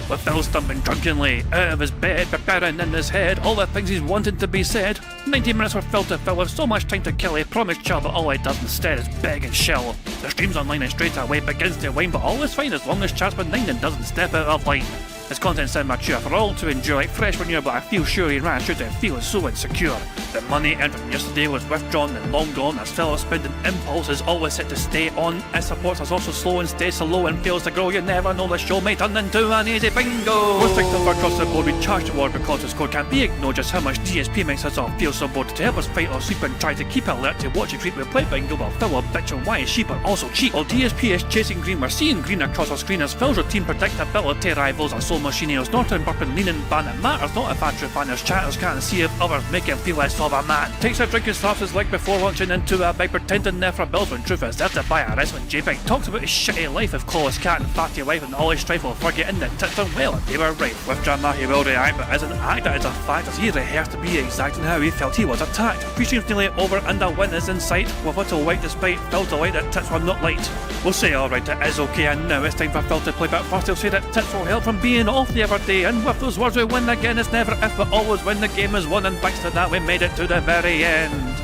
with Phil stumping drunkenly out of his bed, preparing in his head all the things he's wanted to be said. 90 minutes for Phil to fill with so much time to kill, he promised Chill, but all he does instead is beg and shill. The stream's online and straight away begins to wane, but all is fine as long as chat's benign and doesn't step out of line. His content's immature for all to enjoy, like fresh manure, but I feel sure he ran through to feel so insecure. The money earned from yesterday was withdrawn and long gone, as Phil's spending impulse is always set to stay on. His support is also slow and stays so low and fails to grow. You never know, the show may turn into an easy bingo. We're strict across the board, we charge the war because the score can't be ignored. Just how much DSP makes us all feel so bored. To help us fight or sleep and try to keep alert to watch a creep, we play bingo while Phil will bitch on why his sheep are also cheap. While DSP is chasing green, we're seeing green across our screen as Phil's routine predictability rivals our soul machine. He's not in burping, leaning, ban. It matters not if true fanners chatters can't see if others make him feel less of a man. Takes a drink and slaps his leg before launching into a bike, pretending there for bills when truth is there to buy a wrestling JPEG. Talks about his shitty life of clawless cat and fatty life and all his strife while forgetting that tits are well and they were right. With drama he will react, but as an actor it's a fact as he rehearsed to be exact in how he felt he was attacked. Pre-stream's nearly over and a win is in sight, with little white despite Phil's delight that tits were not light. We'll say alright, it is okay, and now it's time for Phil to play, but first he'll say that tits will help from being off the other day, and with those words we win again. It's never if but always when the game is won, and thanks to that we made it to the very end.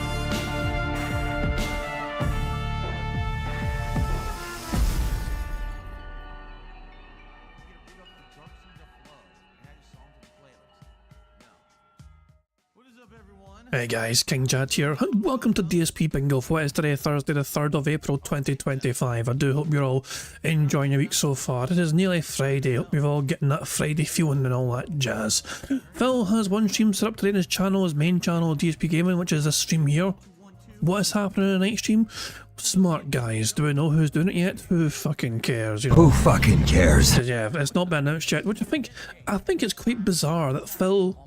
Hey guys, King Jad here, and welcome to DSP Bingo for Wednesday, Thursday the 3rd of April 2025. I do hope you're all enjoying your week so far. It is nearly Friday, hope you're all getting that Friday feeling and all that jazz. Phil has one stream set up today in his channel, his main channel, DSP Gaming, which is this stream here. What is happening in the night stream? Smart guys. Do we know who's doing it yet? Who fucking cares? You know? Who fucking cares? Yeah, it's not been announced yet, which I think it's quite bizarre that Phil...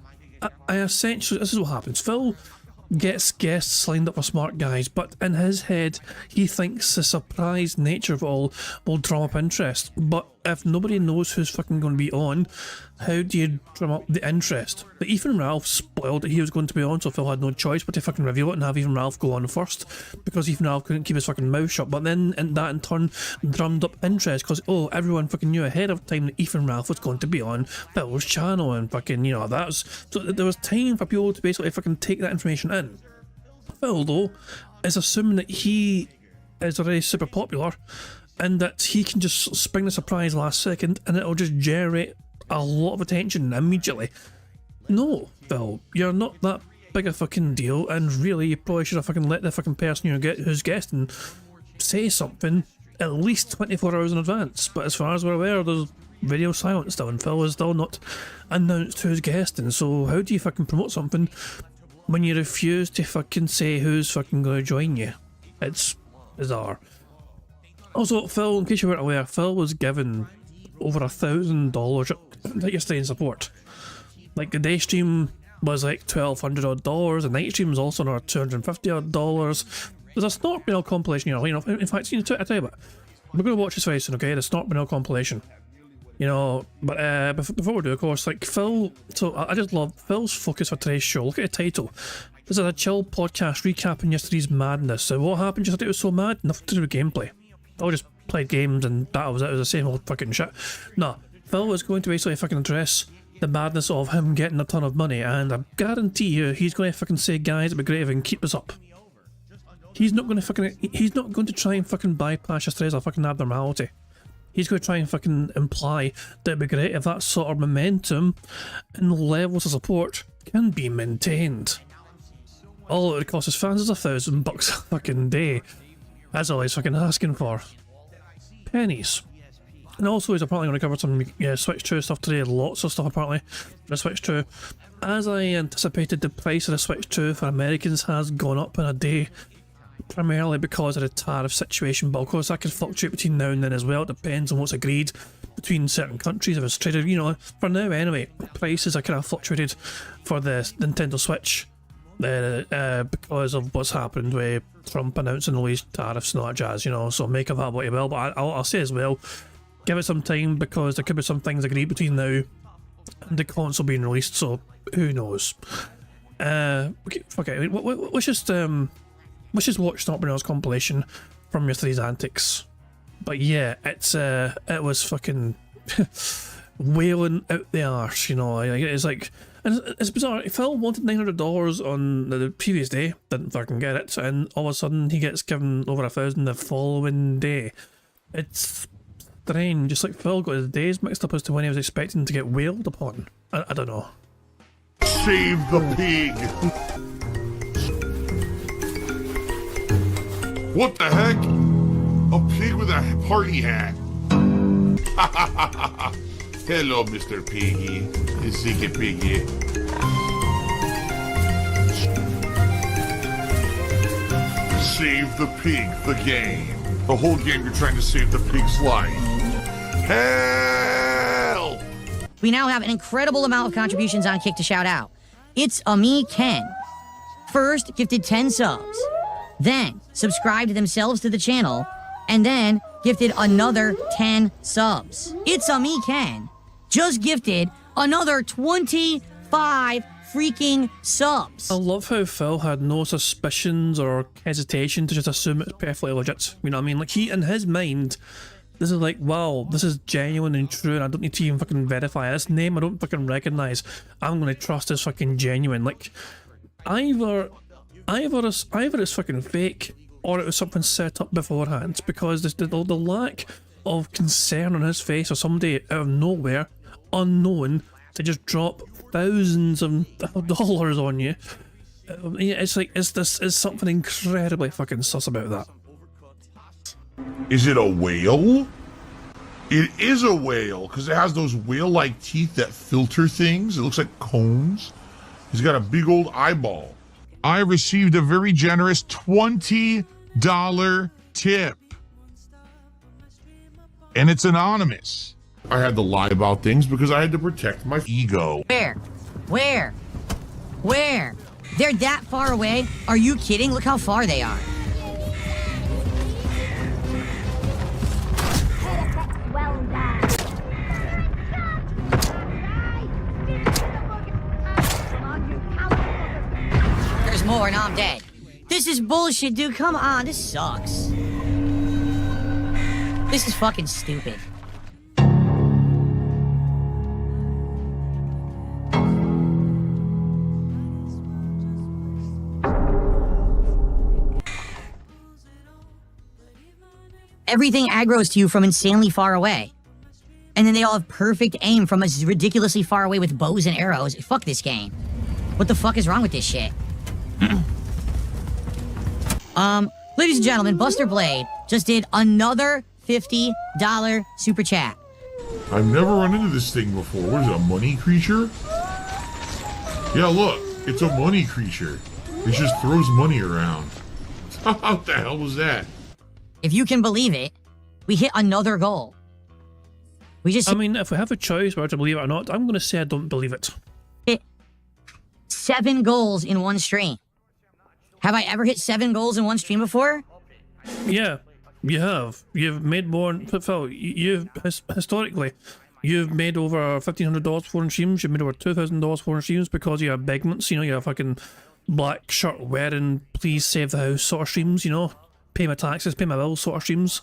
I essentially, this is what happens. Phil gets guests lined up for smart guys, but in his head, he thinks the surprise nature of it all will drum up interest. But if nobody knows who's fucking going to be on, how do you drum up the interest? But Ethan Ralph spoiled that he was going to be on, so Phil had no choice but to fucking reveal it and have Ethan Ralph go on first, because Ethan Ralph couldn't keep his fucking mouth shut. But then that in turn drummed up interest, because everyone fucking knew ahead of time that Ethan Ralph was going to be on Phil's channel, and fucking, you know, so there was time for people to basically fucking take that information in. Phil, though, is assuming that he is already super popular and that he can just spring the surprise last second and it'll just generate a lot of attention immediately. No, Phil, you're not that big a fucking deal, and really you probably should have fucking let the fucking person who's guesting say something at least 24 hours in advance. But as far as we're aware, there's radio silence still, and Phil is still not announced who's guesting. So how do you fucking promote something when you refuse to fucking say who's fucking going to join you? It's bizarre. Also, Phil, in case you weren't aware, Phil was given over $1,000 yesterday in support. Like, the day stream was like $1,200 odd, the night stream was also another $250 odd. There's a Snort Banal compilation here, you know, in fact, I tell you what, we're going to watch this very soon, okay, the Snort Banal compilation. You know, but before we do, of course, like Phil, so I just love Phil's focus for today's show. Look at the title. This is a chill podcast recapping yesterday's madness. So what happened yesterday was so mad? Nothing to do with gameplay. Phil just played games and that was it. It was the same old fucking shit. No, Phil was going to basically fucking address the madness of him getting a ton of money, and I guarantee you he's going to fucking say, guys, it'd be great if we can keep this up. He's not going to try and fucking bypass yesterday's a fucking abnormality. He's going to try and fucking imply that it'd be great if that sort of momentum and levels of support can be maintained. All it would cost his fans is $1,000 a fucking day. That's all he's fucking asking for. Pennies. And also he's apparently going to cover some Switch 2 stuff today, lots of stuff apparently for the Switch 2. As I anticipated, the price of the Switch 2 for Americans has gone up in a day, primarily because of the tariff situation, but of course that could fluctuate between now and then as well. It depends on what's agreed between certain countries if it's traded, you know. For now anyway, prices are kind of fluctuated for the Nintendo Switch because of what's happened with Trump announcing all these tariffs and all that jazz, you know, so make of that what you will. But I'll say as well, give it some time, because there could be some things agreed between now and the console being released, so who knows. Okay, let's just watch Snort Banal's compilation from yesterday's antics. But yeah, it was fucking wailing out the arse, you know. Like, it's like, and it's bizarre. Phil wanted $900 on the previous day, didn't fucking get it, and all of a sudden he gets given over 1,000 the following day. It's strange. Just like Phil got his days mixed up as to when he was expecting to get wailed upon. I don't know. Save the pig. What the heck? A pig with a party hat. Hello, Mr. Piggy. Ziggy Piggy. Save the pig, the game. The whole game you're trying to save the pig's life. Help! We now have an incredible amount of contributions on Kick to shout out. It's Ken. First, gifted 10 subs. Then, subscribed themselves to the channel. And then, gifted another 10 subs. It's Ken. Just gifted another 25 freaking subs. I love how Phil had no suspicions or hesitation to just assume it's perfectly legit. You know what I mean? Like, he, in his mind, this is like, wow, this is genuine and true, and I don't need to even fucking verify this name. I don't fucking recognize. I'm gonna trust this fucking genuine. Like, either it's fucking fake, or it was something set up beforehand, because the lack of concern on his face, or somebody out of nowhere, unknown, to just drop thousands of dollars on you. Yeah, it's like, is something incredibly fucking sus about that. Is it a whale? It is a whale, because it has those whale-like teeth that filter things. It looks like cones. He's got a big old eyeball. I received a very generous $20 tip. And it's anonymous. I had to lie about things because I had to protect my ego. Where? They're that far away? Are you kidding? Look how far they are. There's more and I'm dead. This is bullshit, dude. Come on, this sucks. This is fucking stupid. Everything aggroes to you from insanely far away. And then they all have perfect aim from as ridiculously far away with bows and arrows. Fuck this game. What the fuck is wrong with this shit? Ladies and gentlemen, Buster Blade just did another $50 super chat. I've never run into this thing before. What is it, a money creature? Yeah, look, it's a money creature. It just throws money around. What the hell was that? If you can believe it, we hit another goal. I mean, if we have a choice whether to believe it or not, I'm going to say I don't believe it. Hit 7 goals in one stream. Have I ever hit 7 goals in one stream before? Yeah, you have. You've made more. Phil, historically, you've made over $1,500 for streams. You've made over $2,000 for streams because you have bigments. You know, you have fucking black shirt wearing, please save the house sort of streams. You know, pay my taxes, pay my bills sort of streams.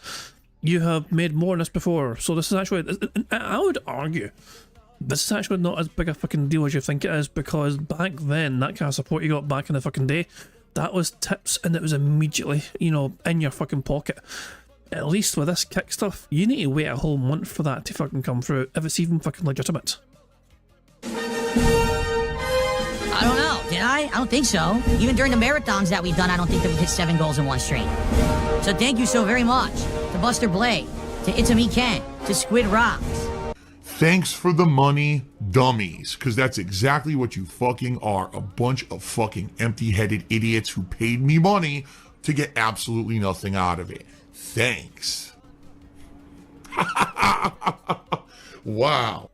You have made more than this before, so this is actually, I would argue, this is actually not as big a fucking deal as you think it is, because back then, that kind of support you got back in the fucking day, that was tips and it was immediately, you know, in your fucking pocket. At least with this kick stuff, you need to wait a whole month for that to fucking come through, if it's even fucking legitimate. I don't know, did I? I don't think so. Even during the marathons that we've done, I don't think that we've hit 7 goals in one stream. So thank you so very much to Buster Blade, to It's Ken, to Squid Rocks. Thanks for the money, dummies, because that's exactly what you fucking are. A bunch of fucking empty-headed idiots who paid me money to get absolutely nothing out of it. Thanks. Wow.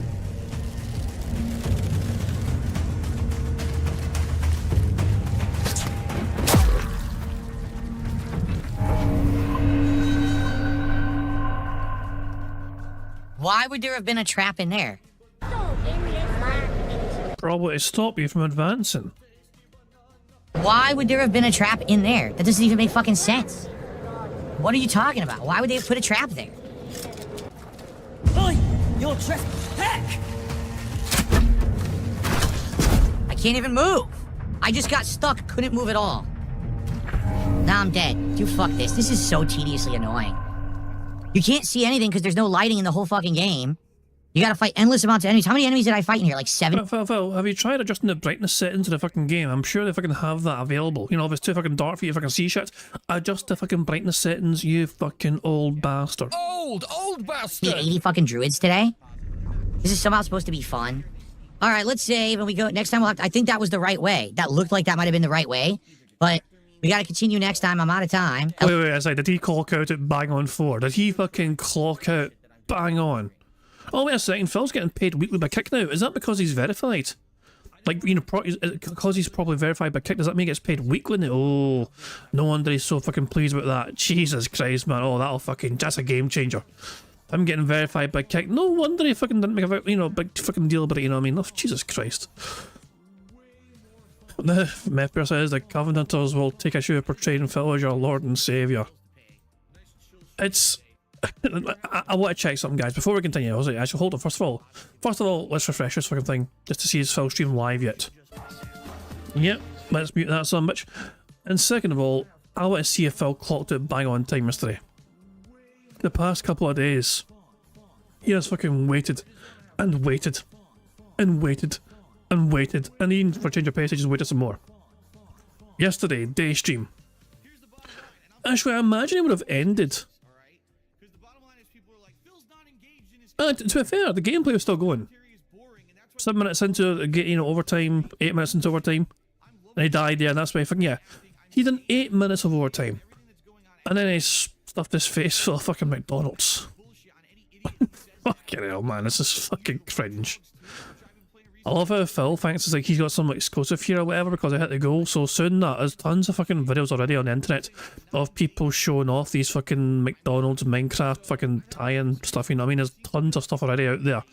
Why would there have been a trap in there? Probably to stop you from advancing. Why would there have been a trap in there? That doesn't even make fucking sense. What are you talking about? Why would they have put a trap there? You'll just heck! I can't even move. I just got stuck, couldn't move at all. Now I'm dead. Dude, fuck this. This is so tediously annoying. You can't see anything because there's no lighting in the whole fucking game. You gotta fight endless amounts of enemies. How many enemies did I fight in here? Like 7? Phil, have you tried adjusting the brightness settings of the fucking game? I'm sure they fucking have that available. You know, if it's too fucking dark for you to fucking see shit, adjust the fucking brightness settings, you fucking old bastard. Old bastard! 80 fucking druids today? This is somehow supposed to be fun. Alright, let's save and we go. Next time we'll have to, I think that was the right way. That looked like that might have been the right way. But we gotta continue next time. I'm out of time. Wait, I say, did he clock out at bang on 4? Did he fucking clock out bang on? Oh, wait a second, Phil's getting paid weekly by Kick now. Is that because he's verified? Like, you know, because he's probably verified by Kick, does that mean he gets paid weekly now? Oh, no wonder he's so fucking pleased about that. Jesus Christ, man. Oh, that's a game changer. I'm getting verified by Kick. No wonder he fucking didn't make a, you know, big fucking deal about it, you know what I mean? Oh, Jesus Christ. The Mepper says the Covenanters will take issue with portraying Phil as your Lord and Saviour. It's... I want to check something, guys, before we continue. Actually, hold on. First of all, let's refresh this fucking thing just to see his Phil stream live yet. Yep, let's mute that son bitch. And second of all, I want to see if Phil clocked it bang on time yesterday. The past couple of days, he has fucking waited and waited and waited and waited, and even for change of pace, he just waited some more. Yesterday, day stream. Actually, I imagine it would have ended. To be fair, the gameplay was still going. 7 minutes into, you know, overtime, 8 minutes into overtime, and he died. Yeah, and that's why fucking, yeah, he done 8 minutes of overtime, and then he stuffed his face full of fucking McDonald's. Fucking hell, man, this is fucking cringe. I love how Phil thinks it's like he's got some exclusive here or whatever because I hit the goal so soon that there's tons of fucking videos already on the internet of people showing off these fucking McDonald's Minecraft fucking tie-in stuff, you know what I mean? There's tons of stuff already out there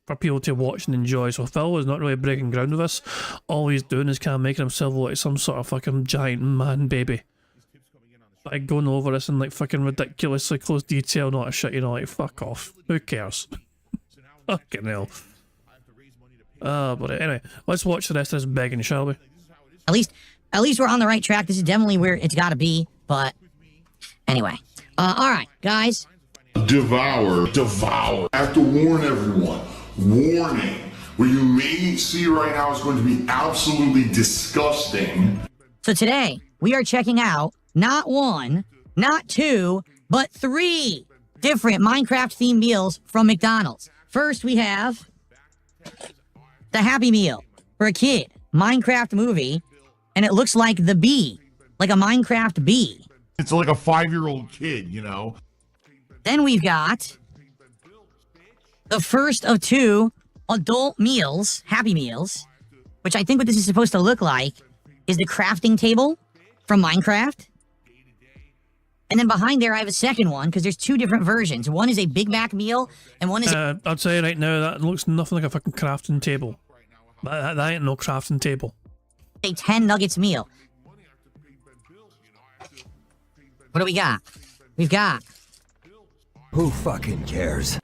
for people to watch and enjoy, so Phil is not really breaking ground with this. All he's doing is kind of making himself look like some sort of fucking giant man baby by going over this in like fucking ridiculously close detail and all that shit, you know, like fuck off. Who cares? Fucking hell. But anyway, let's watch the rest of this begging, shall we? At least we're on the right track. This is definitely where it's gotta be, but anyway. Alright, guys. Devour. I have to warn everyone. Warning. What you may see right now is going to be absolutely disgusting. So today, we are checking out not 1, not 2, but 3 different Minecraft-themed meals from McDonald's. First, we have the Happy Meal for a kid. Minecraft movie. And it looks like the bee. Like a Minecraft bee. It's like a 5-year-old kid, you know? Then we've got the first of 2 adult meals, Happy Meals, which I think what this is supposed to look like is the crafting table from Minecraft. And then behind there I have a second one, because there's 2 different versions. One is a Big Mac meal, and one is I'd say right now, that looks nothing like a fucking crafting table. That ain't no crafting table. a 10 nuggets meal. What do we got? We've got... Who fucking cares?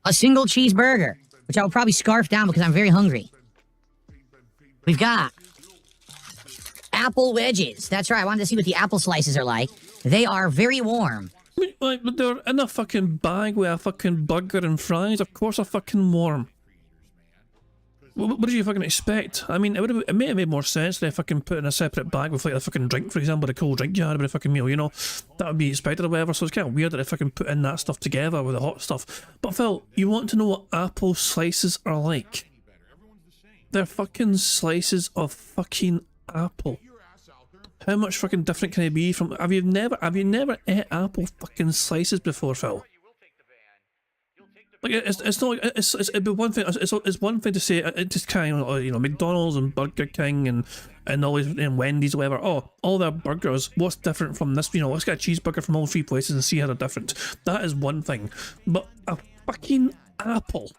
a single cheeseburger, which I will probably scarf down because I'm very hungry. We've got... apple wedges. That's right, I wanted to see what the apple slices are like. They are very warm. Like, but they're in a fucking bag with a fucking burger and fries. Of course they're fucking warm. What did you fucking expect? I mean, it may have made more sense if they fucking put in a separate bag with like a fucking drink, for example, the cold drink you had with a fucking meal, you know? That would be expected or whatever, so it's kind of weird that they fucking put in that stuff together with the hot stuff. But Phil, you want to know what apple slices are like? They're fucking slices of fucking apple. How much fucking different can it be from... Have you never ate apple fucking slices before, Phil? Like, it's not like... It'd be one thing... It's one thing to say... It just kind of, you know, McDonald's and Burger King and all these... and Wendy's or whatever. Oh, all their burgers. What's different from this? You know, let's get a cheeseburger from all 3 places and see how they're different. That is one thing. But a fucking apple...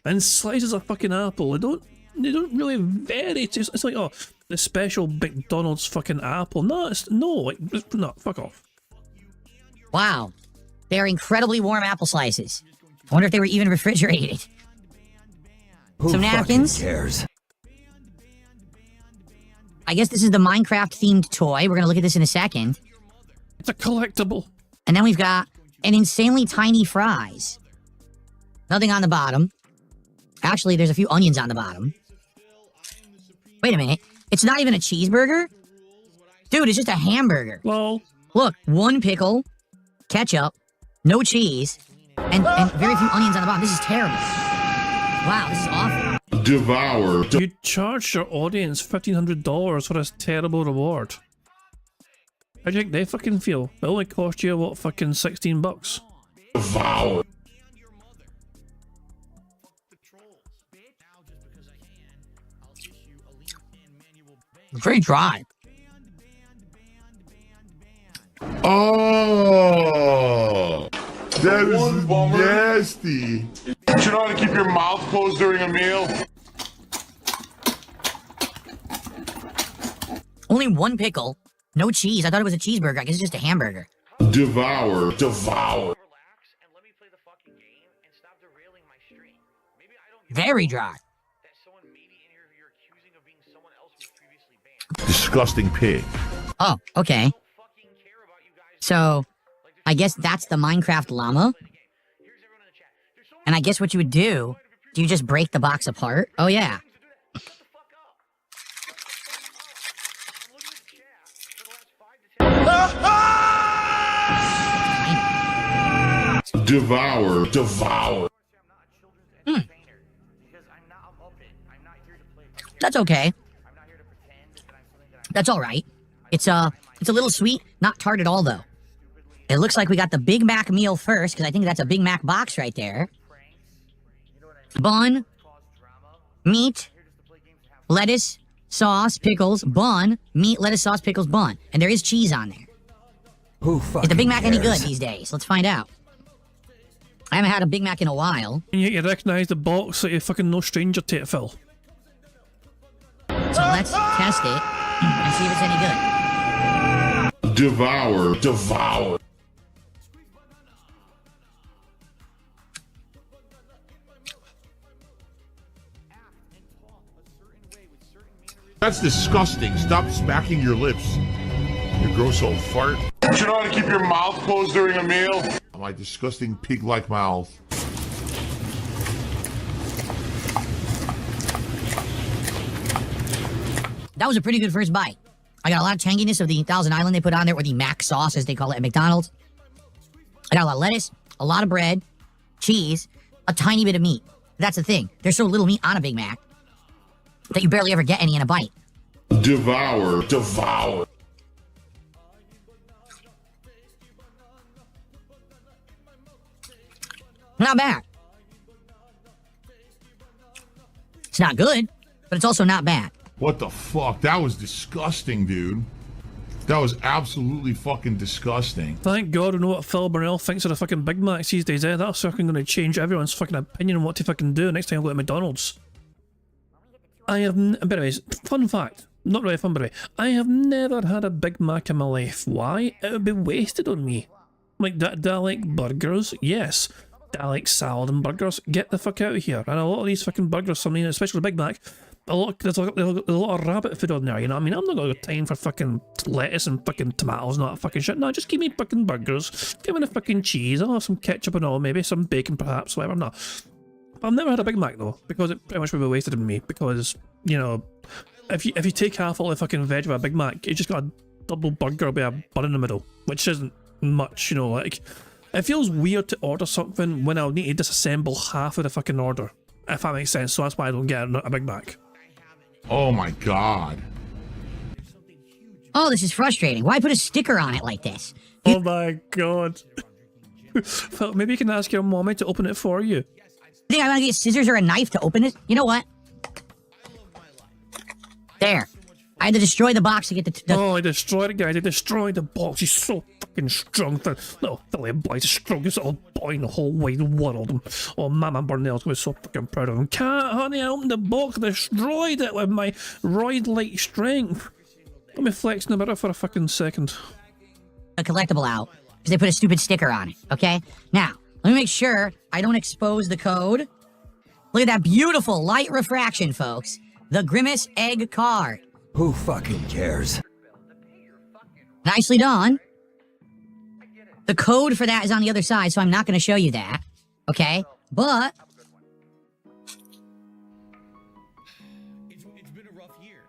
and slices of fucking apple, they don't really vary. It's like, oh, the special McDonald's fucking apple. No, no, fuck off. Wow. They are incredibly warm apple slices. I wonder if they were even refrigerated. Who Some napkins. fucking cares? I guess this is the Minecraft-themed toy. We're going to look at this in a second. It's a collectible. And then we've got an insanely tiny fries. Nothing on the bottom. Actually, there's a few onions on the bottom. Wait a minute. It's not even a cheeseburger? Dude, it's just a hamburger. Well, Look, 1 pickle, ketchup, no cheese, and very few onions on the bottom. This is terrible. Wow, this is awful. Devour. you charged your audience $1,500 for this terrible reward. How do you think they fucking feel? It only cost you, what, fucking $16? Devour. Very dry. Oh, that is nasty. Don't you know how to keep your mouth closed during a meal? Only 1 pickle, no cheese. I thought it was a cheeseburger. I guess it's just a hamburger. Devour. Devour. Very dry. Disgusting pig. Oh, okay. So, I guess that's the Minecraft llama. And I guess what you would do you just break the box apart? Oh, yeah. Devour. Devour. That's okay. That's all right. It's a little sweet, not tart at all, though. It looks like we got the Big Mac meal first, because I think that's a Big Mac box right there. Bun, meat, lettuce, sauce, pickles, bun, meat, lettuce, sauce, pickles, bun. And there is cheese on there. Who fucking Is the Big Mac any good cares? these days? Let's find out. I haven't had a Big Mac in a while. And yet you recognise the box that you're fucking no stranger to it, Phil. So let's test it and see if it's any good. Devour. Devour. That's disgusting. Stop smacking your lips. You gross old fart. Don't you know how to keep your mouth closed during a meal? My disgusting pig-like mouth. That was a pretty good first bite. I got a lot of tanginess of the Thousand Island they put on there, or the Mac sauce, as they call it at McDonald's. I got a lot of lettuce, a lot of bread, cheese, a tiny bit of meat. That's the thing. There's so little meat on a Big Mac that you barely ever get any in a bite. Devour. Devour. Not bad. It's not good, but it's also not bad. What the fuck? That was disgusting, dude. That was absolutely fucking disgusting. Thank God I know what Phil Burnell thinks of the fucking Big Macs these days, eh? That's fucking gonna change everyone's fucking opinion on what to fucking do next time I go to McDonald's. I have, by the way, fun fact, not really fun, by the way, I have never had a Big Mac in my life. Why? It would be wasted on me. Like, do I like burgers? Yes. Do I like salad and burgers? Get the fuck out of here. And a lot of these fucking burgers, I mean, especially Big Mac, there's a lot of rabbit food on there, you know what I mean? I'm not gonna have time for fucking lettuce and fucking tomatoes and all that fucking shit. No, just give me fucking burgers. Give me the fucking cheese. I'll have some ketchup and all, maybe some bacon perhaps, whatever. No. I've never had a Big Mac though, because it pretty much would be wasted on me, because, you know, if you take half all the fucking veg of a Big Mac, you just got a double burger with a bun in the middle, which isn't much, you know, like, it feels weird to order something when I'll need to disassemble half of the fucking order, if that makes sense, so that's why I don't get a Big Mac. Oh my god. Oh, this is frustrating. Why put a sticker on it like this? Oh my god. Phil, maybe you can ask your mommy to open it for you. You think I'm gonna get scissors or a knife to open it? You know what? There. I had to destroy the box to get the Oh, he destroyed it, guys. He destroyed the box. He's so fucking strong. No, Philly Boy's the strongest little boy in the whole wide world. Oh, Mama Burnell's gonna be so fucking proud of him. Can't, honey, I opened the box, destroyed it with my roid-like strength. Let me flex in the mirror for a fucking second. collectible out because they put a stupid sticker on it, okay? Now, Let me make sure I don't expose the code. Look at that beautiful light refraction, folks. The Grimace Egg card. Who fucking cares? Nicely done. The code for that is on the other side, so I'm not going to show you that. Okay? But It's been a rough year.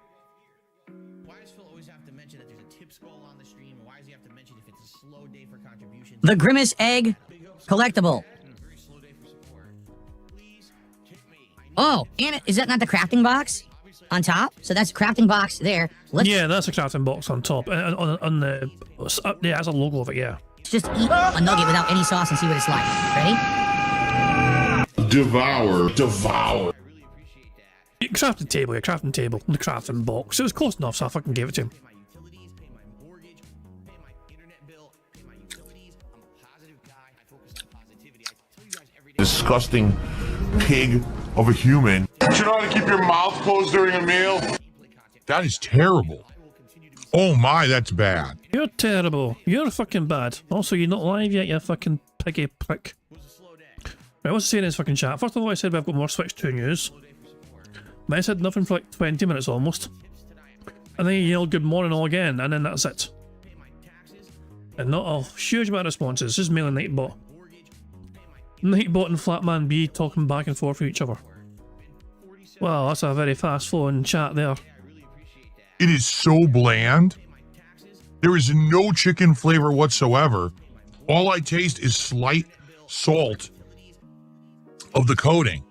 Why does Phil always have to mention that there's a tip skull on the stream? And why does he have to mention if it's a slow day for contributions? the Grimace Egg collectible. Very slow day for support. Please tip me. Oh, and is that not the crafting box on top? So that's crafting box there. Let's Yeah, that's a crafting box on top. On the yeah, that's a logo of it. Yeah. just eat a nugget without any sauce and see what it's like. Ready? Devour. Devour. Crafting table, yeah, crafting table, the crafting box. It was close enough, so I fucking gave it to him. Pay my utilities, pay my mortgage, pay my internet bill, pay my utilities. I'm a positive guy. I focus on positivity. I tell you guys every day. Disgusting pig of a human. Don't you know how to keep your mouth closed during a meal? That is terrible. Oh my, that's bad. You're terrible. You're fucking bad. Also, you're not live yet, you fucking piggy prick. Right, what's it saying in his fucking chat? First of all, I said we've got more Switch 2 news. But I said nothing for like 20 minutes almost. And then he yelled good morning all again, and then that's it. And not a huge amount of responses, just me and Nightbot. Nightbot and Flatman B talking back and forth with each other. Well, that's a very fast flowing chat there. It is so bland. There is no chicken flavor whatsoever. All I taste is slight salt of the coating.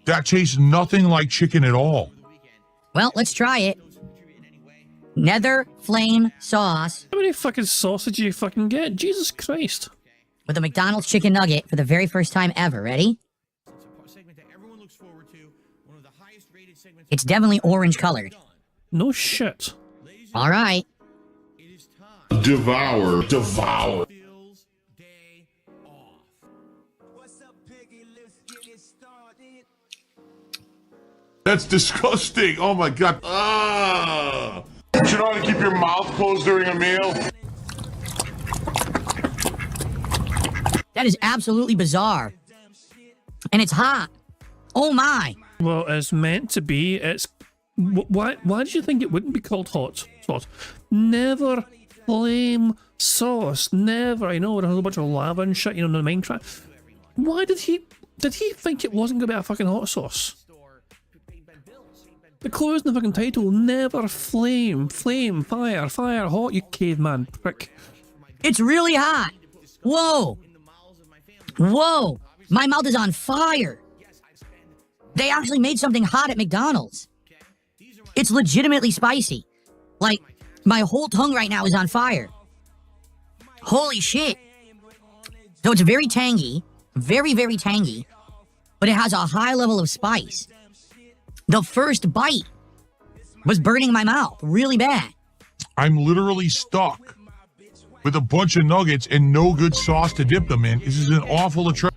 That tastes nothing like chicken at all. Well, let's try it. Nether flame sauce How many fucking sausage do you fucking get? Jesus Christ. with a McDonald's chicken nugget for the very first time ever. Ready? Segment that everyone looks forward to. One of the highest rated segments. It's definitely orange colored. No shit. All right. It is time. Devour. Devour. Phil's day off. That's disgusting. Oh my god. Ah. Don't you know how to keep your mouth closed during a meal? That is absolutely bizarre. And it's hot. Oh my. Well, it's meant to be. It's why did you think it wouldn't be called hot sauce? Never flame sauce. Never. I know there's a whole bunch of lava and shit, you know, in the Minecraft. Why did he think it wasn't gonna be a fucking hot sauce? The clue is in the fucking title. Never flame, fire, hot, you caveman prick. It's really hot. Whoa. Whoa. My mouth is on fire. They actually made something hot at McDonald's. It's legitimately spicy. Like, my whole tongue right now is on fire. Holy shit. So it's very tangy. Very, very tangy. But it has a high level of spice. The first bite was burning my mouth really bad. I'm literally stuck with a bunch of nuggets and no good sauce to dip them in. This is an awful attraction.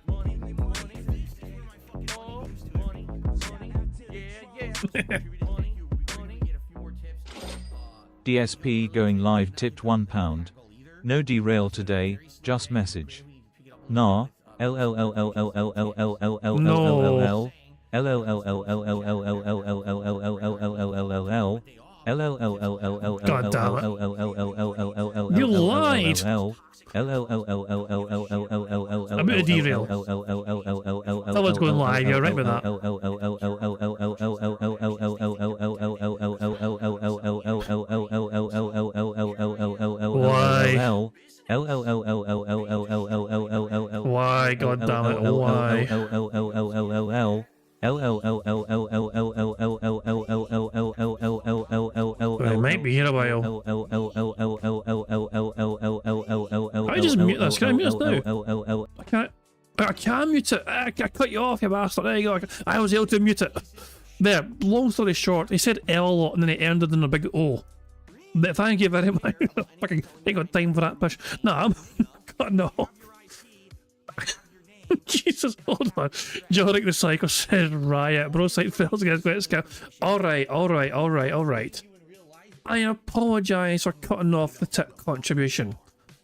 DSP going live tipped £1. No derail today, just message. Nah, LLLLLLLLLLLLLLLL. You lied. I'm gonna derail. That was going live, you're right with that. Why, god damn it, why? It might be here a while. I just mute this. Can I mute this now? I can't mute it. I cut you off, you bastard. There you go. I was able to mute it. There, long story short, he said L a lot and then he ended in a big O. But thank you very much. Fucking ain't got time for that push. Nah, I'm cutting it off. Jesus, hold on. Jorick the Psycho says riot. Bro site fails against Great Scout. Alright. I apologise for cutting off the tip contribution.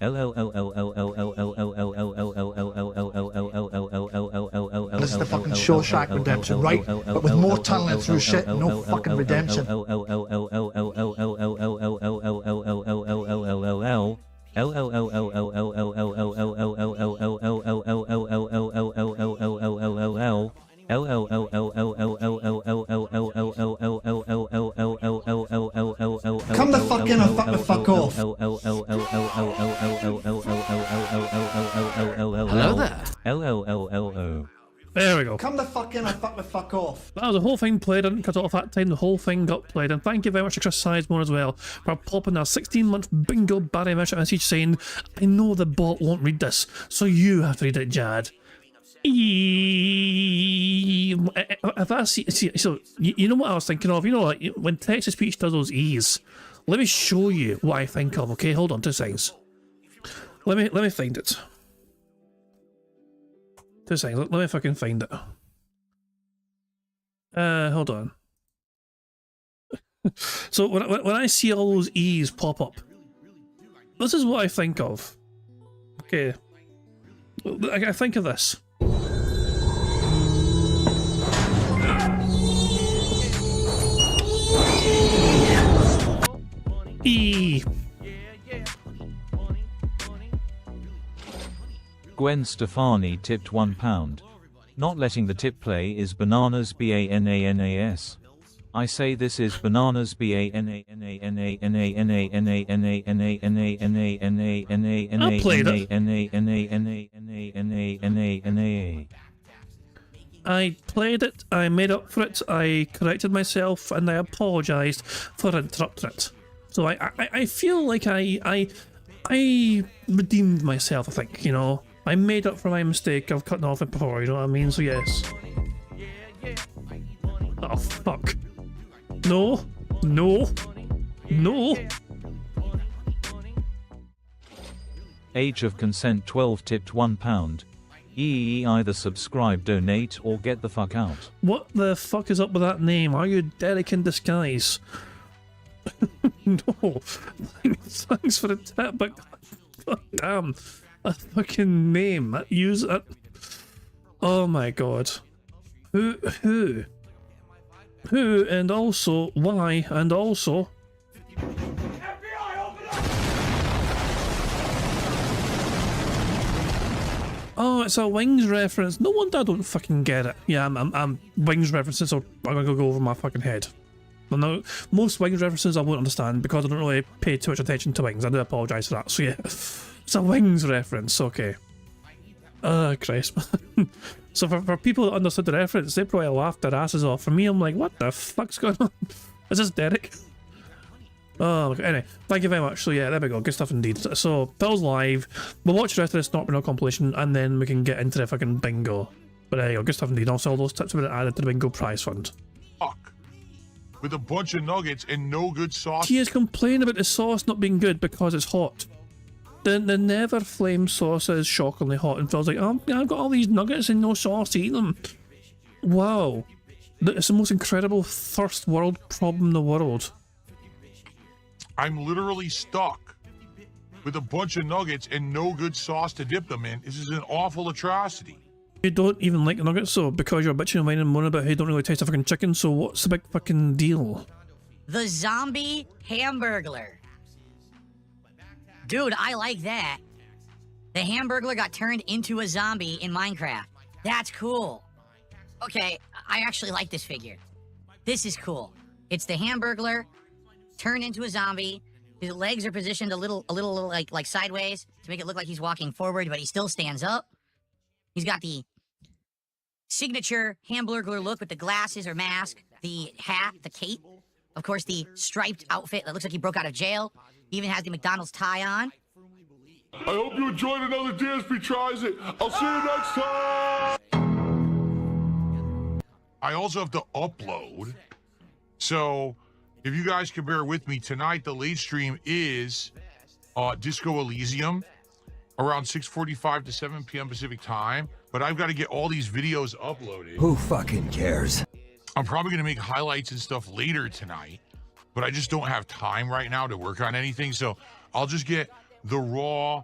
This is the fucking Shawshank Redemption, right? But with more talent through shit, no fucking redemption. Come the fuck in and fuck the fuck off. Hello there. There we go. Come the fuck in and fuck the fuck off. That was the whole thing played. I didn't cut it off that time. The whole thing got played. And thank you very much to Chris Sizemore as well for popping a 16-month bingo Barry message saying, I know the bot won't read this, so you have to read it, Jad. If I see, so you know what I was thinking of? You know what? When text-to-speech does those E's, let me show you what I think of, okay? Hold on 2 seconds. Let me find it. 2 seconds. Let me fucking find it. Hold on. So when I see all those E's pop up, this is what I think of. Okay. I think of this. E. Gwen Stefani tipped £1. Not letting the tip play is bananas bananas. I say this is bananas bananas. I played it, I made up for it, I corrected myself, and I apologised for interrupting it. So I feel like I redeemed myself, I think, you know. I made up for my mistake of cutting off it before, you know what I mean? So yes. Oh, fuck. No. No. No. Age of consent 12 tipped £1. Either subscribe, donate, or get the fuck out. What the fuck is up with that name? Are you Derek in disguise? No. Thanks for the tip, but god damn. A fucking name. Use it. Oh my god. Who, and also, why, and also... Oh, it's a Wings reference. No wonder I don't fucking get it. Yeah, I'm Wings references are gonna go over my fucking head. Well, no, most Wings references I won't understand because I don't really pay too much attention to Wings. I do apologise for that. So yeah, it's a Wings reference. Okay. Christ. So for people that understood the reference, they probably laughed their asses off. For me, I'm like, what the fuck's going on? Is this Derek? Oh, okay. Anyway, thank you very much. So yeah, there we go. Good stuff indeed. So, Phil's live. We'll watch the rest of this Not Bingo compilation and then we can get into the fucking bingo. But there you go. Good stuff indeed. Also, all those tips have been added to the bingo prize fund. Fuck. With a bunch of nuggets and no good sauce. He is complaining about the sauce not being good because it's hot. The Never Flame sauce is shockingly hot, and Phil's like, oh, I've got all these nuggets and no sauce to eat them. Wow. It's the most incredible first world problem in the world. I'm literally stuck with a bunch of nuggets and no good sauce to dip them in. This is an awful atrocity. You don't even like nuggets, so because you're bitching and whining and moaning about how you don't really taste a fucking chicken, so what's the big fucking deal? The zombie hamburglar. Dude, I like that. The hamburglar got turned into a zombie in Minecraft. That's cool. Okay, I actually like this figure. This is cool. It's the hamburglar turned into a zombie. His legs are positioned a little like sideways to make it look like he's walking forward, but he still stands up. He's got the signature hamburglar look with the glasses or mask, the hat, the cape. Of course, the striped outfit that looks like he broke out of jail. He even has the McDonald's tie on. I hope you enjoyed another DSP Tries It. I'll see you next time. I also have to upload. So if you guys can bear with me, tonight the late stream is Disco Elysium around 6:45 to 7 p.m. Pacific time. But I've got to get all these videos uploaded. Who fucking cares? I'm probably going to make highlights and stuff later tonight, but I just don't have time right now to work on anything. So I'll just get the raw,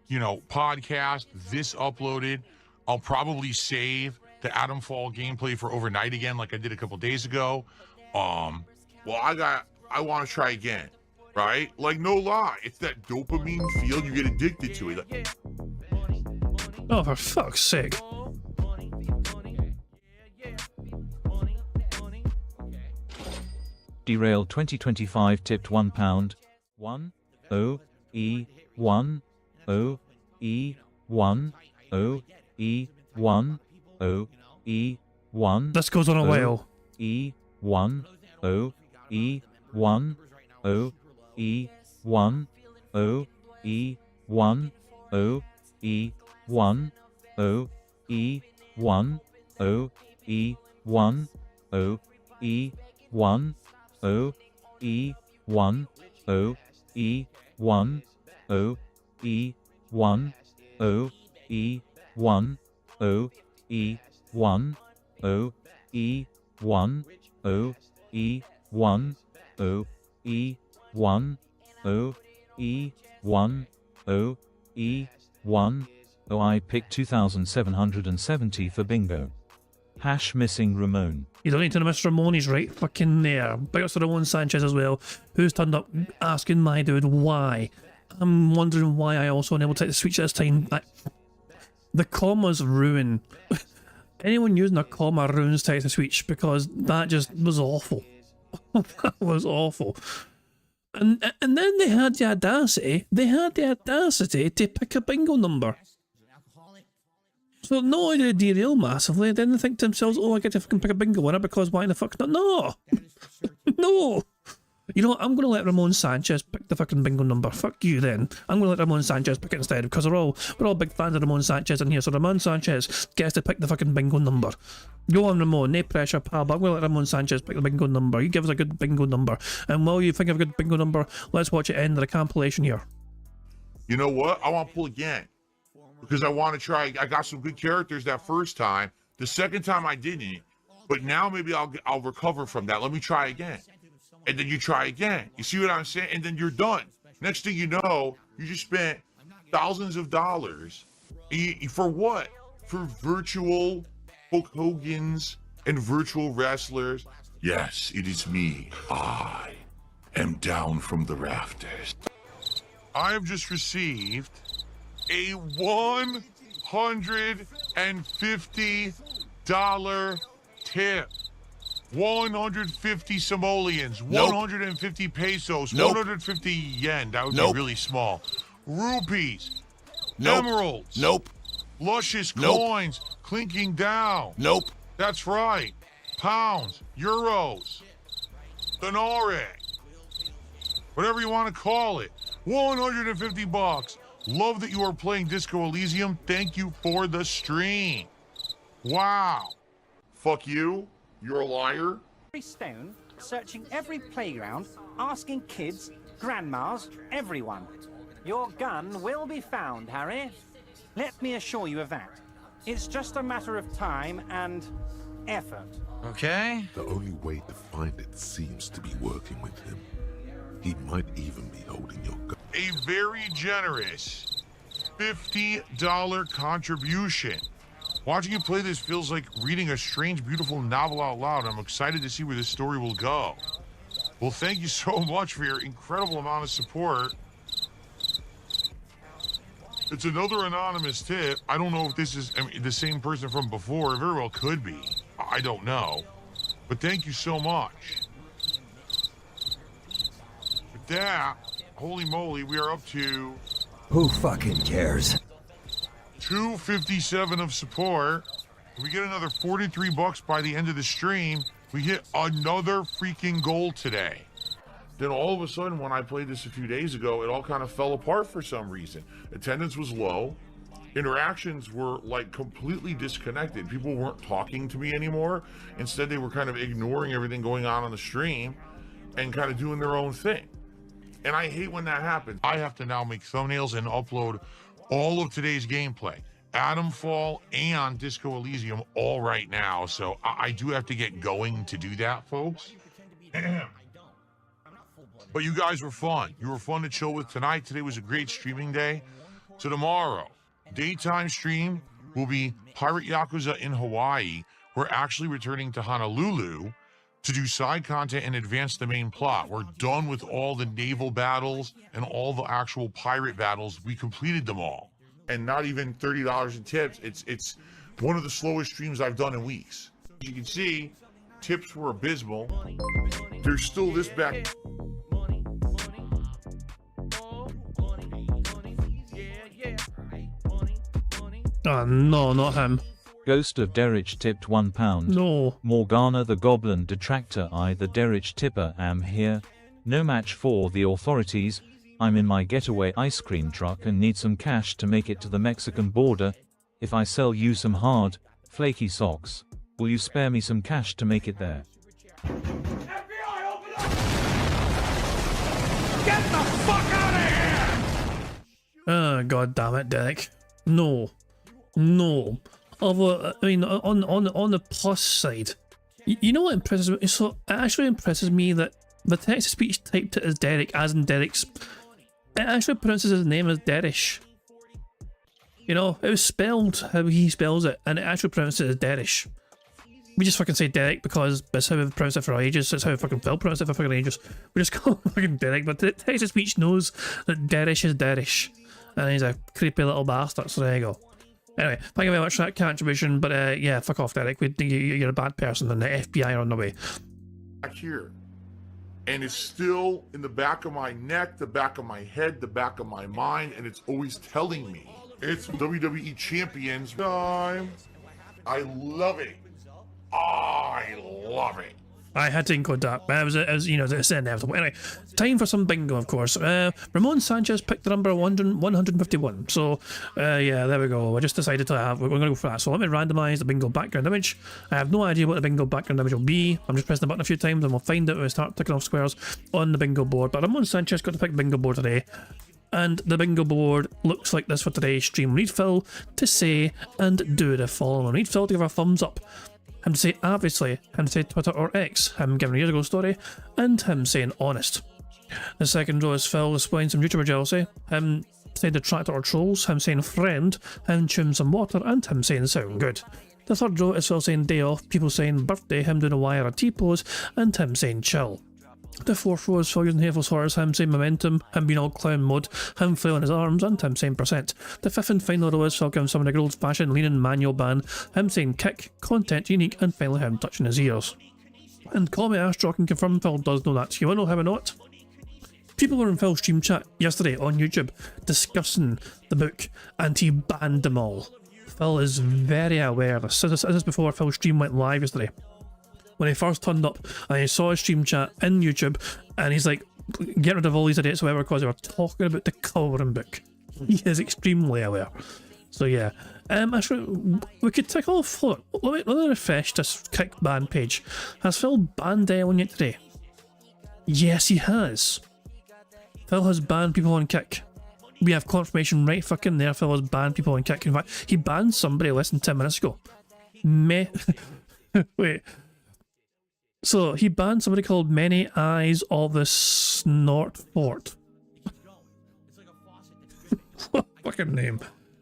podcast, this uploaded. I'll probably save the Adam Fall gameplay for overnight again, like I did a couple days ago. I want to try again, right? Like, no lie, it's that dopamine feel. You get addicted to it. Like, Oh, for fuck's sake. Derail 2025 tipped £1. 1 O E 1 O E 1 O E 1 O E 1. This goes on a while. E 1 O E 1 O E 1 O E 1 O E 1 O E 1 O E 1 O E 1 O E 1 O E 1 O E 1 O E 1 O E 1 O E 1 O E 1 O E 1 O E 1 O E 1 O. I picked 2,770 for bingo. Hash missing Ramon. You don't need to know Mr. Ramon, he's right fucking there. Big ups to Ramon Sanchez as well, who's turned up asking my dude why. I'm wondering why I also unable to take the switch this time. The commas ruin. Anyone using a comma ruins text to speech, because that just was awful. That was awful. And then they had the audacity to pick a bingo number. So not only did they derail massively, then they think to themselves, oh, I get to fucking pick a bingo winner because why the fuck not? No! No! You know what, I'm going to let Ramon Sanchez pick the fucking bingo number. Fuck you then. I'm going to let Ramon Sanchez pick it instead, because we're all big fans of Ramon Sanchez in here, so Ramon Sanchez gets to pick the fucking bingo number. Go on, Ramon, no pressure, pal, but I'm going to let Ramon Sanchez pick the bingo number. You give us a good bingo number. And while you think of a good bingo number, let's watch it end of the compilation here. you know what? I want to pull again. Because I want to try. I got some good characters that first time. The second time I didn't. But now maybe I'll recover from that. Let me try again. And then you try again. You see what I'm saying? And then you're done. Next thing you know, you just spent thousands of dollars. For what? For virtual Hulk Hogan's and virtual wrestlers. Yes, it is me. I am down from the rafters. I have just received a $150 tip. 150 simoleons, 150 pesos, 150 yen. That would be really small. Rupees, emeralds, luscious coins clinking down. That's right. Pounds, euros, denare, whatever you want to call it. 150 bucks. Love that you are playing Disco Elysium. Thank you for the stream. Wow. Fuck you. You're a liar. Stone, searching every playground, asking kids, grandmas, everyone. Your gun will be found, Harry. Let me assure you of that. It's just a matter of time and effort. Okay. The only way to find it seems to be working with him. He might even be holding your gun. A very generous $50 contribution. Watching you play this feels like reading a strange, beautiful novel out loud. I'm excited to see where this story will go. Well, thank you so much for your incredible amount of support. It's another anonymous tip. I don't know if this is the same person from before. It very well could be. I don't know. But thank you so much. With that, holy moly, we are up to... Who fucking cares? 257 of support. If we get another 43 bucks by the end of the stream, We hit another freaking goal today. Then all of a sudden, when I played this a few days ago, it all kind of fell apart for some reason. Attendance was low. Interactions were like completely disconnected. People weren't talking to me anymore. Instead, they were kind of ignoring everything going on the stream and kind of doing their own thing. And I hate when that happens. I have to now make thumbnails and upload all of today's gameplay. Atomfall and Disco Elysium all right now. So I do have to get going to do that, folks. But you guys were fun. You were fun to chill with tonight. Today was a great streaming day. So tomorrow, daytime stream will be Pirate Yakuza in Hawaii. We're actually returning to Honolulu to do side content and advance the main plot. We're done with all the naval battles and all the actual pirate battles. We completed them all. And not even $30 in tips. It's one of the slowest streams I've done in weeks. As you can see, tips were abysmal. There's still this back. Oh, no, not him. Ghost of Derich tipped £1. No. Morgana the Goblin Detractor, I the Derich tipper am here. No match for the authorities. I'm in my getaway ice cream truck and need some cash to make it to the Mexican border. If I sell you some hard, flaky socks, will you spare me some cash to make it there? FBI, open up! Get the fuck out of here! Oh, god damn it, Derek. No. No. Although, I mean, on the plus side, you know what impresses me? So it actually impresses me that the text-to-speech typed it as Derek, as in Derek's. It actually pronounces his name as Derish. You know, it was spelled how he spells it, and it actually pronounces it as Derish. We just fucking say Derek because that's how we've pronounced it for ages. That's how fucking Phil pronounced it for fucking ages. We just call him fucking Derek, but the text-to-speech knows that Derish is Derish. And he's a creepy little bastard, so there you go. Anyway, thank you very much for that contribution, but yeah, fuck off, Derek. You're a bad person, and the FBI are on the way. Back here. And it's still in the back of my neck, the back of my head, the back of my mind, and it's always telling me. It's WWE Champions time. I love it. I love it. I had to encode that, but it was you know, it's inevitable. Anyway, time for some bingo, of course. Ramon Sanchez picked the number 151. So, yeah, there we go. I just decided to we're going to go for that. So let me randomise the bingo background image. I have no idea what the bingo background image will be. I'm just pressing the button a few times and we'll find it when we start ticking off squares on the bingo board. But Ramon Sanchez got to pick bingo board today. And the bingo board looks like this for today's stream. We need Phil to say and do the following. We need Phil to give a thumbs up. Him to say obviously, him to say Twitter or X, him giving a years ago story, and him saying honest. The second row is Phil displaying some YouTuber jealousy, him saying detractor or trolls, him saying friend, him chewing some water, and him saying sound good. The third row is Phil saying day off, people saying birthday, him doing a Y or a T-pose, and him saying chill. The fourth row is Phil using hateful slurs, him saying momentum, him being all clown mode, him flailing his arms, and him saying percent. The fifth and final row is Phil giving someone a good old fashioned leaning manual ban, him saying kick, content unique, and finally him touching his ears. And call me Astrock and confirm Phil does know that. You want to know how or not? People were in Phil's stream chat yesterday on YouTube discussing the book, and he banned them all. Phil is very aware of this. This is before Phil's stream went live yesterday. When he first turned up and he saw his stream chat in YouTube, and he's like, get rid of all these idiots, whatever, because they were talking about the colouring book. He is extremely aware. So yeah, actually, we could tick off. Look, let me refresh this kick ban page. Has Phil banned anyone yet today? Yes, he has. Phil has banned people on Kick. We have confirmation right fucking there. Phil has banned people on Kick. In fact, he banned somebody less than 10 minutes ago. Wait. So he banned somebody called Many Eyes of the Snort Fort. What fucking name?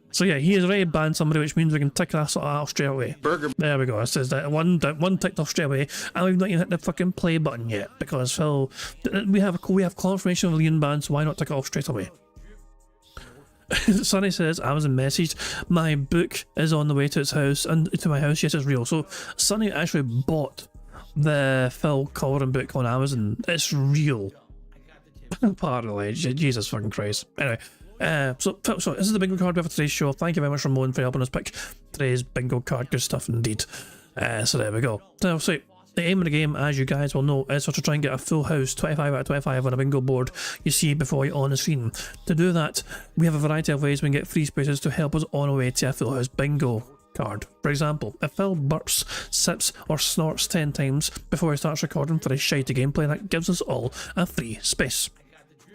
So yeah, he has already banned somebody, which means we can tick that sort of off straight away. There we go. It says that one ticked off straight away, and we've not even hit the fucking play button yet because Phil, we have confirmation of Leon ban, so why not tick it off straight away? Sonny says, Amazon messaged, my book is on the way to its house and to my house. Yes, it's real. So Sonny actually bought the Phil Collaring book on Amazon. It's real. Apparently, Jesus fucking Christ. Anyway, so this is the bingo card we have for today's show. Thank you very much, Ramon, for helping us pick today's bingo card. Good stuff indeed. So there we go. So The aim of the game, as you guys will know, is to try and get a full house 25 out of 25 on a bingo board you see before you on the screen. To do that, we have a variety of ways we can get free spaces to help us on our way to a full house bingo card. For example, if Phil burps, sips or snorts 10 times before he starts recording for his shitey gameplay, that gives us all a free space.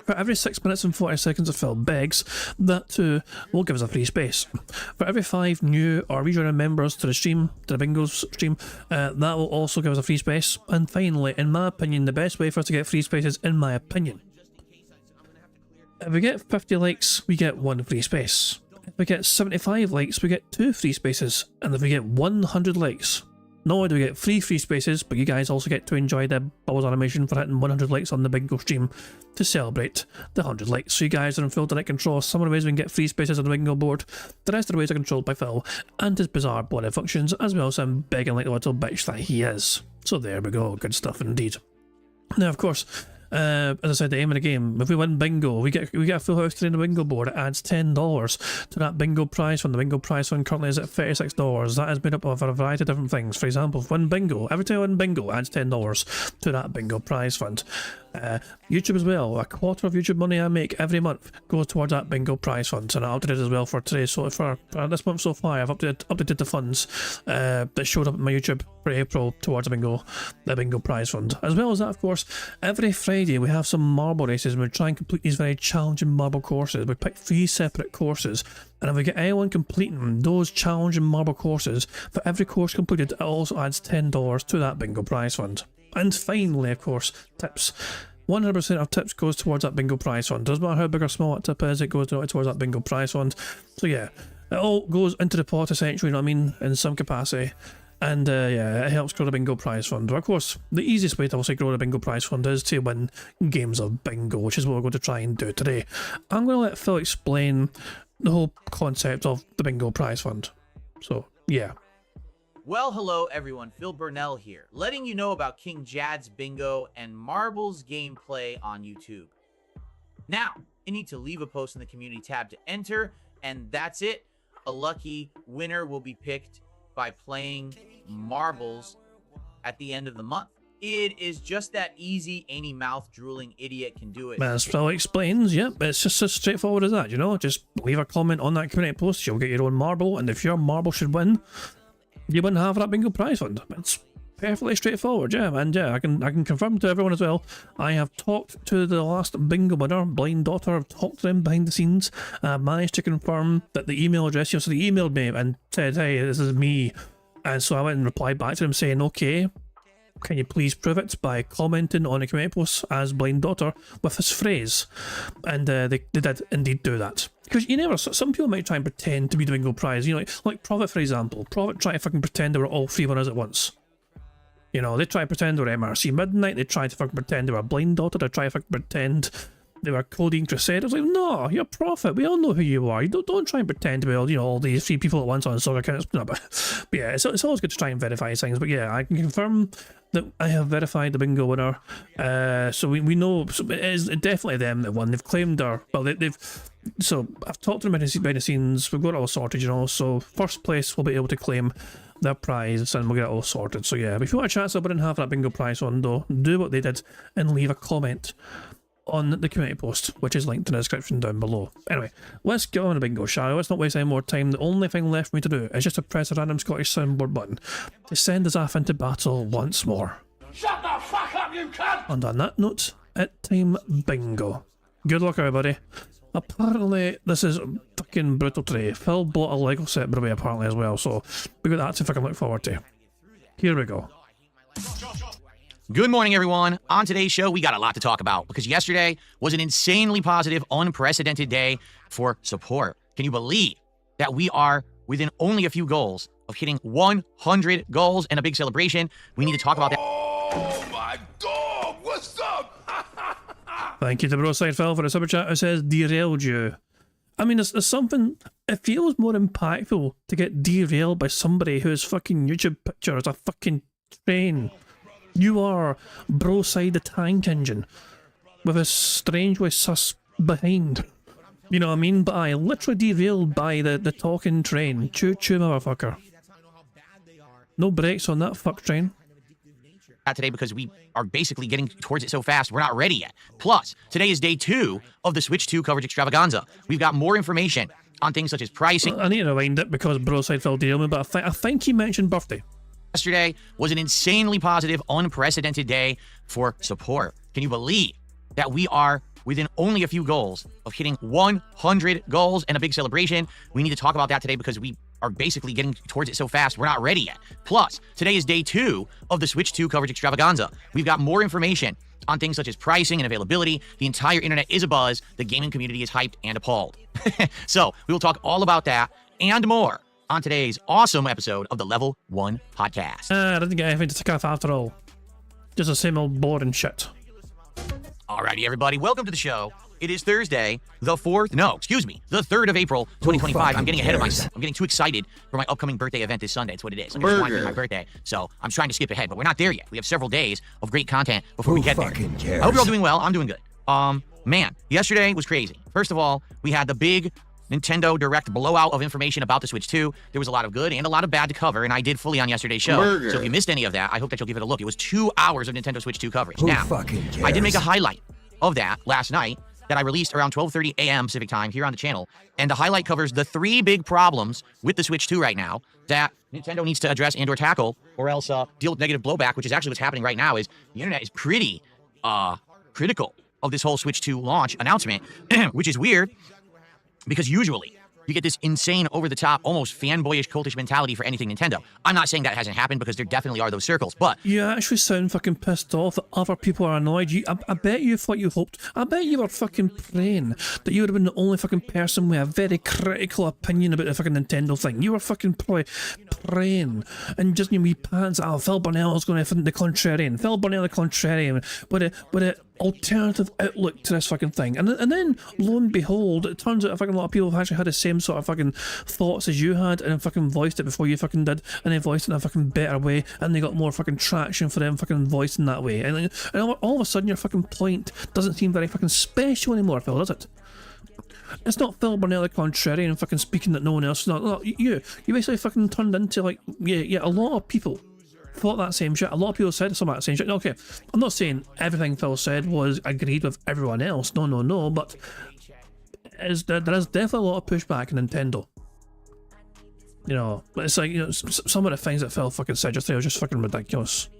For every 6 minutes and 40 seconds of Phil begs, that too will give us a free space. For every 5 new or rejoining members to the stream, to the bingo stream, that will also give us a free space. And finally, in my opinion, the best way for us to get free spaces, in my opinion, if we get 50 likes, we get 1 free space. If we get 75 likes, we get 2 free spaces. And if we get 100 likes, not only do we get free spaces, but you guys also get to enjoy the bubbles animation for hitting 100 likes on the bingo stream to celebrate the 100 likes. So you guys are in full direct control. Some of the ways we can get free spaces on the bingo board, the rest of the ways are controlled by Phil and his bizarre body functions, as well as him begging like the little bitch that he is. So there we go, good stuff indeed. Now of course, as I said, the aim of the game, if we win bingo, we get a full house today on the bingo board. It adds $10 to that bingo prize fund. The bingo prize fund currently is at $36. That is made up of a variety of different things. For example, if we win bingo, every time I win bingo, adds $10 to that bingo prize fund. YouTube as well, a quarter of YouTube money I make every month goes towards that bingo prize fund, and I updated as well for today. So for this month so far, I've updated the funds that showed up in my YouTube for April towards the bingo prize fund. As well as that, of course, every Friday we have some marble races and we try and complete these very challenging marble courses. We pick 3 separate courses, and if we get anyone completing those challenging marble courses, for every course completed, it also adds $10 to that bingo prize fund. And finally, of course, tips. 100% of tips goes towards that bingo prize fund. Doesn't matter how big or small that tip is, it goes towards that bingo prize fund. So yeah, it all goes into the pot essentially, you know what I mean, in some capacity. And yeah, it helps grow the bingo prize fund. But of course, the easiest way to also grow the bingo prize fund is to win games of bingo, which is what we're going to try and do today. I'm going to let Phil explain the whole concept of the bingo prize fund. So yeah. Well, hello everyone, Phil Burnell here, letting you know about King Jad's Bingo and Marbles gameplay on YouTube. Now, you need to leave a post in the community tab to enter, and that's it. A lucky winner will be picked by playing Marbles at the end of the month. It is just that easy, any mouth-drooling idiot can do it. As Phil explains, yep, it's just as straightforward as that, you know? Just leave a comment on that community post, you'll get your own marble, and if your marble should win, you win half of that bingo prize fund. It's perfectly straightforward, yeah, and yeah, I can confirm to everyone as well, I have talked to the last bingo winner, Blind Daughter. I've talked to them behind the scenes, and I've managed to confirm that the email address, you know, so they emailed me and said, hey, this is me, and so I went and replied back to them saying, okay, can you please prove it by commenting on the community post as Blind Daughter with this phrase? And they did indeed do that. Because you never, some people might try and pretend to be the bingo prize, you know, like Prophet for example. Prophet tried to fucking pretend they were all 3 winners at once. You know, they tried to pretend they were MRC Midnight, they tried to fucking pretend they were Blind Daughter, they tried to fucking pretend they were Codeine Crusaders. Like, no, you're Prophet, we all know who you are. You don't try and pretend to be all, you know, all these 3 people at once on Saga accounts. No, but yeah, it's always good to try and verify things. But yeah, I can confirm that I have verified the bingo winner. So we know, so it is definitely them that won. They've claimed their, well, they've so I've talked to them behind the scenes, we've got it all sorted, you know, so first place will be able to claim their prize and we'll get it all sorted. So yeah, but if you want a chance to win half that bingo prize on though, do what they did and leave a comment on the community post, which is linked in the description down below. Anyway, let's get on the bingo, shall we? Let's not waste any more time. The only thing left for me to do is just to press a random Scottish soundboard button to send us off into battle once more. Shut the fuck up, you cunt! And on that note, it's time bingo. Good luck, everybody. Apparently, this is fucking brutal today. Phil bought a Lego set, by the way, apparently, as well, so we got that to fucking look forward to. Here we go. Good morning, everyone. On today's show, we got a lot to talk about because yesterday was an insanely positive, unprecedented day for support. Can you believe that we are within only a few goals of hitting 100 goals and a big celebration? We need to talk about that. Oh my dog, what's up? Thank you to Broside Phil for the super chat who says derailed you. I mean, there's something, it feels more impactful to get derailed by somebody whose fucking YouTube picture is a fucking train. You are Broside the tank engine with a strangely sus behind. You know what I mean? But I literally derailed by the talking train. Choo choo, motherfucker. No brakes on that fuck train. today because we are basically getting towards it so fast, we're not ready yet. Plus, today is day 2 of the Switch 2 coverage extravaganza. We've got more information on things such as pricing. I need to rewind it because Broside Phil derailed me, but I think he mentioned birthday. Yesterday was an insanely positive, unprecedented day for support. Can you believe that we are within only a few goals of hitting 100 goals and a big celebration? We need to talk about that today because we are basically getting towards it so fast, we're not ready yet. Plus, today is day 2 of the Switch 2 coverage extravaganza. We've got more information on things such as pricing and availability. The entire internet is abuzz. The gaming community is hyped and appalled. So, we will talk all about that and more on today's awesome episode of the Level 1 podcast. I didn't get anything to tick off after all. Just the same old boring shit. Alrighty, everybody, welcome to the show. It is Thursday, the 3rd of April, 2025. I'm getting ahead of myself. I'm getting too excited for my upcoming birthday event this Sunday. It's what it is. I just wanted to be my birthday, so I'm trying to skip ahead, but we're not there yet. We have several days of great content before we get there. Cares? I hope you're all doing well. I'm doing good. Man, yesterday was crazy. First of all, we had the big Nintendo Direct blowout of information about the Switch 2. There was a lot of good and a lot of bad to cover, and I did fully on yesterday's show. So if you missed any of that, I hope that you'll give it a look. It was 2 hours of Nintendo Switch 2 coverage. Who now, fucking cares? I did make a highlight of that last night that I released around 12:30 a.m. Pacific time here on the channel, and the highlight covers the 3 big problems with the Switch 2 right now that Nintendo needs to address and or tackle, or else deal with negative blowback, which is actually what's happening right now. Is the internet is pretty critical of this whole Switch 2 launch announcement, which is weird because usually you get this insane, over-the-top, almost fanboyish, cultish mentality for anything Nintendo. I'm not saying that hasn't happened because there definitely are those circles, but You actually sound fucking pissed off that other people are annoyed. I bet you thought you hoped. I bet you were fucking praying that you would have been the only fucking person with a very critical opinion about the fucking Nintendo thing. You were fucking probably praying and just your wee pants. Oh, Phil Burnell's going to think the contrarian. Phil Burnell the contrarian with a alternative outlook to this fucking thing, and then lo and behold, it turns out a fucking lot of people have actually had the same sort of fucking thoughts as you had, and fucking voiced it before you fucking did, and they voiced it in a fucking better way, and they got more fucking traction for them fucking voicing that way, and all of a sudden your fucking point doesn't seem very fucking special anymore, Phil, does it? It's not Phil Burnell the contrarian fucking speaking that no one else is not. No, you basically fucking turned into like a lot of people thought that same shit. A lot of people said some of that same shit. Okay, I'm not saying everything Phil said was agreed with everyone else. No, but there is definitely a lot of pushback in Nintendo. You know, it's like, you know, some of the things that Phil fucking said just there was just fucking ridiculous.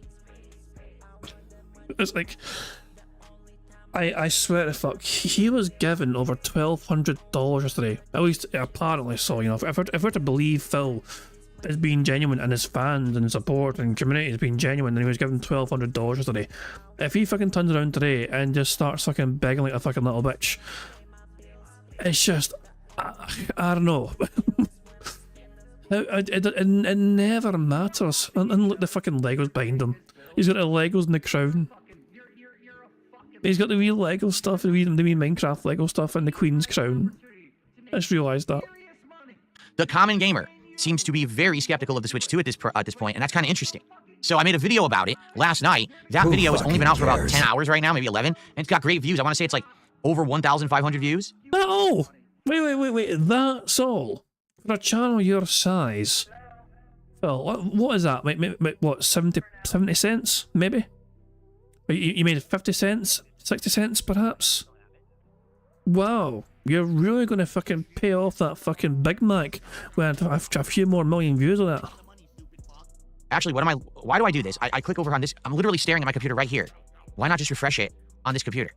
It's like, I swear to fuck, he was given over $1,200 yesterday. At least apparently so. You know, if we're to believe Phil is being genuine, and his fans and support and community is being genuine, and he was given $1,200 yesterday. If he fucking turns around today and just starts fucking begging like a fucking little bitch, it's just, I don't know. It never matters. And look, the fucking Legos behind him. He's got the Legos and the crown. He's got the wee Lego stuff, the wee Minecraft Lego stuff, and the Queen's crown. I just realised that. the common gamer seems to be very skeptical of the Switch 2 at this point, and that's kind of interesting. So I made a video about it last night. That video has only been out for about 10 hours right now, maybe 11, and it's got great views. I want to say it's like over 1,500 views. Oh! Wait. That's all? For a channel your size? Phil, what is that? What, 70 cents, maybe? You made 50 cents? 60 cents, perhaps? Wow. You're really going to fucking pay off that fucking Big Mac with a few more million views on that. Actually, why do I do this? I click over on this. I'm literally staring at my computer right here. Why not just refresh it on this computer?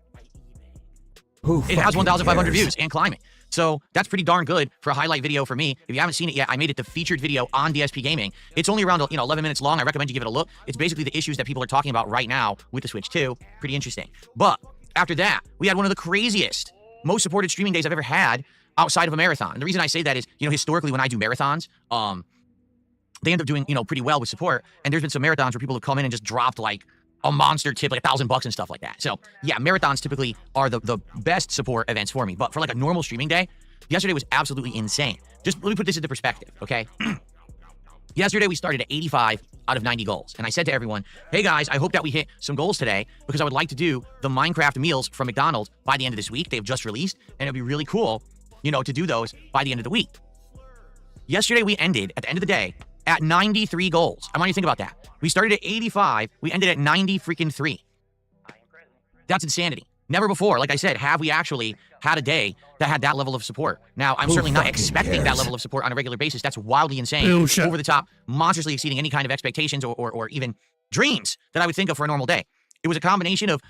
It has 1,500 views and climbing. So that's pretty darn good for a highlight video for me. If you haven't seen it yet, I made it the featured video on DSP Gaming. It's only around 11 minutes long. I recommend you give it a look. It's basically the issues that people are talking about right now with the Switch 2. Pretty interesting. But after that, we had one of the craziest, most supported streaming days I've ever had outside of a marathon. And the reason I say that is, historically when I do marathons, they end up doing, pretty well with support. And there's been some marathons where people have come in and just dropped like a monster tip, like $1,000 and stuff like that. So yeah, marathons typically are the best support events for me. But for like a normal streaming day, yesterday was absolutely insane. Just let me put this into perspective, okay? Yesterday we started at 85 out of 90 goals. And I said to everyone, hey guys, I hope that we hit some goals today because I would like to do the Minecraft meals from McDonald's by the end of this week. They've just released, and it'd be really cool, to do those by the end of the week. Yesterday we ended, at the end of the day, at 93 goals. I want you to think about that. We started at 85. We ended at 90 freaking 3. That's insanity. Never before, like I said, have we actually had a day that had that level of support. Now, I'm certainly not expecting that level of support on a regular basis. That's wildly insane. Over the top, monstrously exceeding any kind of expectations or even dreams that I would think of for a normal day. It was a combination of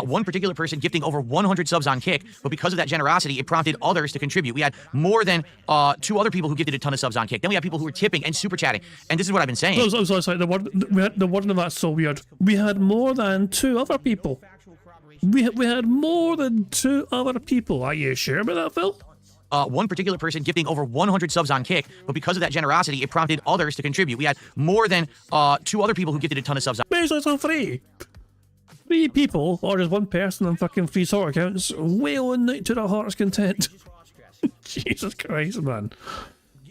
one particular person gifting over 100 subs on Kick, but because of that generosity, it prompted others to contribute. We had more than 2 other people who gifted a ton of subs on Kick. Then we had people who were tipping and super chatting. And this is what I've been saying. I'm sorry. The wording of that's so weird. We had more than 2 other people. We had more than 2 other people. Are you sure about that, Phil? One particular person gifting over 100 subs on Kick, but because of that generosity, it prompted others to contribute. We had more than 2 other people who gifted a ton of subs on Kick. It's on free. 3 people, or just 1 person on fucking free sort accounts, wailing night to their heart's content. Jesus Christ, man.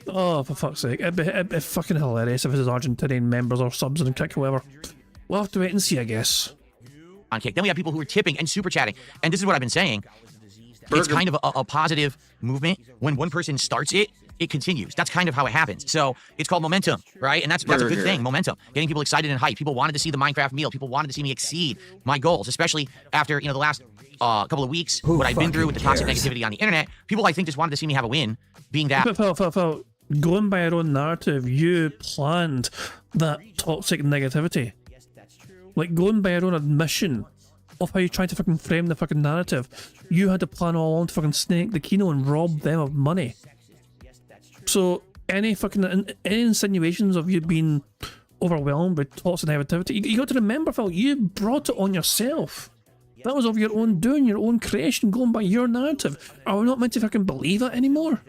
Oh, for fuck's sake. It'd be fucking hilarious if it was Argentinian members or subs and Kick, whoever. We'll have to wait and see, I guess. On Kick. Then we have people who are tipping and super chatting. And this is what I've been saying. It's kind of a positive movement. When one person starts it, it continues. That's kind of how it happens. So it's called momentum, right? And that's a good thing, momentum. Getting people excited and hyped. People wanted to see the Minecraft meal. People wanted to see me exceed my goals, especially after, the last couple of weeks, what I've been through with the toxic negativity on the internet. People, I think, just wanted to see me have a win, being that... Phil, going by your own narrative, you planned that toxic negativity. Like, going by your own admission of how you tried to fucking frame the fucking narrative, you had to plan all along to fucking snake the Kino and rob them of money. So, any insinuations of you being overwhelmed with toxic negativity, you got to remember, Phil, you brought it on yourself. That was of your own doing, your own creation, going by your narrative. Are we not meant to fucking believe it anymore?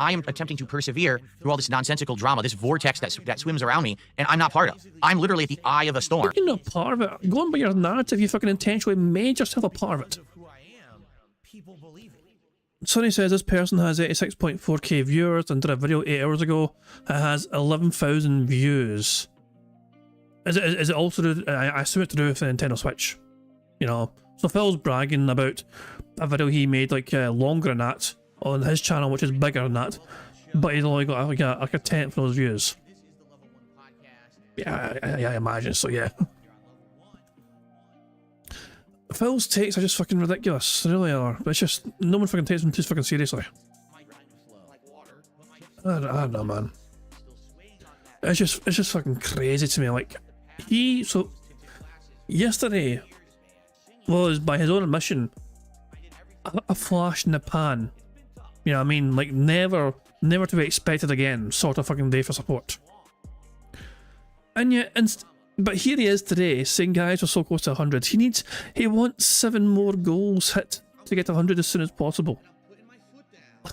I am attempting to persevere through all this nonsensical drama, this vortex that swims around me, and I'm not part of. I'm literally at the eye of a storm. You're not part of it. Going by your narrative, you fucking intentionally made yourself a part of it. Sonny says this person has 86.4k viewers and did a video 8 hours ago. It has 11,000 views. Is it also to do, I assume it's to do with the Nintendo Switch. So Phil's bragging about a video he made longer than that on his channel, which is bigger than that, but he's only got like a tenth of those views. Yeah, I imagine so. Yeah. Phil's takes are just fucking ridiculous. They really are. But it's just no one fucking takes them too fucking seriously. I don't know, man. It's just fucking crazy to me. Like yesterday was, by his own admission, a flash in the pan. You know what I mean? Like, never to be expected again sort of fucking day for support. And yet, but here he is today saying, guys, we're so close to 100. He wants 7 more goals hit to get 100 as soon as possible.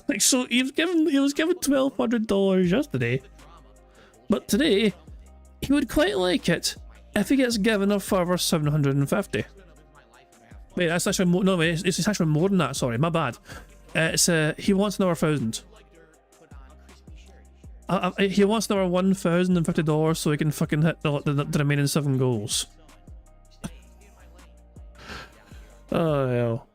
Like, so he was given $1,200 yesterday. But today, he would quite like it if he gets given a further 750. Wait, that's actually more, no, wait, it's actually more than that, sorry, my bad. He wants another 1,000. He wants another $1,050 so he can fucking hit the remaining 7 goals. Oh, hell.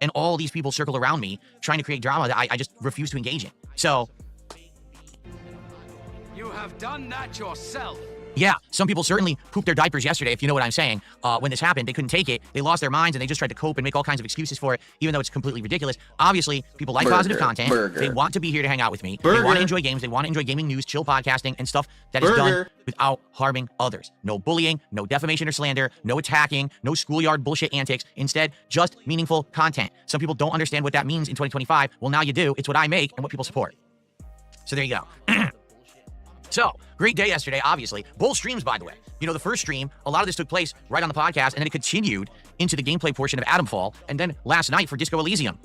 And all these people circle around me trying to create drama that I just refuse to engage in. So... You have done that yourself. Yeah, some people certainly pooped their diapers yesterday, if you know what I'm saying. When this happened, they couldn't take it. They lost their minds, and they just tried to cope and make all kinds of excuses for it, even though it's completely ridiculous. Obviously, people like positive content. They want to be here to hang out with me. They want to enjoy games. They want to enjoy gaming news, chill podcasting, and stuff that is done without harming others. No bullying, no defamation or slander, no attacking, no schoolyard bullshit antics. Instead, just meaningful content. Some people don't understand what that means in 2025. Well, now you do. It's what I make and what people support. So there you go. So, great day yesterday, obviously. Both streams, by the way. The first stream, a lot of this took place right on the podcast, and then it continued into the gameplay portion of Adamfall, and then last night for Disco Elysium.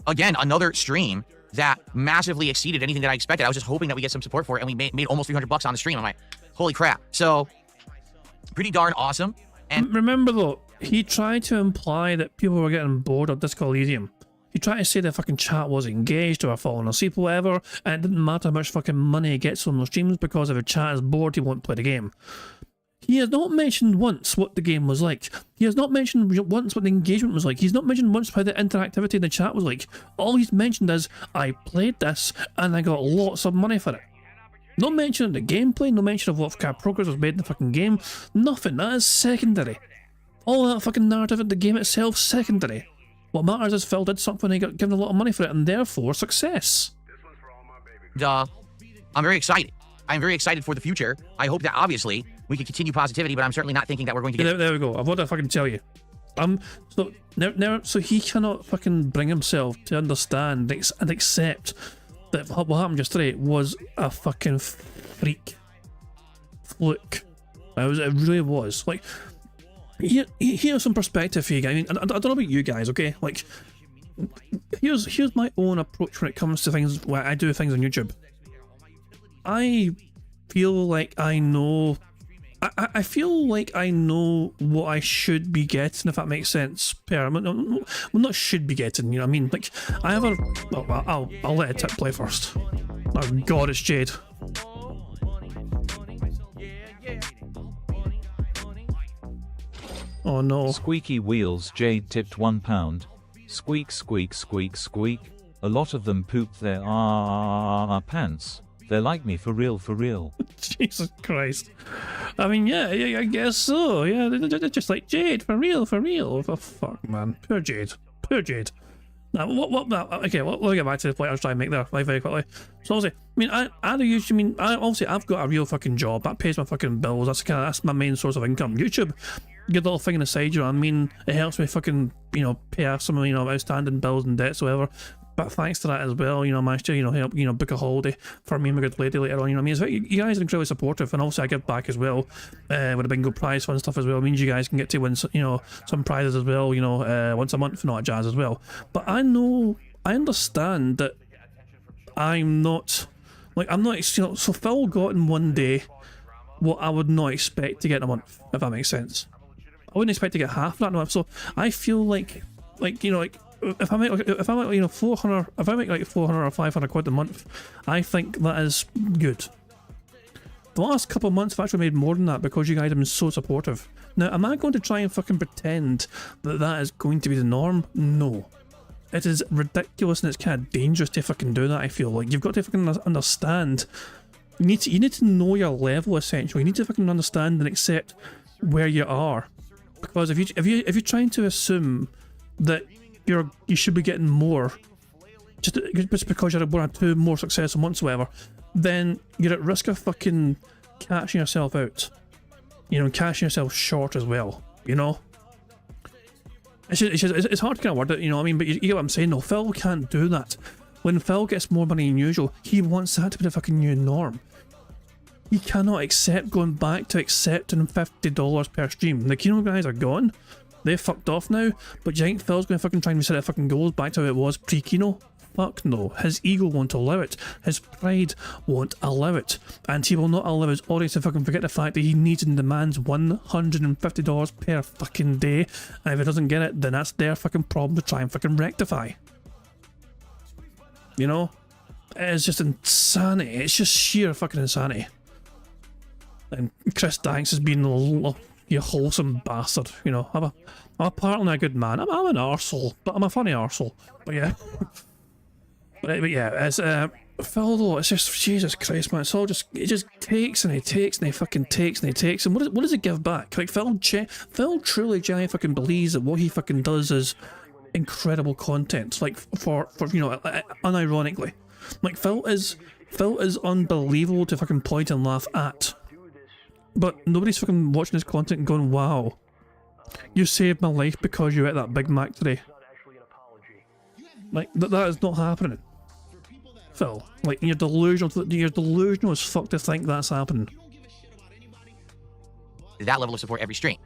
Again, another stream that massively exceeded anything that I expected. I was just hoping that we get some support for it, and we made almost $300 on the stream. I'm like, holy crap. So, pretty darn awesome. And remember, though, he tried to imply that people were getting bored of Disco Elysium. He tried to say the fucking chat was engaged or falling asleep, whatever, and it didn't matter how much fucking money he gets from those streams because if the chat is bored, he won't play the game. He has not mentioned once what the game was like. He has not mentioned once what the engagement was like. He's not mentioned once how the interactivity in the chat was like. All he's mentioned is, I played this and I got lots of money for it. No mention of the gameplay, no mention of what kind of progress was made in the fucking game. Nothing. That is secondary. All that fucking narrative of the game itself, secondary. What matters is Phil did something and he got given a lot of money for it, and therefore success. I'm very excited. I'm very excited for the future. I hope that obviously we can continue positivity, but I'm certainly not thinking that we're going to get. There we go. I've got to fucking tell you. So he cannot fucking bring himself to understand and accept that what happened yesterday was a fucking freak fluke. It really was. Like, here's some perspective for you guys. I mean, I don't know about you guys, okay? Like, here's my own approach when it comes to things where I do things on YouTube. I feel like I know. I feel like I know what I should be getting, if that makes sense. Well, not should be getting, you know what I mean? Like, I have a... Well, I'll let a tip play first. Oh god, it's Jade. Oh no. Squeaky wheels. Jade tipped £1. Squeak, squeak, squeak, squeak. A lot of them pooped their pants. They're like me for real, for real. Jesus Christ. I mean, yeah, I guess so. Yeah, they're just like, Jade, for real, for real. Oh, fuck, man. Poor Jade. Poor Jade. Now, okay, let me get back to the point I was trying to make there, like, very quickly. So, obviously, obviously, I've got a real fucking job. That pays my fucking bills. That's my main source of income. YouTube, good little thing on the side, you know what I mean? It helps me fucking, pay off some, outstanding bills and debts, whatever. But thanks to that as well, I managed to, help, book a holiday for me and my good lady later on, you know what I mean? You guys are incredibly supportive, and also I give back as well, with a bingo prize fund stuff as well. It means you guys can get to win, some prizes as well, once a month, not jazz as well. But I understand that I'm not, so Phil got in one day what I would not expect to get in a month, if that makes sense. I wouldn't expect to get half of that in a month, so I feel like if I make 400, if I make like 400 or 500 quid a month, I think that is good. The last couple of months I've actually made more than that because you guys have been so supportive. Now, am I going to try and fucking pretend that that is going to be the norm? No. It is ridiculous and it's kind of dangerous to fucking do that, I feel. Like, you've got to fucking understand. You need to know your level, essentially. You need to fucking understand and accept where you are. Because if you're trying to assume that you should be getting more just because you're one or two more successful months or whatever, then you're at risk of fucking cashing yourself out. Cashing yourself short as well, It's hard to kind of word it, you know what I mean? But you get what I'm saying, no, Phil can't do that. When Phil gets more money than usual, he wants that to be the fucking new norm. He cannot accept going back to accepting $50 per stream. The Kino guys are gone. They fucked off now, but do you think Phil's going to fucking try and reset that fucking goals back to how it was pre-Kino? Fuck no. His ego won't allow it. His pride won't allow it. And he will not allow his audience to fucking forget the fact that he needs and demands $150 per fucking day. And if he doesn't get it, then that's their fucking problem to try and fucking rectify. It's just insanity. It's just sheer fucking insanity. And Chris Danks has been you wholesome bastard, I'm apparently a good man. I'm an arsehole, but I'm a funny arsehole. But yeah. but yeah, as Phil though, it's just, Jesus Christ, man, it just takes and he takes and he fucking takes and he takes, and what does it give back? Like, Phil truly genuinely fucking believes that what he fucking does is incredible content, like for unironically. Like, Phil is unbelievable to fucking point and laugh at. But nobody's fucking watching his content and going, wow, you saved my life because you ate that Big Mac today. Like, that is not happening. Phil, like, you're delusional as fuck to think that's happening. That level of support every stream.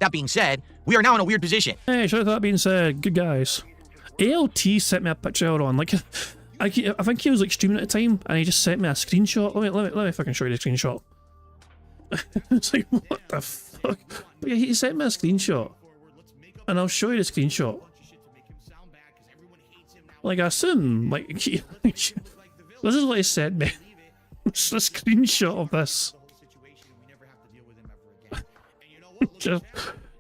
That being said, we are now in a weird position. Hey, sure, that being said, good guys. ALT sent me a picture on, like, I think he was like streaming at the time, and he just sent me a screenshot. Let me fucking show you the screenshot. It's like, what the fuck? But yeah, he sent me a screenshot, and I'll show you the screenshot. Like, I assume, like, this is what he sent me. It's a screenshot of this. So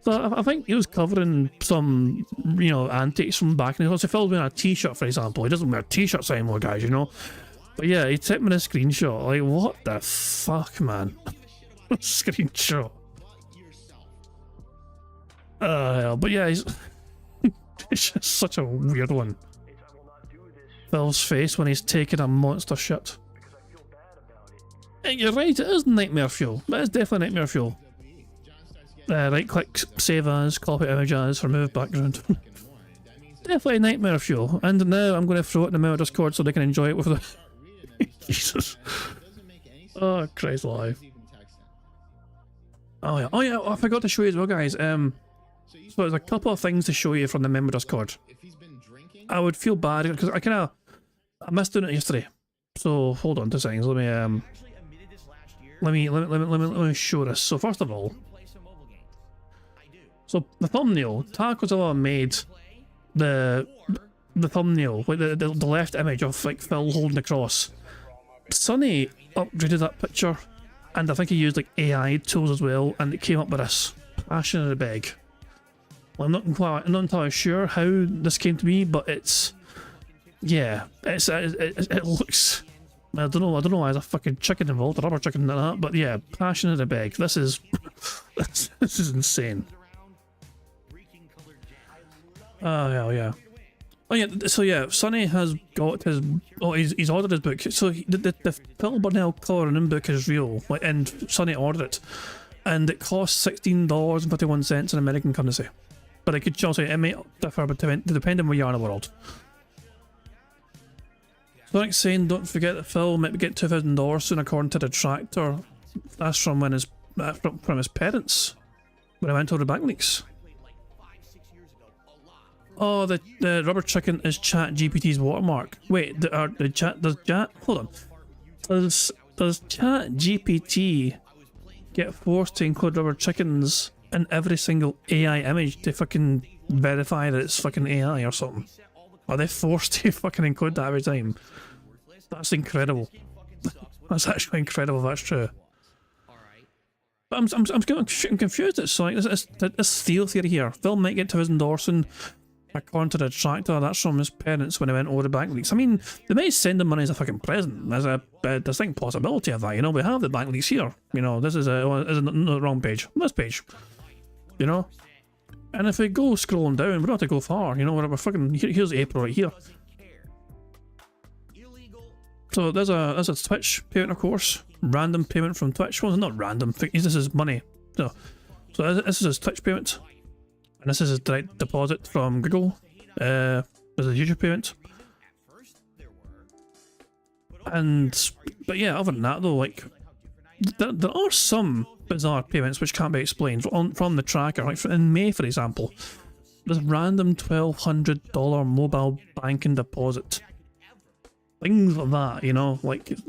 I think he was covering some, antics from back in the day. So Phil's wearing a t-shirt, for example. He doesn't wear t-shirts anymore, guys, But yeah, he sent me a screenshot. Like, what the fuck, man? Screenshot. But yeah, he's it's just such a weird one. Phil's face when he's taking a monster shit. And you're right, it is nightmare fuel. That is definitely nightmare fuel. Right click, save as, copy image as, remove background. Definitely nightmare fuel. And now I'm going to throw it in the Memo Discord so they can enjoy it with the... Jesus. Oh, Christ alive. Oh yeah, I forgot to show you as well, guys. So there's a couple of things to show you from the Member Discord. I would feel bad because I missed doing it yesterday. So hold on 2 seconds. Let me show this. So first of all, so the thumbnail, Takozilla made the thumbnail, like the left image of like Phil holding the cross. Sonny upgraded that picture, and I think he used like AI tools as well, and it came up with this passion in the bag. Well, I'm not entirely sure how this came to be, but it looks. I don't know why there's a fucking chicken involved, a rubber chicken and that, but yeah, passion in the bag. This is this is insane. Oh yeah. Oh yeah, so yeah, Sonny has got his. Oh, he's ordered his book. So the Phil Burnell colouring book is real, like, and Sonny ordered it, and it costs $16.51 in American currency. But it could also, it may differ, but depending where you are in the world. Sonic's saying, don't forget that Phil might get $2,000 soon, according to the tractor. That's from when from his parents when I went over the back leaks. Oh, the rubber chicken is ChatGPT's watermark. Wait, hold on. Does ChatGPT get forced to include rubber chickens in every single AI image to fucking verify that it's fucking AI or something? Are they forced to fucking include that every time? That's incredible. That's actually incredible if that's true. But I'm confused. It's like this Theo theory here. Phil might get $2,000 soon, according to the tractor. That's from his parents when he went over the bank leaks. I mean, they may send him money as a fucking present. There's a distinct possibility of that. You know, we have the bank leaks here. You know, this is the wrong page. This page. You know, and if we go scrolling down, we don't have to go far. You know, we're fucking here's April right here. So there's a Twitch payment, of course. Random payment from Twitch. Well, not random. This is money. No. So this is his Twitch payment, and this is his direct deposit from Google. There's a YouTube payment. But yeah, other than that though, like there are some bizarre payments which can't be explained from the tracker. Like in May, for example, there's a random $1,200 mobile banking deposit. Things like that, you know, like you know,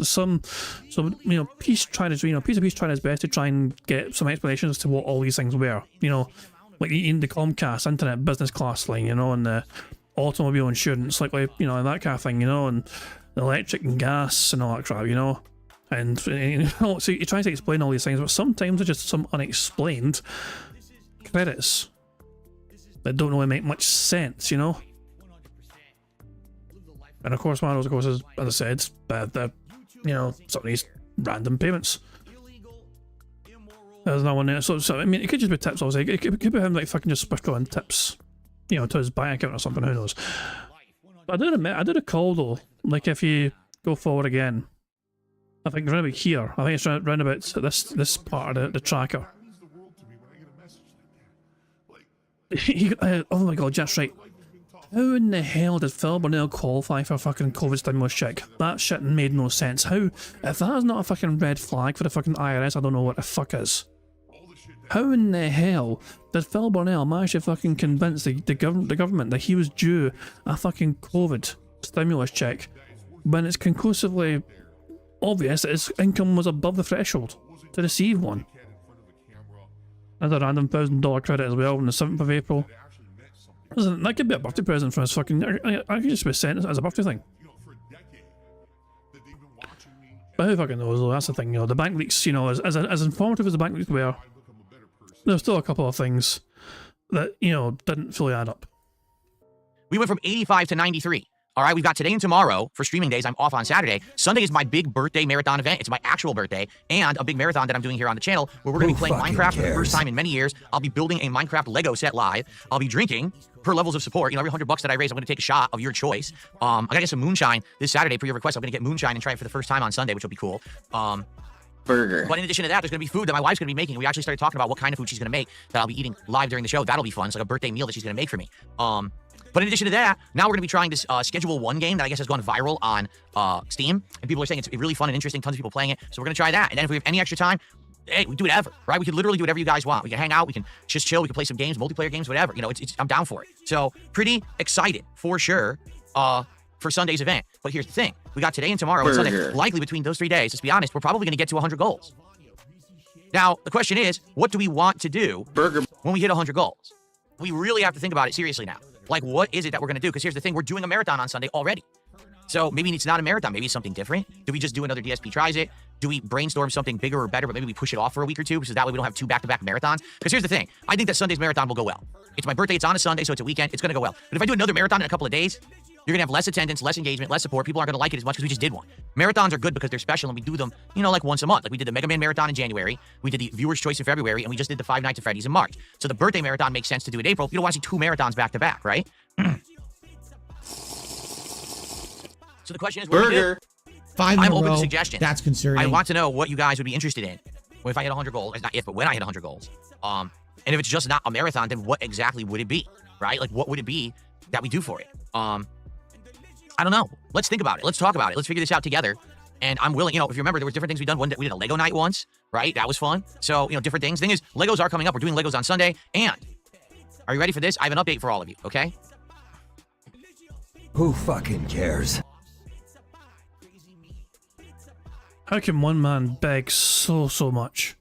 Piece of Peace trying his best to try and get some explanations as to what all these things were, you know, like in the Comcast internet business class line, you know, and the automobile insurance, like you know, and that kind of thing, you know, and electric and gas and all that crap, you know, and you know, so you're trying to explain all these things, but sometimes they're just some unexplained credits that don't really make much sense, you know. And of course, one of those, is, as I said, the you know, some of these random payments. There's no one there. So I mean, it could just be tips. Obviously, it could be him like fucking just throwing tips, you know, to his bank account or something. Who knows? But I do admit, I do recall though, like if you go forward again, I think round about here, I think it's round about this part of the tracker. Oh my god, just right. How in the hell did Phil Burnell qualify for a fucking COVID stimulus check? That shit made no sense. How, if that is not a fucking red flag for the fucking IRS, I don't know what the fuck is. How in the hell did Phil Burnell manage to fucking convince the government that he was due a fucking COVID stimulus check when it's conclusively obvious that his income was above the threshold to receive one? There's a random $1,000 credit as well on the 7th of April. Listen, that could be a birthday present from his fucking... I could just be sent as a birthday thing. But who fucking knows though, that's the thing, you know, the bank leaks, you know, as informative as the bank leaks were, there's still a couple of things that, you know, didn't fully add up. We went from 85 to 93. All right, we've got today and tomorrow for streaming days. I'm off on Saturday. Sunday is my big birthday marathon event. It's my actual birthday and a big marathon that I'm doing here on the channel where we're going to be playing Minecraft for the first time in many years. I'll be building a Minecraft Lego set live. I'll be drinking per levels of support. You know, every $100 that I raise, I'm going to take a shot of your choice. I got to get some moonshine this Saturday per your request. I'm going to get moonshine and try it for the first time on Sunday, which will be cool. Burger. But in addition to that, there's going to be food that my wife's going to be making. We actually started talking about what kind of food she's going to make that I'll be eating live during the show. That'll be fun. It's like a birthday meal that she's going to make for me. But in addition to that, now we're going to be trying this Schedule 1 game that I guess has gone viral on Steam. And people are saying it's really fun and interesting. Tons of people playing it. So we're going to try that. And then if we have any extra time, hey, we do whatever, right? We could literally do whatever you guys want. We can hang out. We can just chill. We can play some games, multiplayer games, whatever. You know, I'm down for it. So pretty excited for sure for Sunday's event. But here's the thing. We got today and tomorrow and Sunday. Likely between those 3 days, let's be honest, we're probably going to get to 100 goals. Now, the question is, what do we want to do when we hit 100 goals? We really have to think about it seriously now. Like, what is it that we're going to do? Because here's the thing. We're doing a marathon on Sunday already. So maybe it's not a marathon. Maybe it's something different. Do we just do another DSP Tries It? Do we brainstorm something bigger or better, but maybe we push it off for a week or two because that way we don't have 2 back-to-back marathons? Because here's the thing. I think that Sunday's marathon will go well. It's my birthday. It's on a Sunday, so it's a weekend. It's going to go well. But if I do another marathon in a couple of days, you're going to have less attendance, less engagement, less support. People aren't going to like it as much because we just did one. Marathons are good because they're special, and we do them, you know, like once a month. Like we did the Mega Man Marathon in January. We did the Viewer's Choice in February, and we just did the 5 Nights at Freddy's in March. So the birthday marathon makes sense to do in April. You don't want to see 2 marathons back-to-back, right? So the question is, what do we do? 5 in I'm a open row. to suggestions. That's concerning. I want to know what you guys would be interested in if I hit 100 goals. Not if, but when I hit 100 goals. And if it's just not a marathon, then what exactly would it be, right? Like, what would it be that we do for it? I don't know. Let's think about it. Let's talk about it. Let's figure this out together. And I'm willing, you know, if you remember, there was different things we've done. We did a Lego night once, right? That was fun. So, you know, different things. Thing is, Legos are coming up. We're doing Legos on Sunday. And are you ready for this? I have an update for all of you, okay? Who fucking cares? How can one man beg so much?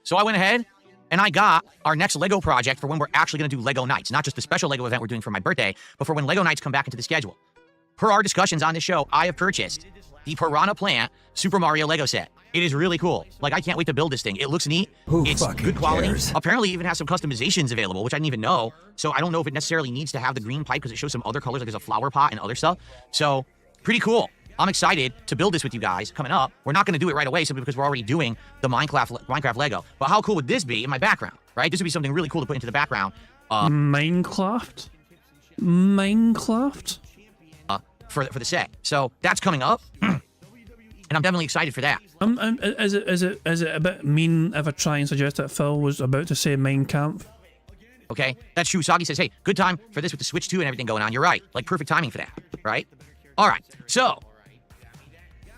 So I went ahead and I got our next Lego project for when we're actually going to do Lego Nights. Not just the special Lego event we're doing for my birthday, but for when Lego Nights come back into the schedule. Per our discussions on this show, I have purchased the Piranha Plant Super Mario Lego set. It is really cool. Like, I can't wait to build this thing. It looks neat. It's good quality. Apparently, it even has some customizations available, which I didn't even know. So I don't know if it necessarily needs to have the green pipe because it shows some other colors, like there's a flower pot and other stuff. So pretty cool. I'm excited to build this with you guys coming up. We're not going to do it right away simply because we're already doing the Minecraft Lego. But how cool would this be in my background, right? This would be something really cool to put into the background. Minecraft? For the set. So that's coming up. And I'm definitely excited for that. Is it a bit mean if I try and suggest that Phil was about to say Mein Kampf? Okay, that's true. Soggy says, hey, good time for this with the Switch 2 and everything going on. You're right. Like, perfect timing for that, right? All right, so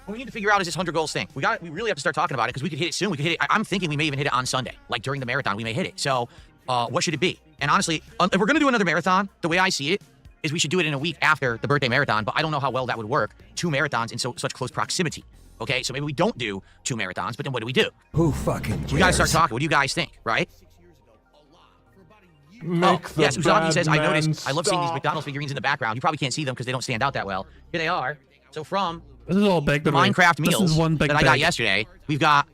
what we need to figure out is this 100 goals thing. We really have to start talking about it because we could hit it soon. We could hit it. I'm thinking we may even hit it on Sunday. Like, during the marathon, we may hit it. So what should it be? And honestly, if we're going to do another marathon, the way I see it is we should do it in a week after the birthday marathon, but I don't know how well that would work. 2 marathons in such close proximity. Okay, so maybe we don't do 2 marathons, but then what do we do? Who fucking cares? We gotta start talking. What do you guys think, right? Yes, Uzaki says, I noticed, I love seeing these McDonald's figurines in the background. You probably can't see them because they don't stand out that well. Here they are. So from this is all big, the Minecraft meals that I got yesterday, we've got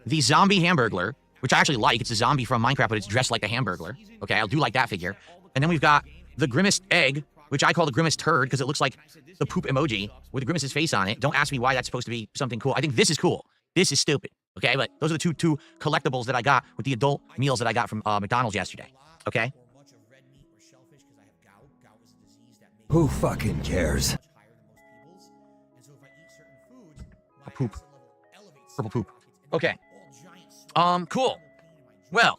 the zombie Hamburglar, which I actually like. It's a zombie from Minecraft, but it's dressed like a Hamburglar. Okay, I do like that figure. And then we've got the Grimace Egg, which I call the Grimace Turd because it looks like the poop emoji with the Grimace's face on it. Don't ask me why that's supposed to be something cool. I think this is cool. This is stupid. Okay, but those are the two collectibles that I got with the adult meals that I got from McDonald's yesterday. Okay? Who fucking cares? A poop. Purple poop. Okay. Cool. Well,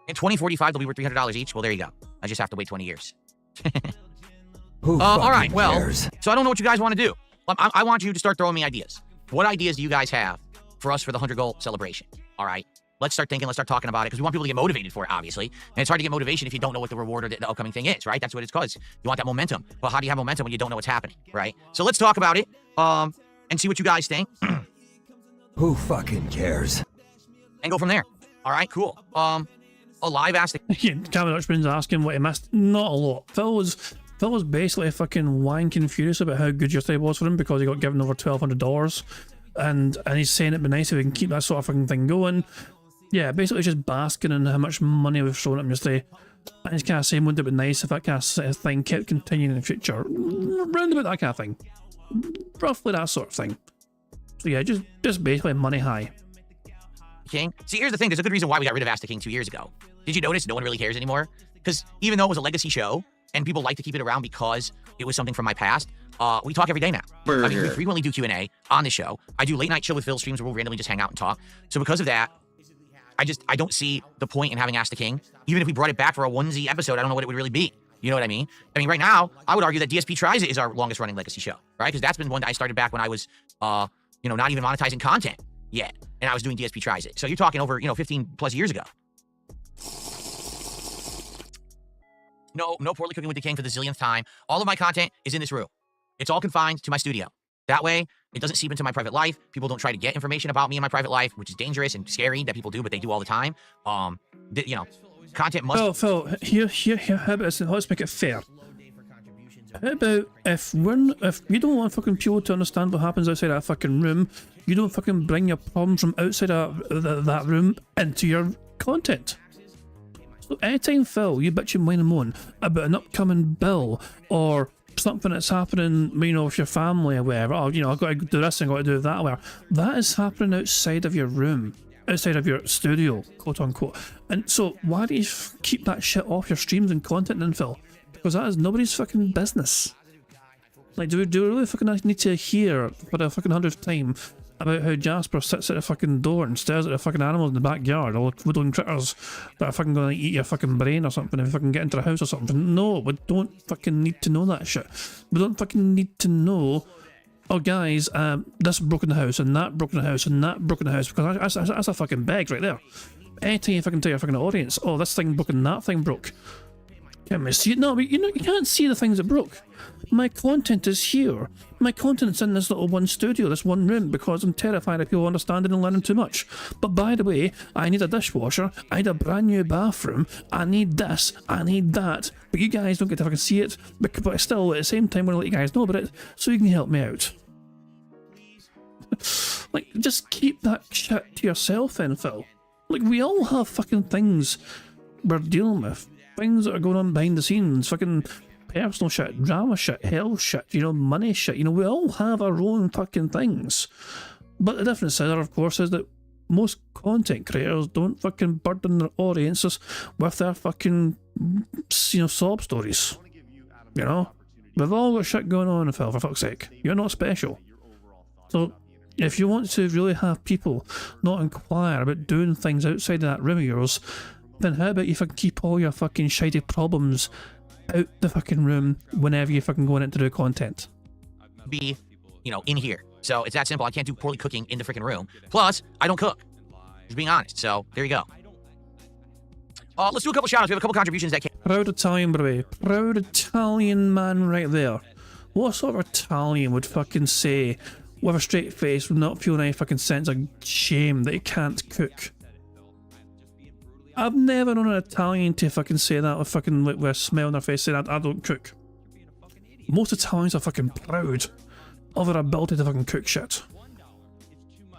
in 2045, they'll be worth $300 each. Well, there you go. I just have to wait 20 years. All right, well, so I don't know what you guys want to do. I want you to start throwing me ideas. What ideas do you guys have for us for the 100 goal celebration? All right, let's start thinking, let's start talking about it, because we want people to get motivated for it, obviously. And it's hard to get motivation if you don't know what the reward or the upcoming thing is, right? That's what it's called. You want that momentum. But how do you have momentum when you don't know what's happening, right? So let's talk about it and see what you guys think. Who fucking cares? And go from there. All right, cool. Alive asked Cameron Dutchman's asking what he missed. Not a lot. Phil was basically fucking wanking furious about how good yesterday was for him because he got given over $1,200, and he's saying it'd be nice if we can keep that sort of fucking thing going. Yeah, basically just basking in how much money we've thrown at him yesterday. And he's kind of saying, wouldn't it be nice if that kind of thing kept continuing in the future? Round about that kind of thing. Roughly that sort of thing. So yeah, just basically money high. King. See, here's the thing. There's a good reason why we got rid of Ask the King 2 years ago. Did you notice no one really cares anymore? Because even though it was a legacy show, and people like to keep it around because it was something from my past, we talk every day now. I mean, we frequently do Q&A on the show. I do late night chill with Phil streams where we'll randomly just hang out and talk. So because of that, I don't see the point in having Ask the King. Even if we brought it back for a onesie episode, I don't know what it would really be. You know what I mean? I mean, right now, I would argue that DSP Tries It is our longest running legacy show, right? Because that's been one that I started back when I was, not even monetizing content yet. And I was doing DSP Tries It. So you're talking over, 15 plus years ago. No poorly cooking with the king for the zillionth time. All of my content is in this room. It's all confined to my studio. That way, it doesn't seep into my private life. People don't try to get information about me in my private life, which is dangerous and scary that people do, but they do all the time. Content must... Phil, here, how about this? Let's make it fair. How about if you don't want fucking people to understand what happens outside that fucking room, you don't fucking bring your problems from outside that room into your content. So anytime, Phil, you bitch and whine and moan about an upcoming bill or something that's happening, with your family or whatever, I've got to do this and I've got to do that, or whatever, that is happening outside of your room, outside of your studio, quote unquote. And so why do you keep that shit off your streams and content then, Phil? Because that is nobody's fucking business. Like, do we really fucking need to hear for the fucking 100th time about how Jasper sits at the fucking door and stares at the fucking animals in the backyard, all the woodland critters that are fucking going to eat your fucking brain or something if you fucking get into the house or something? No, we don't fucking need to know that shit. We don't fucking need to know, oh guys, this broke in the house and that broke in the house and that broke in the house, because that's a fucking beg right there. Anytime you fucking tell your fucking audience, oh, this thing broke and that thing broke. Can't we see it? No, but you can't see the things that broke. My content is here. My content's in this little one studio, this one room, because I'm terrified of people understanding and learning too much. But by the way, I need a dishwasher, I need a brand new bathroom, I need this, I need that. But you guys don't get to fucking see it, but still, at the same time, I want to let you guys know about it, so you can help me out. Like, just keep that shit to yourself then, Phil. Like, we all have fucking things we're dealing with. Things that are going on behind the scenes, fucking personal shit, drama shit, health shit, money shit, we all have our own fucking things. But the difference there, of course, is that most content creators don't fucking burden their audiences with their fucking, sob stories. We've all got shit going on, Phil, for fuck's sake. You're not special. So, if you want to really have people not inquire about doing things outside of that room of yours, then how about you fucking keep all your fucking shitty problems out the fucking room whenever you fucking going in to do content? Be, in here. So it's that simple. I can't do poorly cooking in the freaking room. Plus, I don't cook. Just being honest. So there you go. Let's do a couple shout outs. We have a couple contributions that came. Proud Italian, bro. Proud Italian man right there. What sort of Italian would fucking say with a straight face, would not feel any fucking sense of shame that he can't cook? I've never known an Italian to fucking say that with a smile on their face, saying I don't cook. Most Italians are fucking proud of their ability to fucking cook shit.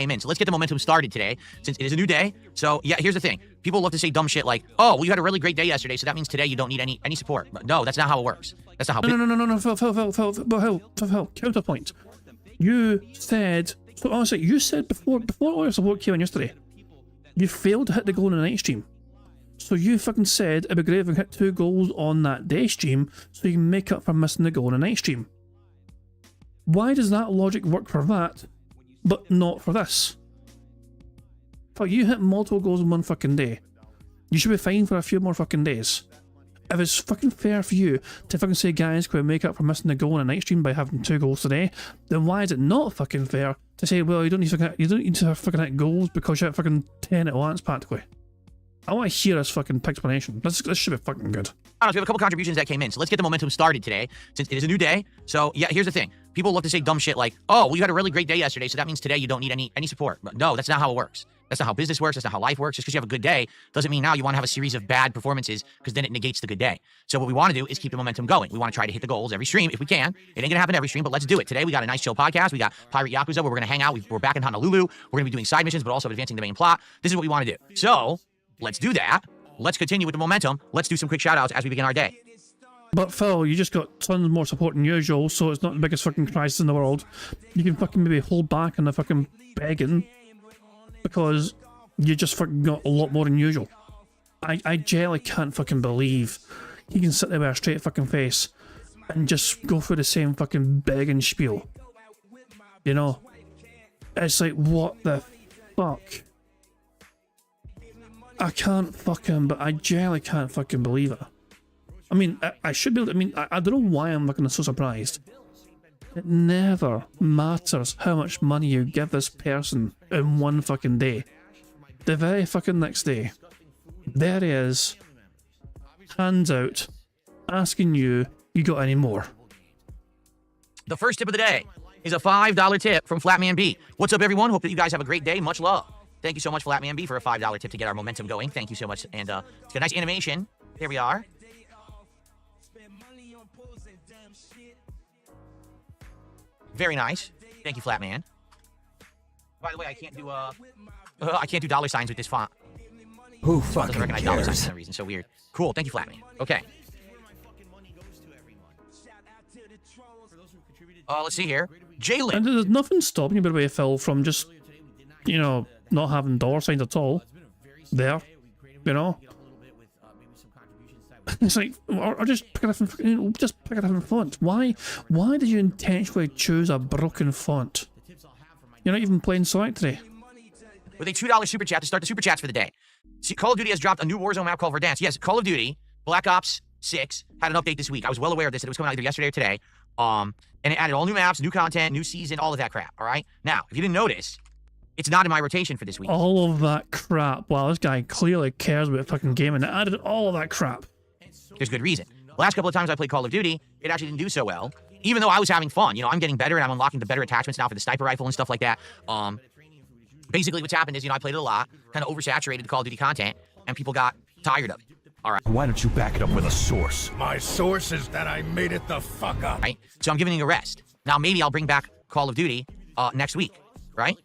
Amen. So let's get the momentum started today, since it is a new day. So yeah, here's the thing. People love to say dumb shit like, oh, well, you had a really great day yesterday, so that means today you don't need any support. But no, that's not how it works. That's not how... No, Phil, counterpoint. You said, so honestly, you said before all your support came in yesterday, you failed to hit the goal in the night stream. So you fucking said it'd be great if we hit 2 goals on that day stream so you can make up for missing the goal in the night stream. Why does that logic work for that, but not for this? Fuck, you hit multiple goals in one fucking day. You should be fine for a few more fucking days. If it's fucking fair for you to fucking say, guys, can we make up for missing the goal in the night stream by having 2 goals today, then why is it not fucking fair to say, well, you don't need to fucking hit goals because you hit fucking 10 at once practically? I want to hear his fucking explanation. This should be fucking good. We have a couple contributions that came in, so let's get the momentum started today, since it is a new day. So yeah, here's the thing. People love to say dumb shit like, oh, well, you had a really great day yesterday, so that means today you don't need any support. But no, that's not how it works. That's not how business works. That's not how life works. Just because you have a good day doesn't mean now you want to have a series of bad performances, because then it negates the good day. So what we want to do is keep the momentum going. We want to try to hit the goals every stream if we can. It ain't going to happen every stream, but let's do it. Today we got a nice chill podcast. We got Pirate Yakuza where we're going to hang out. We're back in Honolulu. We're going to be doing side missions, but also advancing the main plot. This is what we want to do. So let's do that. Let's continue with the momentum. Let's do some quick shout outs as we begin our day. But Phil, you just got tons more support than usual, so it's not the biggest fucking crisis in the world. You can fucking maybe hold back on the fucking begging, because you just fucking got a lot more than usual. I generally can't fucking believe he can sit there with a straight fucking face and just go through the same fucking begging spiel. You know? It's like, what the fuck? I can't fucking, but I generally can't fucking believe it. I mean, I should be able to, I mean, I don't know why I'm fucking so surprised. It never matters how much money you give this person in one fucking day. The very fucking next day, there he is, hands out, asking you got any more. The first tip of the day is a $5 tip from Flatman B. What's up, everyone? Hope that you guys have a great day. Much love. Thank you so much, Flatman B, for a $5 tip to get our momentum going. Thank you so much. And it's got a nice animation. There we are. Very nice. Thank you, Flatman. By the way, I can't do dollar signs with this font. Who fucking doesn't recognize cares? dollar signs for some reason. So weird. Cool. Thank you, Flatman. Okay. Let's see here. Jalen. And there's nothing stopping you, by the way, Phil, from just, you know, not having dollar signs at all. There. You know? It's like, or just pick a different font. Why did you intentionally choose a broken font? You're not even playing Sonic today. With a $2 super chat to start the super chats for the day. See, Call of Duty has dropped a new Warzone map called Verdansk. Yes, Call of Duty Black Ops 6 had an update this week. I was well aware of this, that it was coming out either yesterday or today. And it added all new maps, new content, new season, all of that crap, all right? Now, if you didn't notice, it's not in my rotation for this week. All of that crap. Wow, this guy clearly cares about fucking gaming. It added all of that crap. There's good reason. The last couple of times I played Call of Duty, it actually didn't do so well, even though I was having fun. You know, I'm getting better and I'm unlocking the better attachments now for the sniper rifle and stuff like that. Basically what's happened is, you know, I played it a lot, kind of oversaturated the Call of Duty content, and people got tired of it. All right. Why don't you back it up with a source? My source is that I made it the fuck up. Right? So I'm giving you a rest. Now maybe I'll bring back Call of Duty next week, right?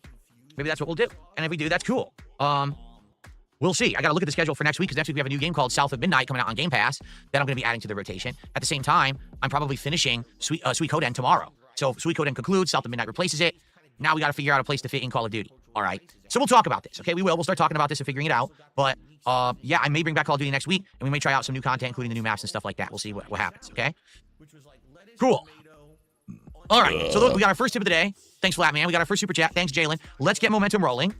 Maybe that's what we'll do. And if we do, that's cool. We'll see. I got to look at the schedule for next week, because next week we have a new game called South of Midnight coming out on Game Pass that I'm going to be adding to the rotation. At the same time, I'm probably finishing Suikoden tomorrow. So Suikoden concludes, South of Midnight replaces it. Now we got to figure out a place to fit in Call of Duty. All right. So we'll talk about this. Okay, we will. We'll start talking about this and figuring it out. But yeah, I may bring back Call of Duty next week, and we may try out some new content, including the new maps and stuff like that. We'll see what happens. Okay. Cool. All right. So we got our first tip of the day. Thanks, Flatman. We got our first super chat. Thanks, Jalen. Let's get momentum rolling.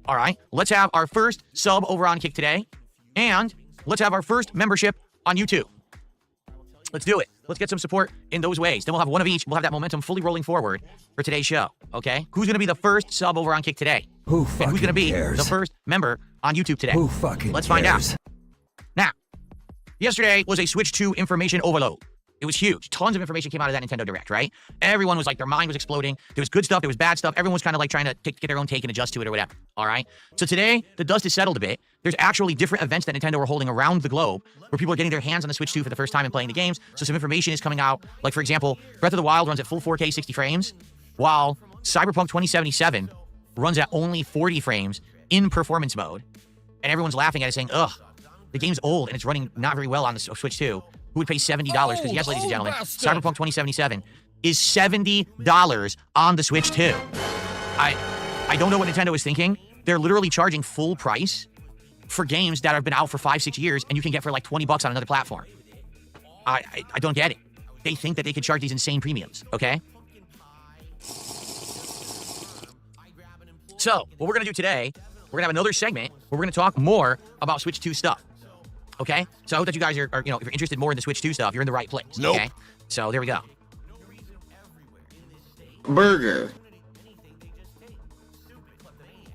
All right, let's have our first sub over on Kick today, and let's have our first membership on YouTube. Let's do it. Let's get some support in those ways. Then we'll have one of each. We'll have that momentum fully rolling forward for today's show, okay? Who's going to be the first sub over on Kick today? Who fucking who's going to be cares? the first member on YouTube today? Who fucking Let's cares? find out. Now, yesterday was a Switch 2 information overload. It was huge. Tons of information came out of that Nintendo Direct, right? Everyone was like, their mind was exploding. There was good stuff, there was bad stuff. Everyone was kind of like trying to get their own take and adjust to it or whatever, all right? So today, the dust has settled a bit. There's actually different events that Nintendo are holding around the globe where people are getting their hands on the Switch 2 for the first time and playing the games. So some information is coming out. Like, for example, Breath of the Wild runs at full 4K 60 frames, while Cyberpunk 2077 runs at only 40 frames in performance mode. And everyone's laughing at it saying, ugh, the game's old and it's running not very well on the Switch 2. Who would pay $70? Because yes, ladies and gentlemen, Cyberpunk 2077 is $70 on the Switch 2. I don't know what Nintendo is thinking. They're literally charging full price for games that have been out for 5-6 years and you can get for like 20 bucks on another platform. I don't get it. They think that they could charge these insane premiums, okay? So, what we're going to do today, we're going to have another segment where we're going to talk more about Switch 2 stuff. Okay? So I hope that you guys are, you know, if you're interested more in the Switch 2 stuff, you're in the right place. Nope. Okay? So there we go.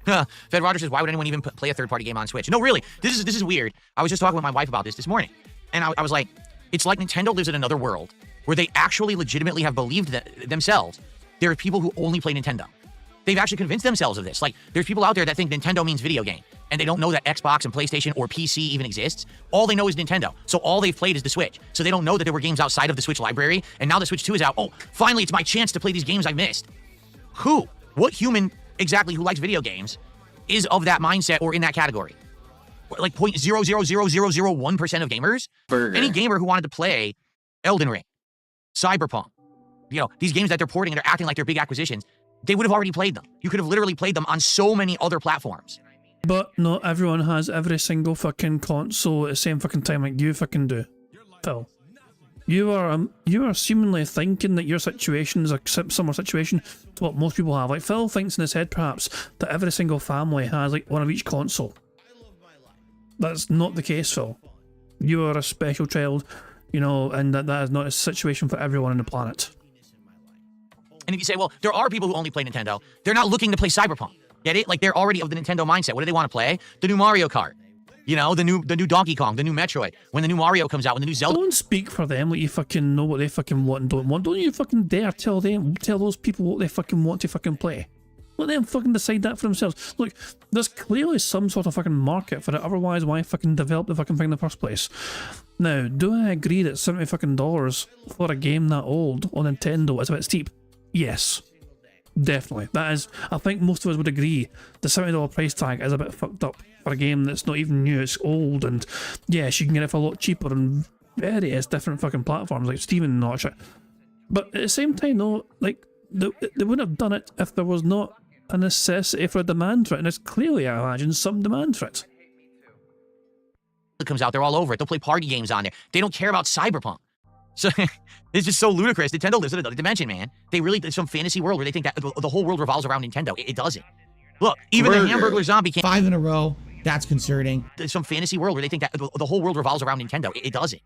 Fed Roger says, why would anyone even play a third-party game on Switch? No, really, this is weird. I was just talking with my wife about this morning, and I was like, it's like Nintendo lives in another world where they actually legitimately have believed that themselves there are people who only play Nintendo. They've actually convinced themselves of this. Like, there's people out there that think Nintendo means video game, and they don't know that Xbox and PlayStation or PC even exists. All they know is Nintendo. So all they've played is the Switch. So they don't know that there were games outside of the Switch library, and now the Switch 2 is out. Oh, finally, it's my chance to play these games I missed. Who? What human exactly who likes video games is of that mindset or in that category? Like 0.00001% of gamers? Any gamer who wanted to play Elden Ring, Cyberpunk, these games that they're porting and they're acting like they're big acquisitions, they would have already played them. You could have literally played them on so many other platforms. But not everyone has every single fucking console at the same fucking time like you fucking do, Phil. You are seemingly thinking that your situation is a similar situation to what most people have. Like, Phil thinks in his head, perhaps, that every single family has, like, one of each console. That's not the case, Phil. You are a special child, and that is not a situation for everyone on the planet. And if you say, well, there are people who only play Nintendo, they're not looking to play Cyberpunk. Get it? Like, they're already of the Nintendo mindset. What do they want to play? The new Mario Kart. The new Donkey Kong, the new Metroid. When the new Mario comes out, when the new Zelda... Don't speak for them like you fucking know what they fucking want and don't want. Don't you fucking dare tell those people what they fucking want to fucking play. Let them fucking decide that for themselves. Look, there's clearly some sort of fucking market for it, otherwise why fucking develop the fucking thing in the first place? Now, do I agree that $70 fucking for a game that old on Nintendo is a bit steep? Yes. Definitely. That is, I think most of us would agree, the $70 price tag is a bit fucked up for a game that's not even new, it's old, and yes, you can get it for a lot cheaper on various different fucking platforms like Steam and all that shit. But at the same time though, like, they wouldn't have done it if there was not a necessity for a demand for it, and there's clearly, I imagine, some demand for it. It comes out, they're all over it. They'll play party games on there. They don't care about Cyberpunk. So it's just so ludicrous. Nintendo lives in another dimension, man. There's some fantasy world where they think that the whole world revolves around Nintendo. It doesn't. Look, even the Hamburglar Zombie can't... 5 in a row. That's concerning. There's some fantasy world where they think that the whole world revolves around Nintendo. It doesn't.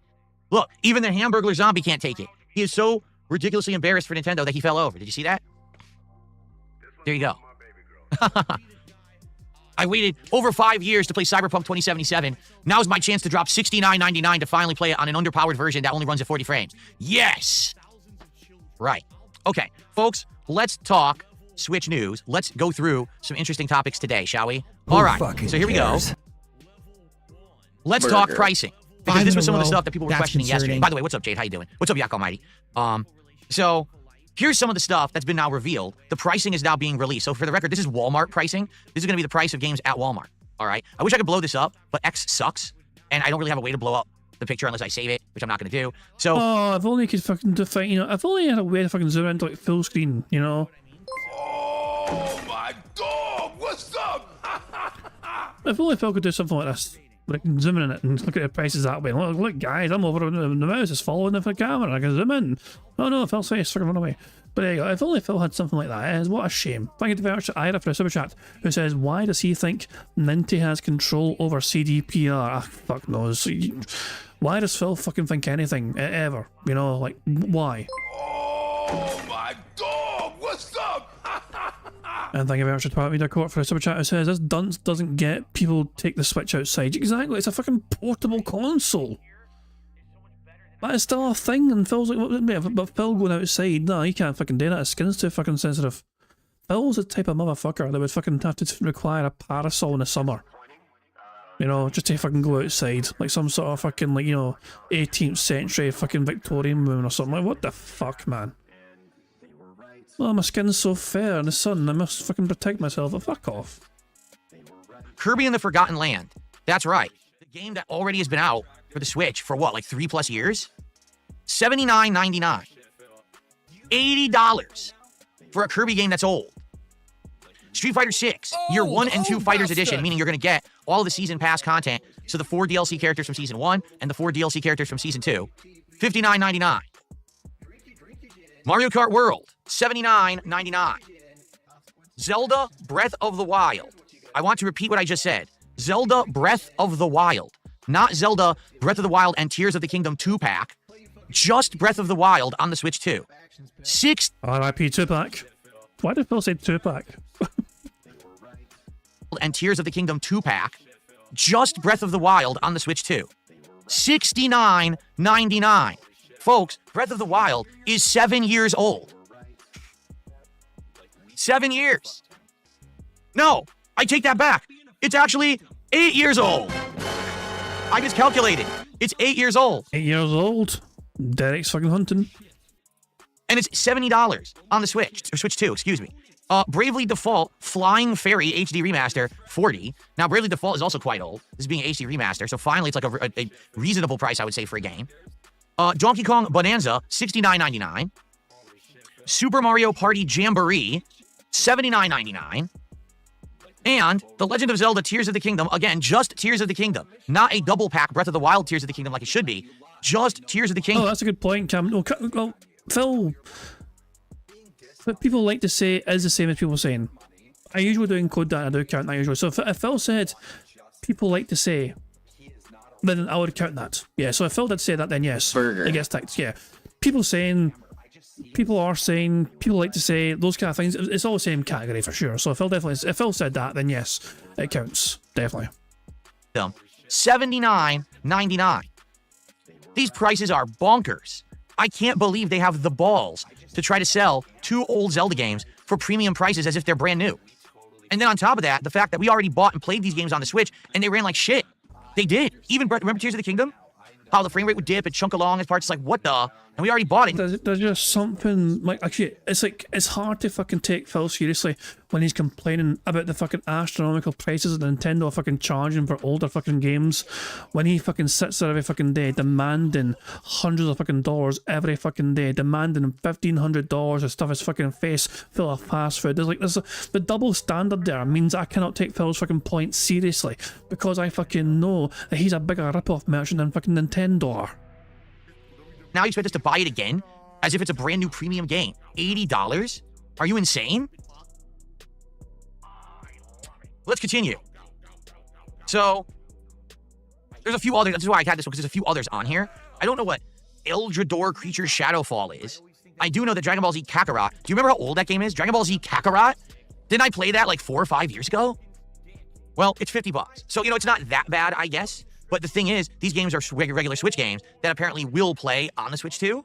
Look, even the Hamburglar Zombie can't take it. He is so ridiculously embarrassed for Nintendo that he fell over. Did you see that? There you go. I waited over 5 years to play Cyberpunk 2077. Now's my chance to drop $69.99 to finally play it on an underpowered version that only runs at 40 frames. Yes! Right. Okay, folks, let's talk Switch news. Let's go through some interesting topics today, shall we? All right, so here we go. Let's talk pricing. Because this was some of the stuff that people were questioning yesterday. By the way, what's up, Jade? How you doing? What's up, Yak Almighty? So here's some of the stuff that's been now revealed. The pricing is now being released. So for the record, this is Walmart pricing. This is going to be the price of games at Walmart. All right. I wish I could blow this up, but X sucks. And I don't really have a way to blow up the picture unless I save it, which I'm not going to do. So. Oh, if only I could fucking define, if only I had a way to fucking zoom into like full screen, Oh my dog, what's up? If only Phil could do something like this. Like zooming in it and look at the prices that way. Look guys, I'm over, the mouse is following the camera, I can zoom in. Oh no, Phil's face, fucking run away. But there you go, if only Phil had something like that, what a shame. Thank you to Ira for a super chat, who says, why does he think Ninty has control over CDPR? Ah, fuck knows. Why does Phil fucking think anything, ever? Like, why? Oh my dog, what's up? And thank you very much to Twilight Media Court for a super chat who says, this dunce doesn't get people take the Switch outside. Exactly, it's a fucking portable console. That is still a thing, and Phil's like, but Phil going outside, no, you can't fucking do that, his skin's too fucking sensitive. Phil's the type of motherfucker that would fucking have to require a parasol in the summer. Just to fucking go outside, like some sort of fucking, 18th century fucking Victorian woman or something. Like, what the fuck, man? Oh, my skin's so fair in the sun, I must fucking protect myself. Oh, fuck off. Kirby and the Forgotten Land. That's right. The game that already has been out for the Switch for what, like 3+ years? $79.99. $80 for a Kirby game that's old. Street Fighter 6, Year 1 and 2 Fighters Edition, meaning you're going to get all the Season Pass content, so the 4 DLC characters from Season 1 and the 4 DLC characters from Season 2. $59.99. Mario Kart World, $79.99. Zelda Breath of the Wild. I want to repeat what I just said. Zelda Breath of the Wild. Not Zelda Breath of the Wild and Tears of the Kingdom 2-pack. Just Breath of the Wild on the Switch 2. R.I.P. 2-pack. Why did Phil say 2-pack? and Tears of the Kingdom 2-pack, just Breath of the Wild on the Switch 2. $69.99. Folks, Breath of the Wild is 7 years old. 7 years. No, I take that back. It's actually 8 years old. I just calculated. It's 8 years old. 8 years old. Derek's fucking hunting. And it's $70 on the Switch, or Switch 2, excuse me. Bravely Default Flying Fairy HD Remaster, $40. Now, Bravely Default is also quite old. This is being an HD remaster, so finally it's like a reasonable price, I would say, for a game. Donkey Kong Bonanza, $69.99. Super Mario Party Jamboree, $79.99. And The Legend of Zelda Tears of the Kingdom, again, just Tears of the Kingdom. Not a double pack Breath of the Wild Tears of the Kingdom like it should be. Just Tears of the Kingdom. Oh, that's a good point, Cam. No, well, Phil, what people like to say is the same as people saying. I usually do encode that, I do count that usually. So if Phil said people like to say, then I would count that. Yeah, so if Phil did say that, then yes. It gets ticked, yeah. People are saying, people like to say, those kind of things, it's all the same category for sure. So if Phil said that, then yes, it counts, definitely. $79.99. These prices are bonkers. I can't believe they have the balls to try to sell 2 old Zelda games for premium prices as if they're brand new. And then on top of that, the fact that we already bought and played these games on the Switch, and they ran like shit. They did. Even, remember Tears of the Kingdom? How the frame rate would dip and chunk along as parts, like, what the? And we already bought it. There's just something, like, actually, it's hard to fucking take Phil seriously when he's complaining about the fucking astronomical prices that Nintendo are fucking charging for older fucking games, when he fucking sits there every fucking day demanding hundreds of fucking dollars every fucking day, demanding $1,500 of stuff his fucking face full of fast food. The double standard there means I cannot take Phil's fucking point seriously, because I fucking know that he's a bigger rip-off merchant than fucking Nintendo. Now you expect us to buy it again as if it's a brand new premium game. $80? Are you insane? Let's continue. So, there's a few others. This is why I had this one, because there's a few others on here. I don't know what Eldrador Creature Shadowfall is. I do know that Dragon Ball Z Kakarot. Do you remember how old that game is? Dragon Ball Z Kakarot? Didn't I play that like 4 or 5 years ago? Well, it's $50. So, you know, it's not that bad, I guess. But the thing is, these games are regular Switch games that apparently will play on the Switch 2.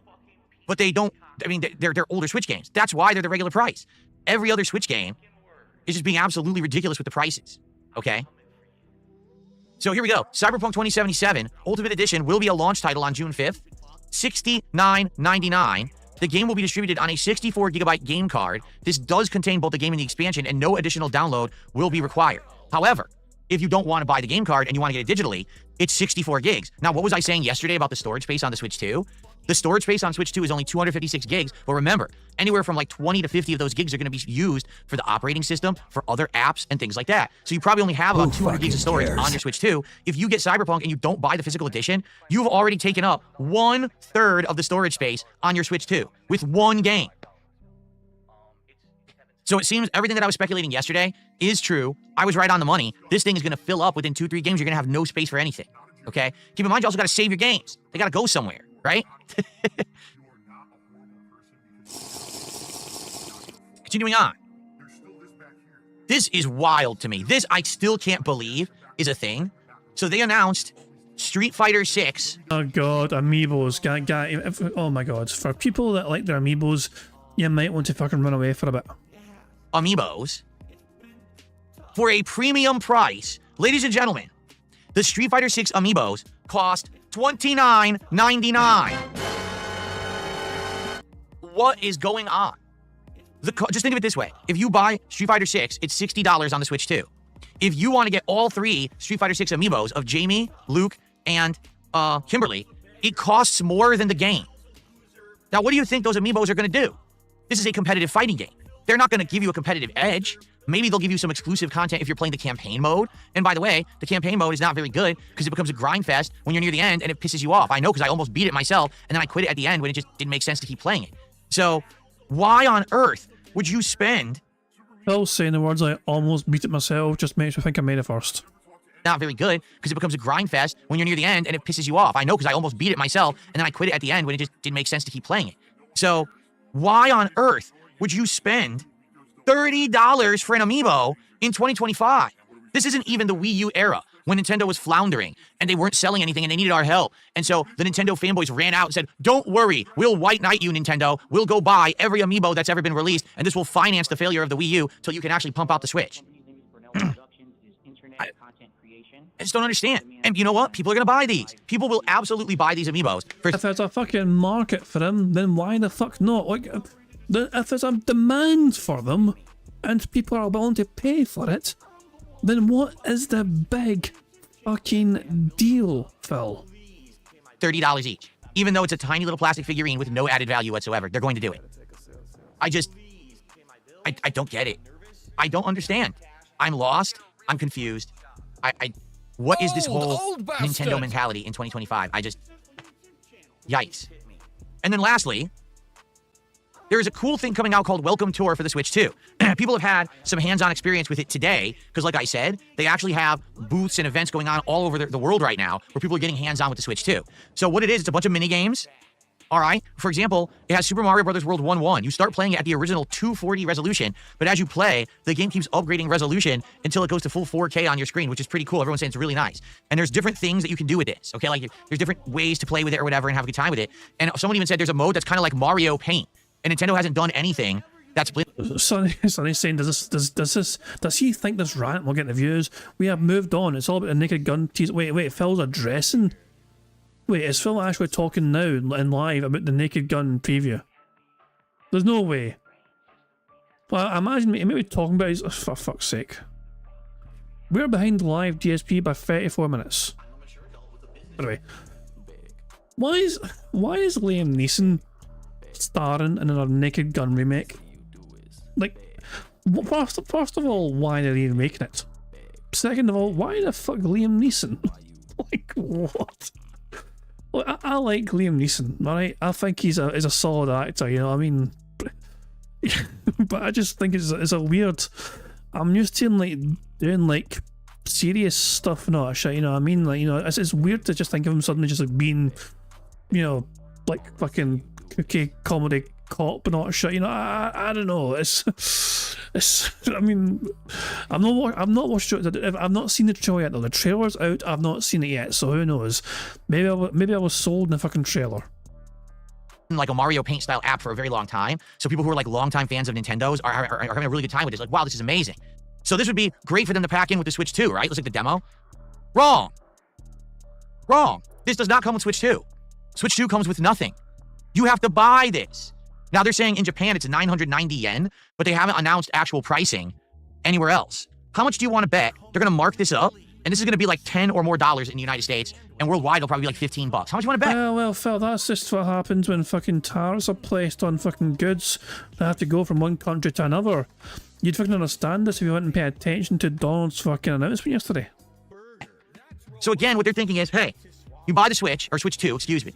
But they don't, I mean, they're older Switch games. That's why they're the regular price. Every other Switch game is just being absolutely ridiculous with the prices. Okay? So here we go. Cyberpunk 2077 Ultimate Edition will be a launch title on June 5th. $69.99. The game will be distributed on a 64GB game card. This does contain both the game and the expansion, and no additional download will be required. However, if you don't want to buy the game card and you want to get it digitally, it's 64 gigs. Now, what was I saying yesterday about the storage space on the Switch 2? The storage space on Switch 2 is only 256 gigs, but remember, anywhere from like 20 to 50 of those gigs are going to be used for the operating system, for other apps, and things like that. So you probably only have about 200 gigs of storage on your Switch 2. If you get Cyberpunk and you don't buy the physical edition, you've already taken up 1/3 of the storage space on your Switch 2 with one game. So it seems everything that I was speculating yesterday is true. I was right on the money. This thing is going to fill up within 2-3 games. You're going to have no space for anything. Okay? Keep in mind, you also got to save your games. They got to go somewhere, right? Continuing on. This is wild to me. This I still can't believe is a thing. So they announced Street Fighter 6. Oh god, Amiibos. Oh my god. For people that like their Amiibos, you might want to fucking run away for a bit. Amiibos for a premium price. Ladies and gentlemen, the Street Fighter 6 Amiibos cost $29.99. What is going on? Just think of it this way. If you buy Street Fighter 6, it's $60 on the Switch 2. If you want to get all 3 Street Fighter 6 Amiibos of Jamie, Luke, and Kimberly, it costs more than the game. Now, what do you think those Amiibos are going to do? This is a competitive fighting game. They're not going to give you a competitive edge. Maybe they'll give you some exclusive content if you're playing the campaign mode. And by the way, the campaign mode is not very good because it becomes a grind fest when you're near the end and it pisses you off. I know because I almost beat it myself and then I quit it at the end when it just didn't make sense to keep playing it. So why on earth would you spend... Phil saying the words I almost beat it myself just makes me think I made it first. Not very good because it becomes a grind fest when you're near the end and it pisses you off. I know because I almost beat it myself and then I quit it at the end when it just didn't make sense to keep playing it. So why on earth would you spend $30 for an Amiibo in 2025? This isn't even the Wii U era when Nintendo was floundering and they weren't selling anything and they needed our help. And so the Nintendo fanboys ran out and said, don't worry, we'll white knight you, Nintendo. We'll go buy every Amiibo that's ever been released, and this will finance the failure of the Wii U till you can actually pump out the Switch. I just don't understand. And you know what? People are going to buy these. People will absolutely buy these Amiibos. If there's a fucking market for them, then why the fuck not? Like, if there's a demand for them, and people are willing to pay for it, then what is the big fucking deal, Phil? $30 each. Even though it's a tiny little plastic figurine with no added value whatsoever, they're going to do it. I don't get it. I don't understand. I'm lost. I'm confused. What is this whole Nintendo mentality in 2025? Yikes. And then lastly, there is a cool thing coming out called Welcome Tour for the Switch 2. People have had some hands-on experience with it today, because like I said, they actually have booths and events going on all over the world right now where people are getting hands-on with the Switch 2. So what it is, it's a bunch of mini-games. All right, for example, it has Super Mario Bros. World 1-1. You start playing it at the original 240 resolution, but as you play, the game keeps upgrading resolution until it goes to full 4K on your screen, which is pretty cool. Everyone's saying it's really nice. And there's different things that you can do with this, okay? Like, there's different ways to play with it or whatever and have a good time with it. And someone even said there's a mode that's kind of like Mario Paint, and Nintendo hasn't done anything that's... Sonny's saying, does he think this rant will get the views? We have moved on. It's all about the Naked Gun tease. Wait, Phil's addressing... Wait, is Phil actually talking now in live about the Naked Gun preview? There's no way. Well, I imagine he may be talking about his... Oh, for fuck's sake. We're behind live DSP by 34 minutes. Anyway. Why is Liam Neeson starring in another Naked Gun remake? Like, first of all, why are they remaking it? Second of all, why the fuck Liam Neeson? Like, what? Well, I like Liam Neeson, alright? I think he's a solid actor, you know what I mean? But I just think it's a weird... I'm used to him, like, doing, like, serious stuff and all that shit, you know what I mean? Like, you know, it's weird to just think of him suddenly just, like, being, you know, like, fucking kooky comedy cop and all that shit, you know? I don't know, I mean, I've not watched it. I've not seen the trailer yet though. The trailer's out. I've not seen it yet, so who knows? Maybe I was sold in the fucking trailer. Like a Mario Paint style app for a very long time. So people who are like longtime fans of Nintendo's are having a really good time with this. Like, wow, this is amazing. So this would be great for them to pack in with the Switch 2, right? Let's take the demo. Wrong. This does not come with Switch 2. Switch 2 comes with nothing. You have to buy this. Now, they're saying in Japan it's 990 yen, but they haven't announced actual pricing anywhere else. How much do you want to bet they're going to mark this up? And this is going to be like $10 or more in the United States, and worldwide it'll probably be like $15. How much do you want to bet? Well, Phil, that's just what happens when fucking tariffs are placed on fucking goods that have to go from one country to another. You'd fucking understand this if you wouldn't pay attention to Donald's fucking announcement yesterday. So again, what they're thinking is, hey, you buy the Switch, or Switch 2, excuse me.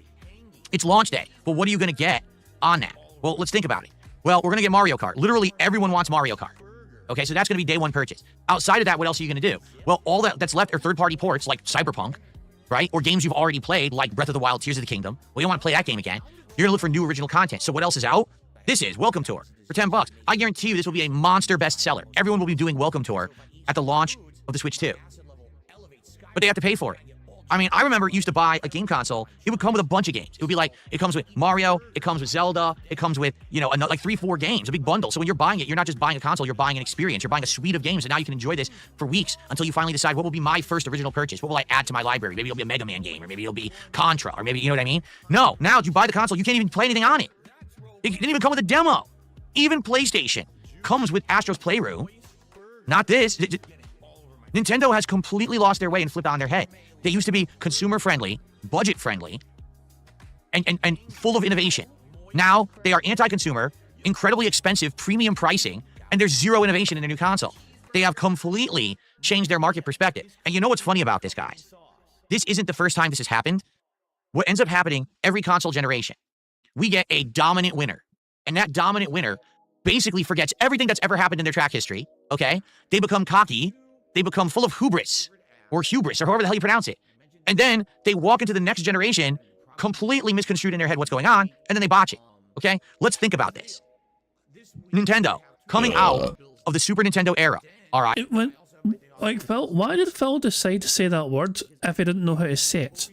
It's launch day, but what are you going to get on that? Well, let's think about it. Well, we're going to get Mario Kart. Literally everyone wants Mario Kart. Okay, so that's going to be day one purchase. Outside of that, what else are you going to do? Well, all that's left are third-party ports like Cyberpunk, right? Or games you've already played like Breath of the Wild, Tears of the Kingdom. Well, you don't want to play that game again. You're going to look for new original content. So what else is out? This is Welcome Tour for $10. I guarantee you this will be a monster bestseller. Everyone will be doing Welcome Tour at the launch of the Switch 2. But they have to pay for it. I mean, I remember used to buy a game console. It would come with a bunch of games. It would be like, it comes with Mario, it comes with Zelda, it comes with, you know, like 3-4 games, a big bundle. So when you're buying it, you're not just buying a console, you're buying an experience. You're buying a suite of games, and now you can enjoy this for weeks until you finally decide what will be my first original purchase. What will I add to my library? Maybe it'll be a Mega Man game, or maybe it'll be Contra, or maybe, you know what I mean? No, now you buy the console, you can't even play anything on it. It didn't even come with a demo. Even PlayStation comes with Astro's Playroom. Not this. Nintendo has completely lost their way and flipped on their head. They used to be consumer-friendly, budget-friendly, and full of innovation. Now, they are anti-consumer, incredibly expensive, premium pricing, and there's zero innovation in their new console. They have completely changed their market perspective. And you know what's funny about this, guys? This isn't the first time this has happened. What ends up happening every console generation, we get a dominant winner. And that dominant winner basically forgets everything that's ever happened in their track history, okay? They become cocky. They become full of hubris, or however the hell you pronounce it. And then they walk into the next generation completely misconstrued in their head what's going on, and then they botch it, okay? Let's think about this. Nintendo, coming out of the Super Nintendo era, all right? Like, Phil, why did Phil decide to say that word if he didn't know how to say it?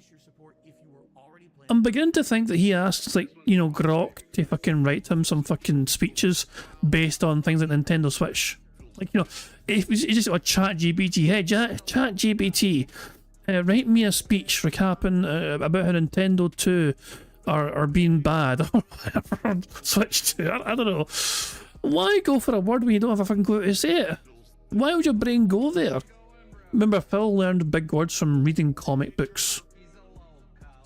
I'm beginning to think that he asked, like, you know, Grok to fucking write him some fucking speeches based on things like Nintendo Switch. Like, you know, it's just a ChatGPT. Hey, ChatGPT, write me a speech recapping about how Nintendo 2 are being bad or whatever on Switch 2. I don't know. Why go for a word when you don't have a fucking clue how to say it? Why would your brain go there? Remember, Phil learned big words from reading comic books.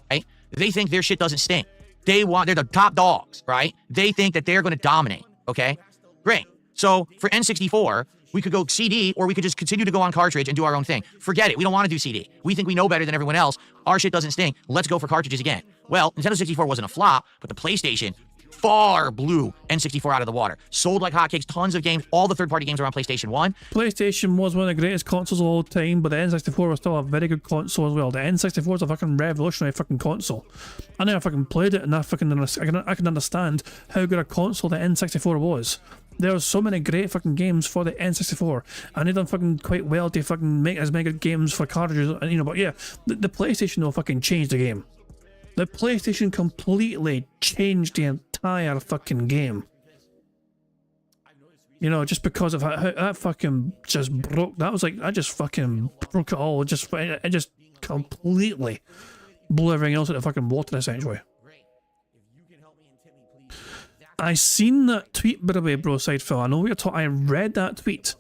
Right? They think their shit doesn't stink. They're the top dogs, right? They think that they're going to dominate, okay? Great. So for N64, we could go CD, or we could just continue to go on cartridge and do our own thing. Forget it. We don't want to do CD. We think we know better than everyone else. Our shit doesn't stink. Let's go for cartridges again. Well, Nintendo 64 wasn't a flop, but the PlayStation far blew N64 out of the water. Sold like hotcakes, tons of games. All the third-party games are on PlayStation 1. PlayStation was one of the greatest consoles of all time, but the N64 was still a very good console as well. The N64 is a fucking revolutionary fucking console. I never fucking played it, and I can understand how good a console the N64 was. There were so many great fucking games for the N64, and they done fucking quite well to fucking make as many good games for cartridges, and you know. But yeah, the PlayStation though fucking changed the game. The PlayStation completely changed the entire fucking game. You know, just because of how that fucking just broke. That was like, I just fucking broke it all. It just completely blew everything else out of fucking water, essentially. I seen that tweet, by the way, bro, side Phil. I know what you're talking. I read that tweet,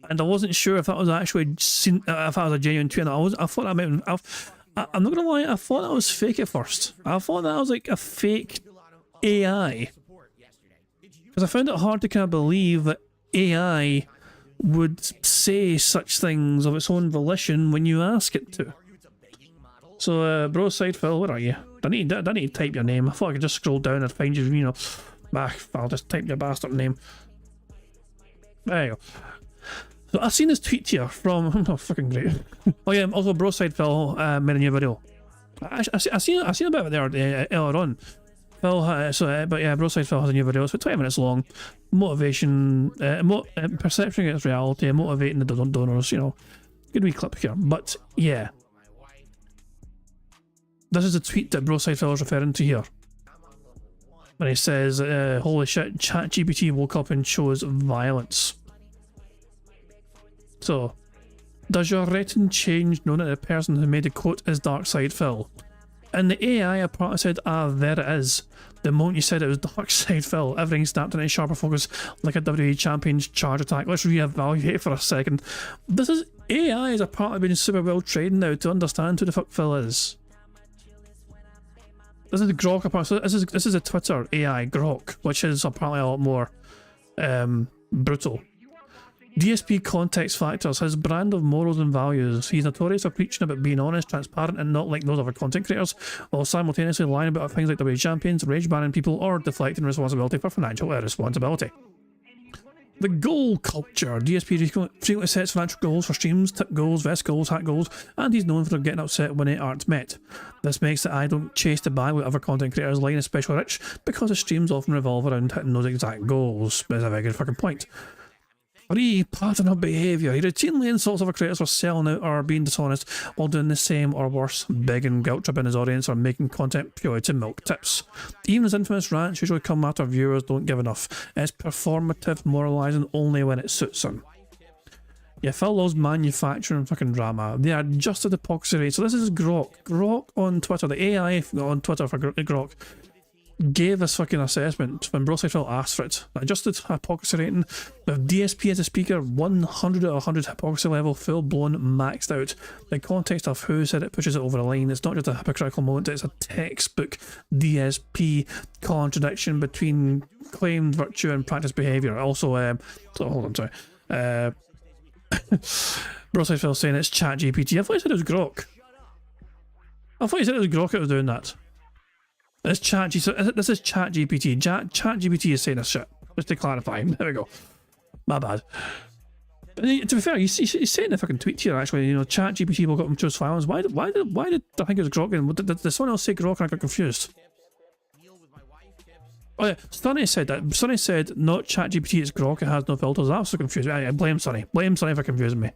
and I wasn't sure if that was actually seen, if that was a genuine tweet. I thought I might. I'm not gonna lie. I thought that was fake at first. I thought that was like a fake AI, because I found it hard to kind of believe that AI would say such things of its own volition when you ask it to. So, bro, side Phil, where are you? I need to type your name. I thought I could just scroll down and find you, you know. I'll just type your bastard name. There you go. So I've seen this tweet here from, oh, fucking great. Oh yeah, also bro side Phil made a new video. I seen a bit of it there earlier on. Phil, but yeah, bro side Phil has a new video. It's about 20 minutes long. Motivation, perception against reality, motivating the donors. You know, good wee clip here. But yeah. This is a tweet that Broside Phil is referring to here. When he says, holy shit, ChatGPT woke up and chose violence. So, does your rating change knowing that the person who made the quote is Darkside Phil? And the AI apparently said, there it is. The moment you said it was Darkside Phil, everything snapped into sharper focus like a WWE Champion's charge attack. Let's reevaluate for a second. AI has apparently been super well trained now to understand who the fuck Phil is. This is the Grok apart. So this is a Twitter AI Grok, which is apparently a lot more brutal. DSP Context Factors, his brand of morals and values. He's notorious for preaching about being honest, transparent, and not like those other content creators, while simultaneously lying about things like WWE champions, rage banning people, or deflecting responsibility for financial irresponsibility. The goal culture. DSP frequently sets financial goals for streams, tip goals, vest goals, hat goals, and he's known for getting upset when it aren't met. This makes it I don't chase the bag with other content creators like especially rich, because the streams often revolve around hitting those exact goals. That's a very good fucking point. 3. Pattern of behaviour. He routinely insults other creators for selling out or being dishonest while doing the same or worse, begging, guilt tripping his audience or making content purely to milk tips. Even his infamous rants usually come after viewers don't give enough. It's performative moralising only when it suits him. Yeah, Phil loves manufacturing fucking drama. They are just at hypocrisy rate. So this is Grok. Grok on Twitter, the AI on Twitter for Grok, gave this fucking assessment when Broside Phil asked for it. Adjusted hypocrisy rating with DSP as a speaker, 100 out of 100 hypocrisy level, full blown maxed out. The context of who said it pushes it over the line. It's not just a hypocritical moment, it's a textbook DSP contradiction between claimed virtue and practiced behaviour. Also, hold on, sorry. Broside Phil saying it's ChatGPT. I thought he said it was Grok. I thought he said it was Grok that was doing that. This is ChatGPT. ChatGPT is saying this shit. Just to clarify. There we go. My bad. But to be fair, he's saying the fucking tweet here actually. You know, ChatGPT woke up and chose violence. Why did I think it was Grok? Did someone else say Grok and I got confused? Oh yeah, Sonny said that. Sonny said not ChatGPT, it's Grok, it has no filters. That was so confusing. I blame Sonny. Blame Sonny for confusing me.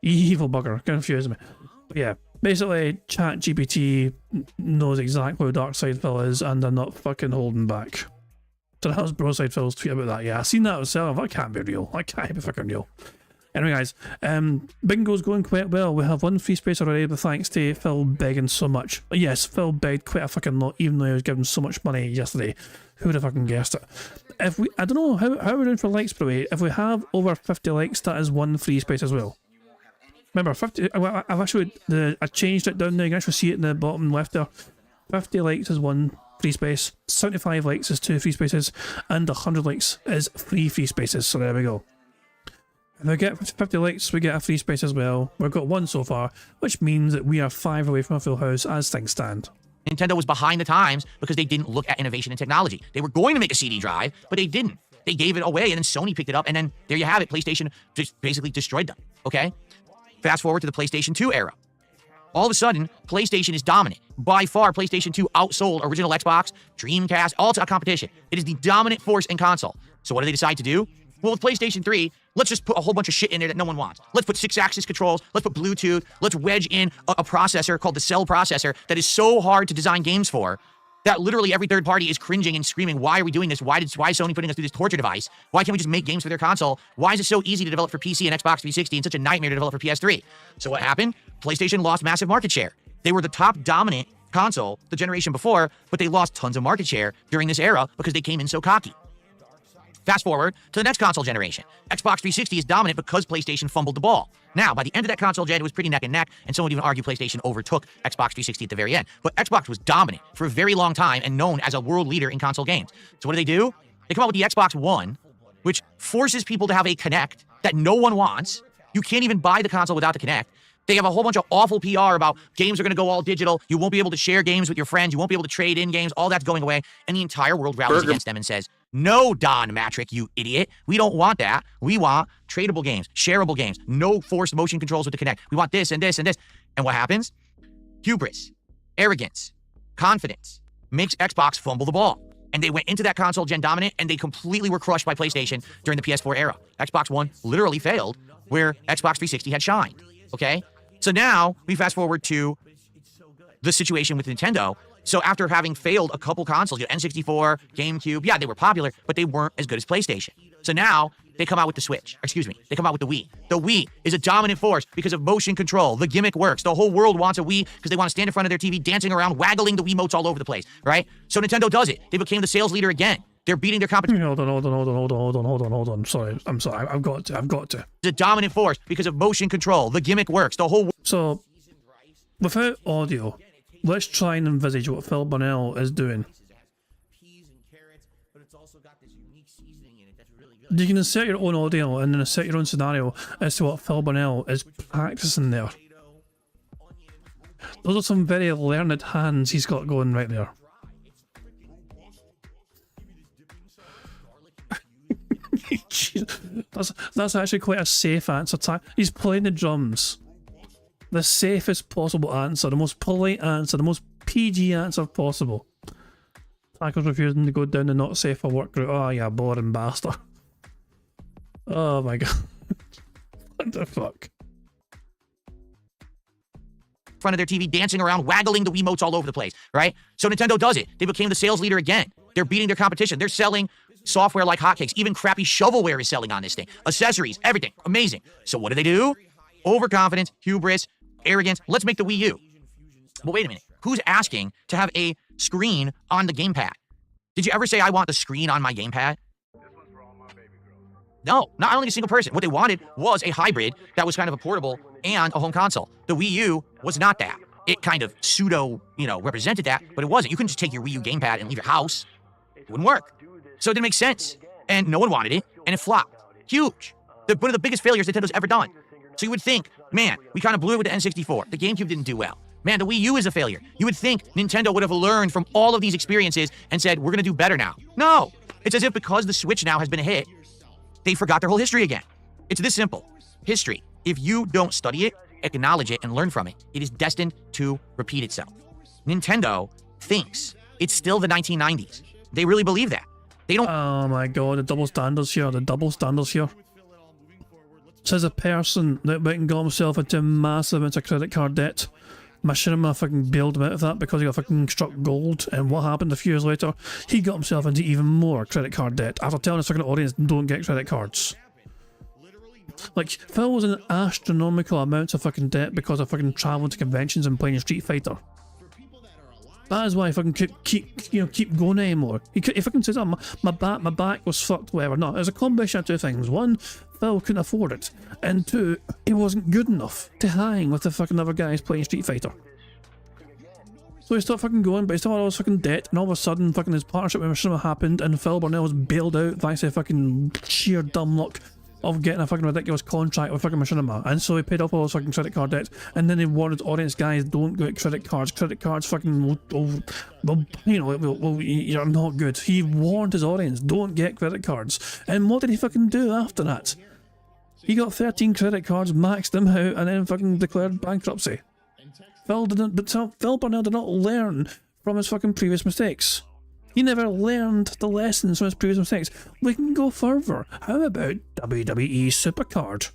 Evil bugger, confusing me. But yeah, basically ChatGPT knows exactly who Darkside Phil is and they're not fucking holding back. So that was Broside Phil's tweet about that. Yeah, I seen that myself. That can't be real. That can't be fucking real. Anyway, guys, Bingo's going quite well. We have 1 free space already, but thanks to Phil begging so much. Yes, Phil begged quite a fucking lot, even though he was given so much money yesterday. Who would have fucking guessed it? If we, I don't know how we're doing for likes, by the way. If we have over 50 likes, that is 1 free space as well. Remember, 50. I've actually I changed it down there. You can actually see it in the bottom left there. 50 likes is 1 free space. 75 likes is 2 free spaces, and 100 likes is 3 free spaces. So there we go. If we get 50 likes, we get a free space as well. We've got 1 so far, which means that we are 5 away from a full house as things stand. Nintendo was behind the times because they didn't look at innovation and technology. They were going to make a CD drive, but they didn't. They gave it away, and then Sony picked it up, and then there you have it. PlayStation just basically destroyed them, okay? Fast forward to the PlayStation 2 era. All of a sudden, PlayStation is dominant. By far, PlayStation 2 outsold original Xbox, Dreamcast, all to a competition. It is the dominant force in console. So what do they decide to do? Well, with PlayStation 3, let's just put a whole bunch of shit in there that no one wants. Let's put 6-axis controls, let's put Bluetooth, let's wedge in a processor called the Cell processor that is so hard to design games for that literally every third party is cringing and screaming, why are we doing this? Why is Sony putting us through this torture device? Why can't we just make games for their console? Why is it so easy to develop for PC and Xbox 360 and such a nightmare to develop for PS3? So what happened? PlayStation lost massive market share. They were the top dominant console the generation before, but they lost tons of market share during this era because they came in so cocky. Fast forward to the next console generation. Xbox 360 is dominant because PlayStation fumbled the ball. Now, by the end of that console gen, it was pretty neck and neck, and some would even argue PlayStation overtook Xbox 360 at the very end. But Xbox was dominant for a very long time and known as a world leader in console games. So what do? They come out with the Xbox One, which forces people to have a Kinect that no one wants. You can't even buy the console without the Kinect. They have a whole bunch of awful PR about games are going to go all digital. You won't be able to share games with your friends. You won't be able to trade in games. All that's going away. And the entire world rallies against them and says, no, Don Matrick, you idiot. We don't want that. We want tradable games, shareable games, no forced motion controls with the Kinect. We want this and this and this. And what happens? Hubris, arrogance, confidence makes Xbox fumble the ball. And they went into that console gen dominant, and they completely were crushed by PlayStation during the PS4 era. Xbox One literally failed where Xbox 360 had shined, okay? So now we fast forward to the situation with Nintendo. So after having failed a couple consoles, N64, GameCube, yeah, they were popular, but they weren't as good as PlayStation. So now they come out with the Switch. Excuse me, they come out with the Wii. The Wii is a dominant force because of motion control. The gimmick works. The whole world wants a Wii because they want to stand in front of their TV, dancing around, waggling the Wiimotes all over the place, right? So Nintendo does it. They became the sales leader again. They're beating their competition. Hold on. Sorry, I'm sorry. I've got to. It's a dominant force because of motion control. The gimmick works. The whole. So, without audio, let's try and envisage what Phil Burnell is doing. You can insert your own audio and then insert your own scenario as to what Phil Burnell is practicing there. Those are some very learned hands he's got going right there. That's actually quite a safe answer. He's playing the drums. The safest possible answer, the most polite answer, the most PG answer possible. Tackle's refusing to go down the not safe for work route. Oh yeah, boring bastard. Oh my god. What the fuck? Front of their TV, dancing around, waggling the Wiimotes all over the place, right? So Nintendo does it. They became the sales leader again. They're beating their competition. They're selling software like hotcakes. Even crappy shovelware is selling on this thing. Accessories, everything. Amazing. So what do? Overconfidence, hubris, arrogance. Let's make the Wii U. But wait a minute. Who's asking to have a screen on the gamepad? Did you ever say, I want the screen on my gamepad? No, not only a single person. What they wanted was a hybrid that was kind of a portable and a home console. The Wii U was not that. It kind of pseudo, represented that, but it wasn't. You couldn't just take your Wii U gamepad and leave your house. It wouldn't work. So it didn't make sense. And no one wanted it, and it flopped. Huge. One of the biggest failures Nintendo's ever done. So you would think, man, we kind of blew it with the N64. The GameCube didn't do well. Man, the Wii U is a failure. You would think Nintendo would have learned from all of these experiences and said, we're going to do better now. No. It's as if because the Switch now has been a hit, they forgot their whole history again. It's this simple. History, if you don't study it, acknowledge it, and learn from it, it is destined to repeat itself. Nintendo thinks It's still the 1990s. They really believe that. They don't. Oh my god, the double standards here. The double standards here. Says a person that went and got himself into massive amounts of credit card debt. Machinima fucking bailed him out of that because he got fucking struck gold, and what happened a few years later? He got himself into even more credit card debt after telling his fucking audience don't get credit cards. Like, Phil was in astronomical amounts of fucking debt because of fucking traveling to conventions and playing Street Fighter. That is why I fucking keep going anymore. He fucking says, oh, my back was fucked, whatever. No, it was a combination of two things. One, Phil couldn't afford it. And two, he wasn't good enough to hang with the fucking other guys playing Street Fighter. So he stopped fucking going, but he still had all his fucking debt, and all of a sudden fucking his partnership with Machinima happened, and Phil Burnell was bailed out thanks to fucking sheer dumb luck of getting a fucking ridiculous contract with fucking Machinima, and so he paid off all his fucking credit card debt, and then he warned audience, guys, don't get credit cards fucking you're not good. He warned his audience, don't get credit cards, and what did he fucking do after that? He got 13 credit cards, maxed them out, and then fucking declared bankruptcy. Phil Burnell did not learn from his fucking previous mistakes. He never learned the lessons from his previous mistakes. We can go further. How about WWE Supercard?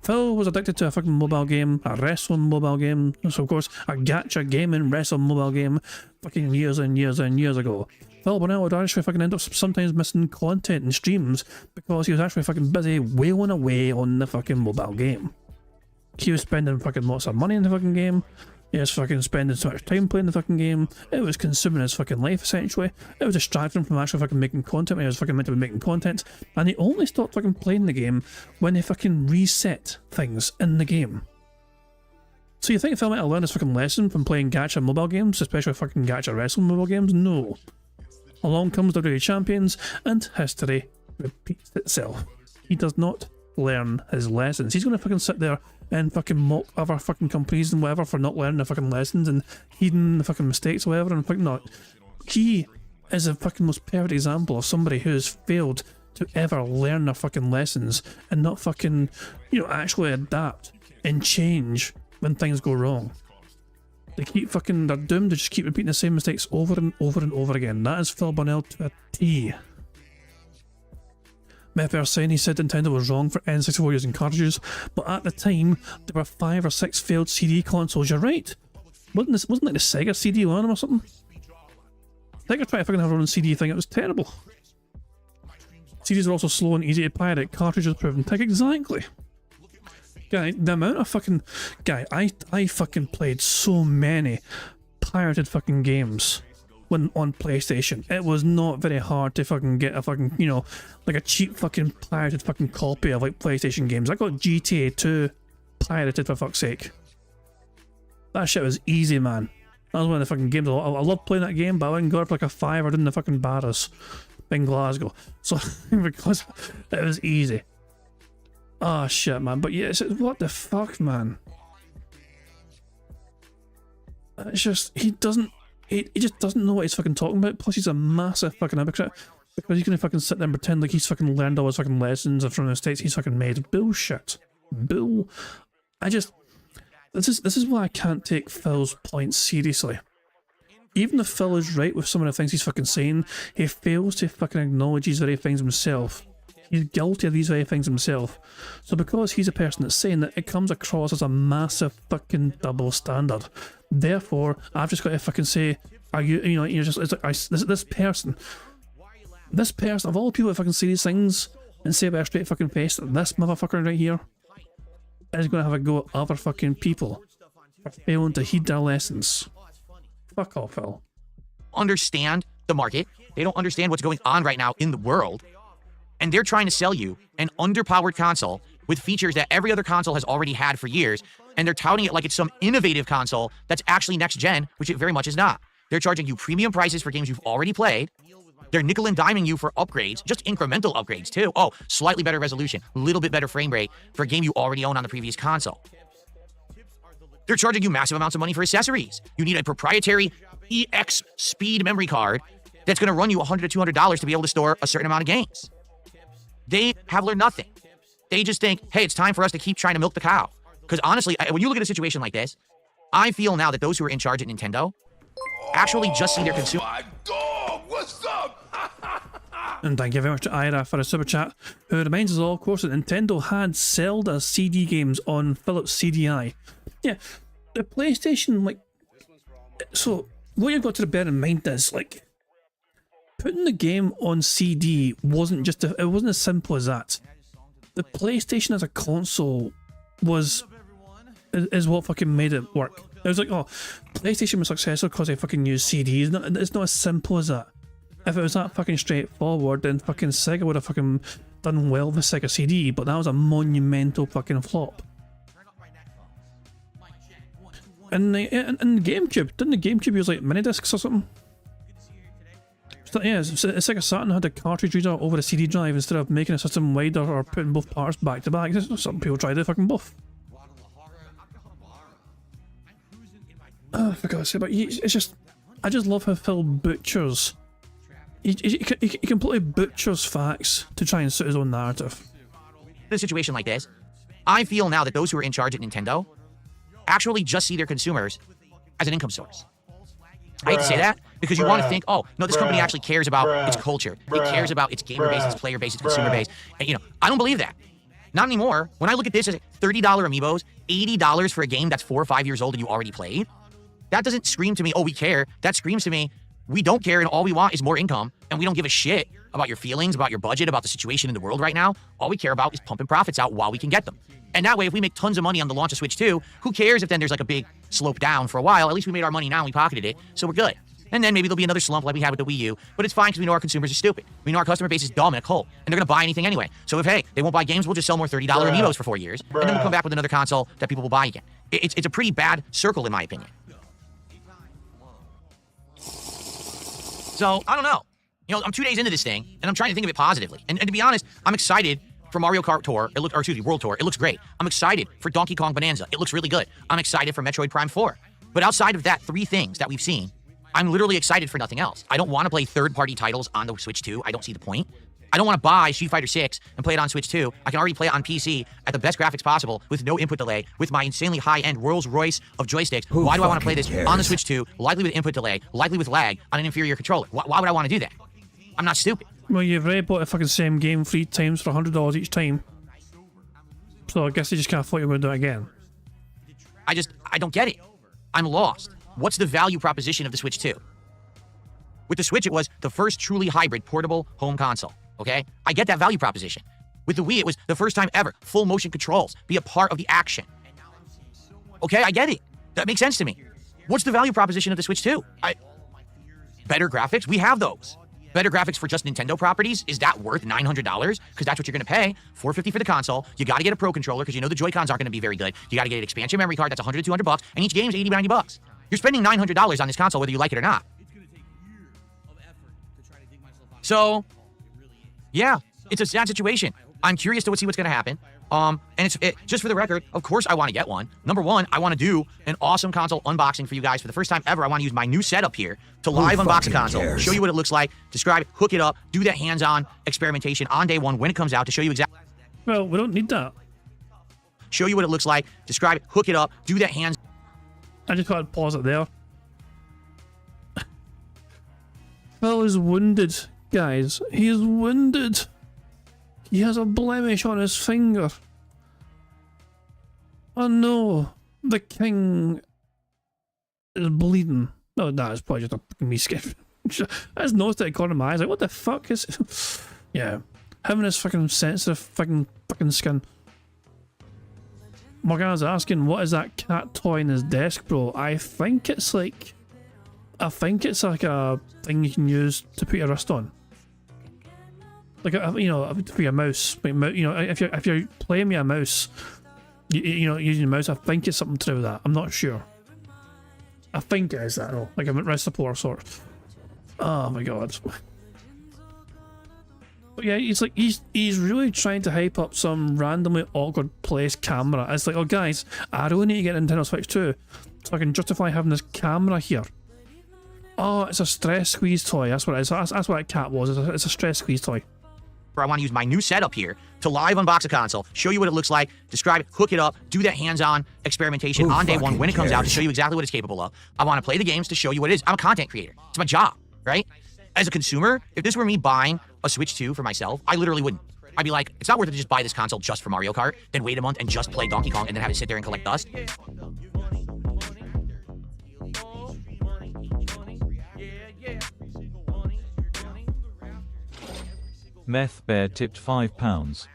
Phil was addicted to a fucking mobile game, a wrestling mobile game, so of course a gacha gaming wrestling mobile game fucking years and years and years ago. Phil Burnell would actually fucking end up sometimes missing content and streams because he was actually fucking busy wailing away on the fucking mobile game. He was spending fucking lots of money in the fucking game. He was fucking spending so much time playing the fucking game. It was consuming his fucking life, essentially. It was distracting him from actually fucking making content when he was fucking meant to be making content. And he only stopped fucking playing the game when they fucking reset things in the game. So you think Phil might have learned his fucking lesson from playing gacha mobile games, especially fucking gacha wrestling mobile games? No. Along comes WWE Champions, and history repeats itself. He does not learn his lessons. He's gonna fucking sit there and fucking mock other fucking companies and whatever for not learning the fucking lessons and heeding the fucking mistakes or whatever, and fucking not. He is a fucking most perfect example of somebody who has failed to ever learn their fucking lessons and not fucking, actually adapt and change when things go wrong. They're doomed to just keep repeating the same mistakes over and over and over again. That is Phil Burnell to a T. Mepper saying he said Nintendo was wrong for N64 using cartridges, but at the time there were 5 or 6 failed CD consoles. You're right. Wasn't like the Sega CD on them or something? Sega tried to fucking have their own CD thing. It was terrible. CDs are also slow and easy to pirate. Cartridges proven tech. Exactly. Guy, the amount of fucking I fucking played so many pirated fucking games when on PlayStation. It was not very hard to fucking get a fucking, like a cheap fucking pirated fucking copy of like PlayStation games. I got GTA 2 pirated for fuck's sake. That shit was easy, man. That was one of the fucking games I loved playing that game, but I went and got it for like a $5 in the fucking Barras in Glasgow. So because it was easy. Oh shit, man. But yeah, what the fuck, man? It's just he just doesn't know what he's fucking talking about. Plus, he's a massive fucking hypocrite because he's gonna fucking sit there and pretend like he's fucking learned all his fucking lessons from the mistakes he's fucking made. Bullshit. This is why I can't take Phil's points seriously. Even if Phil is right with some of the things he's fucking saying, he fails to fucking acknowledge these very things himself. He's guilty of these very things himself. So because he's a person that's saying that, it comes across as a massive fucking double standard. Therefore, I've just got to fucking say, you're just, it's like, this person, of all people that fucking say these things and say about a straight fucking face, this motherfucker right here is going to have a go at other fucking people for failing to heed their lessons. Fuck off, Phil. Understand the market. They don't understand what's going on right now in the world. And they're trying to sell you an underpowered console with features that every other console has already had for years, and they're touting it like it's some innovative console that's actually next gen, which it very much is not. They're charging you premium prices for games you've already played. They're nickel and diming you for upgrades, just incremental upgrades too. Oh, slightly better resolution, a little bit better frame rate for a game you already own on the previous console. They're charging you massive amounts of money for accessories. You need a proprietary EX speed memory card that's going to run you $100 to $200 to be able to store a certain amount of games. They have learned nothing. They just think, hey, it's time for us to keep trying to milk the cow. Because honestly, when you look at a situation like this, I feel now that those who are in charge at Nintendo actually just see their consumer. My dog, what's up? And thank you very much to Ira for a super chat, who reminds us all, of course, that Nintendo had Zelda CD games on Philips CDI. Yeah, the PlayStation, like, so what you've got to bear in mind is, like, putting the game on CD wasn't just it wasn't as simple as that. The PlayStation as a console is what fucking made it work. It was like, oh, PlayStation was successful because they fucking used CDs. It's not as simple as that. If it was that fucking straightforward, then fucking Sega would have fucking done well with Sega CD, but that was a monumental fucking flop. And the GameCube, didn't the GameCube use like mini discs or something? So, yeah, Sega Saturn had a cartridge reader over a CD drive instead of making a system wider or putting both parts back to back. Some people tried it fucking both. I forgot to say, but it's just, I just love how Phil butchers. He completely butchers facts to try and suit his own narrative. In a situation like this, I feel now that those who are in charge at Nintendo actually just see their consumers as an income source. I hate to say that because you want to think, oh, no, this company actually cares about its culture. It cares about its gamer base, its player base, its consumer base. And, you know, I don't believe that. Not anymore. When I look at this as $30 Amiibos, $80 for a game that's 4 or 5 years old and you already played, that doesn't scream to me, oh, we care. That screams to me, we don't care and all we want is more income and we don't give a shit about your feelings, about your budget, about the situation in the world right now. All we care about is pumping profits out while we can get them. And that way, if we make tons of money on the launch of Switch 2, who cares if then there's like a big slope down for a while? At least we made our money now and we pocketed it, so we're good. And then maybe there'll be another slump like we had with the Wii U, but it's fine because we know our consumers are stupid. We know our customer base is dumb and a cult, and they're going to buy anything anyway. So if, hey, they won't buy games, we'll just sell more $30 Amiibos for 4 years, and then we'll come back with another console that people will buy again. It's a pretty bad circle, in my opinion. So, I don't know. You know, I'm 2 days into this thing, and I'm trying to think of it positively. And to be honest, I'm excited for Mario Kart Tour, World Tour. It looks great. I'm excited for Donkey Kong Bonanza. It looks really good. I'm excited for Metroid Prime 4. But outside of that, 3 things that we've seen, I'm literally excited for nothing else. I don't want to play third-party titles on the Switch 2. I don't see the point. I don't want to buy Street Fighter 6 and play it on Switch 2. I can already play it on PC at the best graphics possible with no input delay with my insanely high-end Rolls Royce of joysticks. Why do I want to play this on the Switch 2, likely with input delay, likely with lag, on an inferior controller? Why would I want to do that? I'm not stupid. Well, you've already bought the fucking same game 3 times for $100 each time. So I guess they just kind of thought you were going to do it again. I don't get it. I'm lost. What's the value proposition of the Switch 2? With the Switch, it was the first truly hybrid portable home console, okay? I get that value proposition. With the Wii, it was the first time ever full motion controls be a part of the action. Okay, I get it. That makes sense to me. What's the value proposition of the Switch 2? Better graphics? We have those. Better graphics for just Nintendo properties? Is that worth $900? Because that's what you're going to pay. $450 for the console. You got to get a Pro controller because you know the Joy-Cons aren't going to be very good. You got to get an expansion memory card that's $100 to $200, and each game's $80 to $90. You're spending $900 on this console whether you like it or not. So, yeah, it's a sad situation. I'm curious to see what's going to happen. And just for the record, of course I want to get one. Number one, I want to do an awesome console unboxing for you guys for the first time ever. I want to use my new setup here to live unbox a console, show you what it looks like, describe it, hook it up, do that hands-on experimentation on day one when it comes out to show you exactly. Well, we don't need that. Show you what it looks like, describe it, hook it up, do that hands. I just got to pause it there. Phil is wounded, guys. He is wounded. He has a blemish on his finger. Oh no, the king is bleeding. No, it's probably just a fucking me skin. I just noticed it according to my eyes. Like, what the fuck is it? Yeah, having this fucking sensitive fucking skin. Morgana's asking, what is that cat toy in his desk, bro? I think it's like a thing you can use to put your wrist on. Like, you know, for your mouse. Like, you know, if you're playing with a mouse, you know, using a mouse, I think it's something to do with that. I'm not sure. I think it is that, though. Like a wrist support sort. Oh my god. But yeah, it's like he's really trying to hype up some randomly awkward placed camera. It's like, oh guys, I really need to get a Nintendo Switch 2 so I can justify having this camera here. Oh, it's a stress squeeze toy. That's what it is. That's what that cat was. It's a stress squeeze toy. where I want to use my new setup here to live unbox a console, show you what it looks like, describe it, hook it up, do that hands-on experimentation on day one when it comes out to show you exactly what it's capable of. I want to play the games to show you what it is. I'm a content creator. It's my job, right? As a consumer, if this were me buying a Switch 2 for myself, I literally wouldn't. I'd be like, it's not worth it to just buy this console just for Mario Kart, then wait a month and just play Donkey Kong and then have it sit there and collect dust. Meth Bear tipped £5.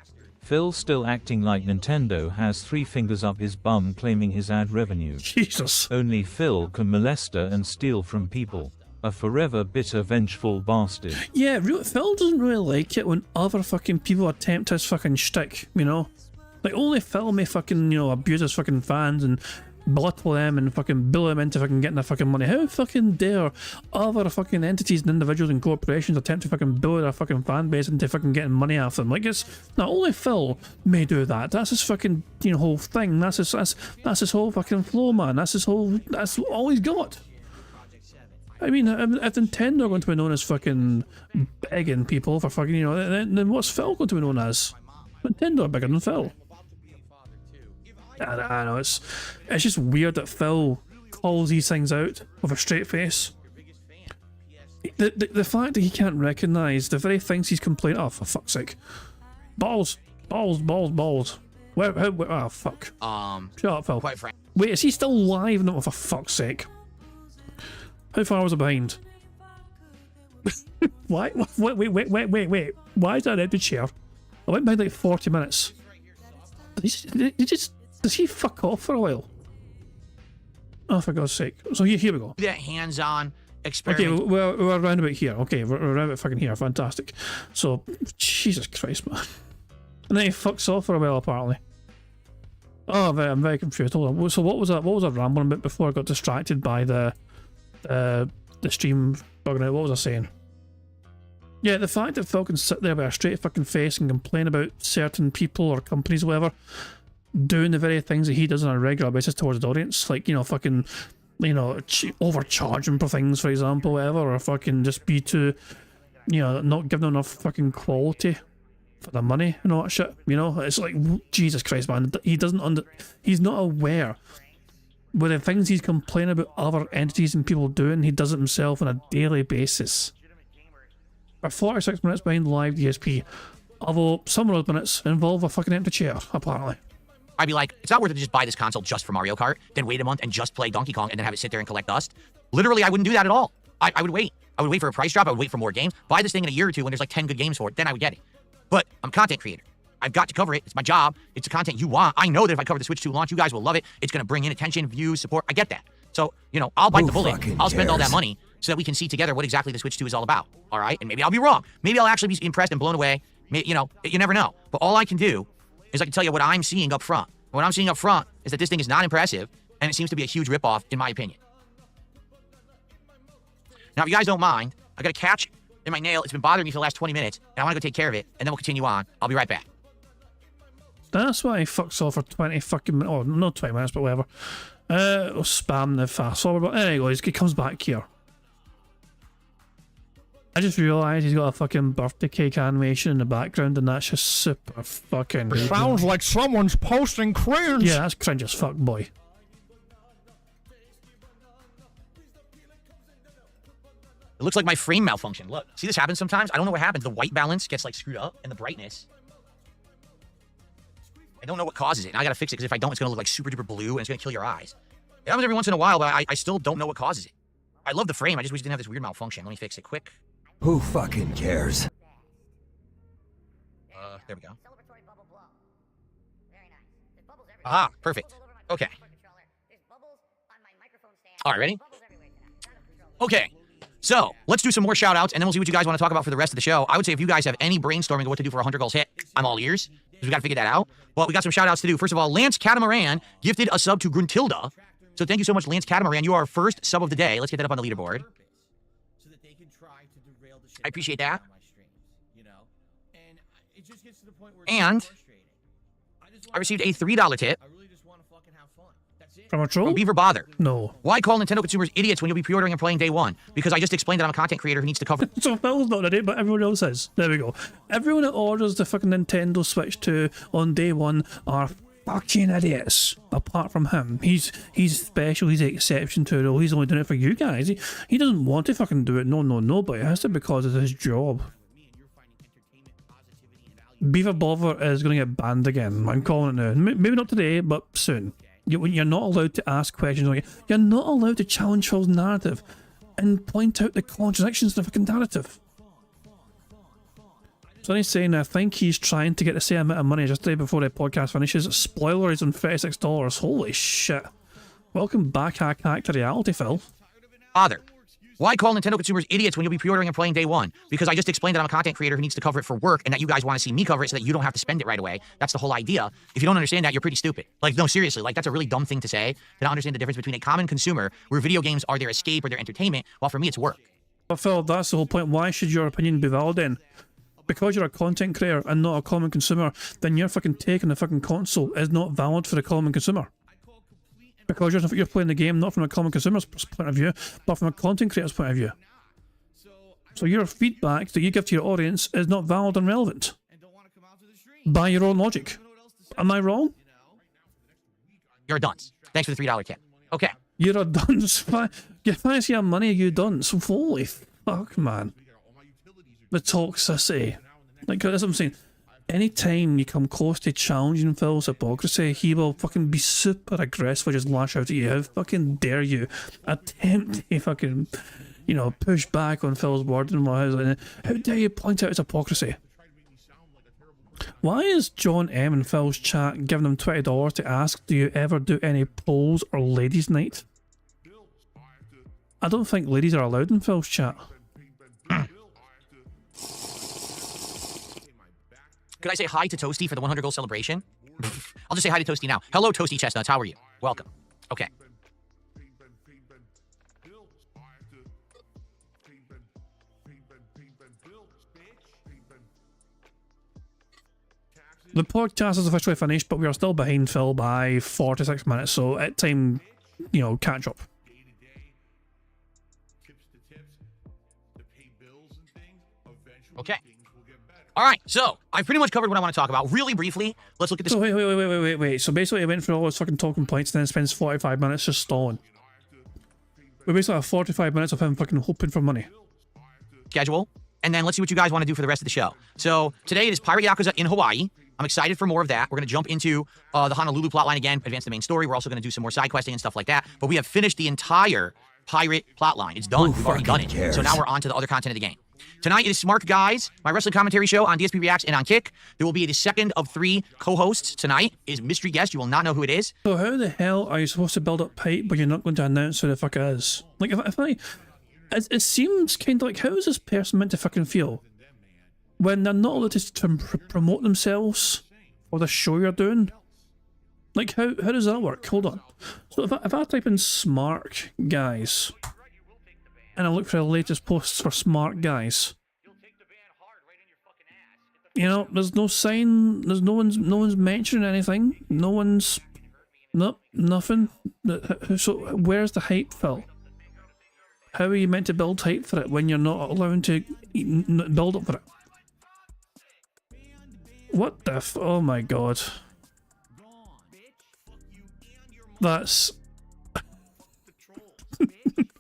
Phil still acting like Nintendo has 3 fingers up his bum claiming his ad revenue. Jesus. Only Phil can molest her and steal from people. A forever bitter vengeful bastard. Yeah, Phil doesn't really like it when other fucking people attempt his fucking shtick, you know? Like, only Phil may fucking, you know, abuse his fucking fans and belittle them and fucking bully them into fucking getting their fucking money. How fucking dare other fucking entities and individuals and corporations attempt to fucking bully their fucking fan base into fucking getting money off them? Like, it's not only Phil may do that. That's his fucking, you know, whole thing. That's his whole fucking flow, man. That's all he's got. I mean, if Nintendo are going to be known as fucking begging people for fucking, you know, then what's Phil going to be known as? Nintendo are bigger than Phil. I know, it's just weird that Phil calls these things out with a straight face. The fact that he can't recognise the very things he's complaining of, for fuck's sake. Balls. Where, oh, fuck. Shut up, Phil. Wait, is he still live? No, for fuck's sake. How far was I behind? Why? Wait. Why is that an empty chair? I went behind like 40 minutes. Does he fuck off for a while? Oh, for God's sake. So here we go. That hands-on experiment. Okay, we're around about here. Okay, we're around about fucking here. Fantastic. So, Jesus Christ, man. And then he fucks off for a while, apparently. Oh, I'm very confused. Hold on. So what was I rambling about before I got distracted by the stream bugging out? What was I saying? Yeah, the fact that Phil can sit there with a straight fucking face and complain about certain people or companies or whatever doing the very things that he does on a regular basis towards his audience, like, you know, fucking, you know, overcharging for things, for example, whatever, or fucking just be too, you know, not giving enough fucking quality for the money and all that shit, you know? It's like, Jesus Christ, man, he's not aware with the things he's complaining about other entities and people doing, he does it himself on a daily basis. We're 46 minutes behind live DSP, although some of those minutes involve a fucking empty chair, apparently. I'd be like, it's not worth it to just buy this console just for Mario Kart, then wait a month and just play Donkey Kong and then have it sit there and collect dust. Literally, I wouldn't do that at all. I would wait. I would wait for a price drop. I would wait for more games. Buy this thing in a year or two when there's like 10 good games for it. Then I would get it. But I'm a content creator. I've got to cover it. It's my job. It's the content you want. I know that if I cover the Switch 2 launch, you guys will love it. It's going to bring in attention, views, support. I get that. So, you know, I'll bite the bullet. I'll spend all that money so that we can see together what exactly the Switch 2 is all about. All right? And maybe I'll be wrong. Maybe I'll actually be impressed and blown away. Maybe, you know, you never know. But all I can do is I can tell you what I'm seeing up front. What I'm seeing up front is that this thing is not impressive, and it seems to be a huge ripoff, in my opinion. Now, if you guys don't mind, I got a catch in my nail. It's been bothering me for the last 20 minutes, and I want to go take care of it, and then we'll continue on. I'll be right back. That's why he fucks off for 20 fucking minutes. Oh, not 20 minutes, but whatever. We'll spam the fast forward. But there he goes. He comes back here. I just realised he's got a fucking birthday cake animation in the background, and that's just super fucking... Sounds like someone's posting cringe. Yeah, that's cringe as fuck, boy. It looks like my frame malfunction. Look, see this happens sometimes? I don't know what happens. The white balance gets like screwed up, and the brightness. I don't know what causes it. And I gotta fix it, because if I don't, it's gonna look like super duper blue, and it's gonna kill your eyes. It happens every once in a while, but I still don't know what causes it. I love the frame. I just wish it didn't have this weird malfunction. Let me fix it quick. Who fucking cares? There we go. Ah, perfect. Okay. All right, ready? Okay. So, let's do some more shout-outs, and then we'll see what you guys want to talk about for the rest of the show. I would say if you guys have any brainstorming of what to do for a 100 goals hit, I'm all ears, because we got to figure that out. Well, we got some shout-outs to do. First of all, Lance Catamaran gifted a sub to Gruntilda. So thank you so much, Lance Catamaran. You are our first sub of the day. Let's get that up on the leaderboard. I appreciate that. And I received a $3 tip From a troll? From Beaver Bother. No. Why call Nintendo consumers idiots when you'll be pre-ordering and playing day one? Because I just explained that I'm a content creator who needs to cover... So Phil's not an idiot, but everyone else is. There we go. Everyone that orders the fucking Nintendo Switch 2 on day one are fucking idiots. Apart from him. He's special, he's the exception to the rule. He's only doing it for you guys. He doesn't want to fucking do it. No, but it has to because it's his job. Beaver Bother is going to get banned again. I'm calling it now. Maybe not today, but soon. You're not allowed to ask questions. You're not allowed to challenge Phil's narrative and point out the contradictions in the fucking narrative. So he's saying, I think he's trying to get the same amount of money just the day before the podcast finishes. Spoiler, he's on $36. Holy shit. Welcome back, hack to reality, Phil. Father. Why call Nintendo consumers idiots when you'll be pre-ordering and playing day one? Because I just explained that I'm a content creator who needs to cover it for work and that you guys want to see me cover it so that you don't have to spend it right away. That's the whole idea. If you don't understand that, you're pretty stupid. Like, no, seriously, like, that's a really dumb thing to say. To not understand the difference between a common consumer where video games are their escape or their entertainment, while for me, it's work. But Phil, that's the whole point. Why should your opinion be valid then? Because you're a content creator and not a common consumer, then your fucking take on the fucking console is not valid for the common consumer. Because you're playing the game not from a common consumer's point of view, but from a content creator's point of view. So your feedback that you give to your audience is not valid and relevant. By your own logic. Am I wrong? You're a dunce. Thanks for the $3 tip. Okay. You're a dunce. If I see your money, you dunce. Holy fuck, man. The toxicity. Like, that's what I'm saying. Anytime you come close to challenging Phil's hypocrisy, he will fucking be super aggressive, just lash out at you. How fucking dare you attempt to fucking, you know, push back on Phil's word and how dare you point out his hypocrisy? Why is John M in Phil's chat giving him $20 to ask, do you ever do any polls or ladies' night? I don't think ladies are allowed in Phil's chat. Could I say hi to Toasty for the 100 goal celebration? I'll just say hi to Toasty now. Hello, Toasty Chestnuts. How are you? Welcome. Okay. The podcast is officially finished, but we are still behind Phil by 46 minutes, so at time, you know, catch up. Okay. All right, so I've pretty much covered what I want to talk about. Really briefly, let's look at this. So wait. So basically, he went through all his fucking talking points and then spends 45 minutes just stalling. We basically have 45 minutes of him fucking hoping for money. Schedule, and then let's see what you guys want to do for the rest of the show. So today it is Pirate Yakuza in Hawaii. I'm excited for more of that. We're going to jump into the Honolulu plotline again, advance the main story. We're also going to do some more side questing and stuff like that. But we have finished the entire pirate plotline. It's done. We've already done it. So now we're on to the other content of the game. Tonight it is Smart Guys, my wrestling commentary show on DSP Reacts and on Kick. There will be the second of 3 co-hosts tonight. It is mystery guest. You will not know who it is. So how the hell are you supposed to build up hype, but you're not going to announce who the fuck it is? Like, it seems kind of like, how is this person meant to fucking feel when they're not allowed to promote themselves or the show you're doing? Like, how does that work? Hold on. So if I type in Smart Guys and I look for the latest posts for Smart Guys, you know, there's no sign, there's no one's mentioning anything, nothing. So where's the hype, Phil? How are you meant to build hype for it when you're not allowed to build up for it? What the oh my god. That's...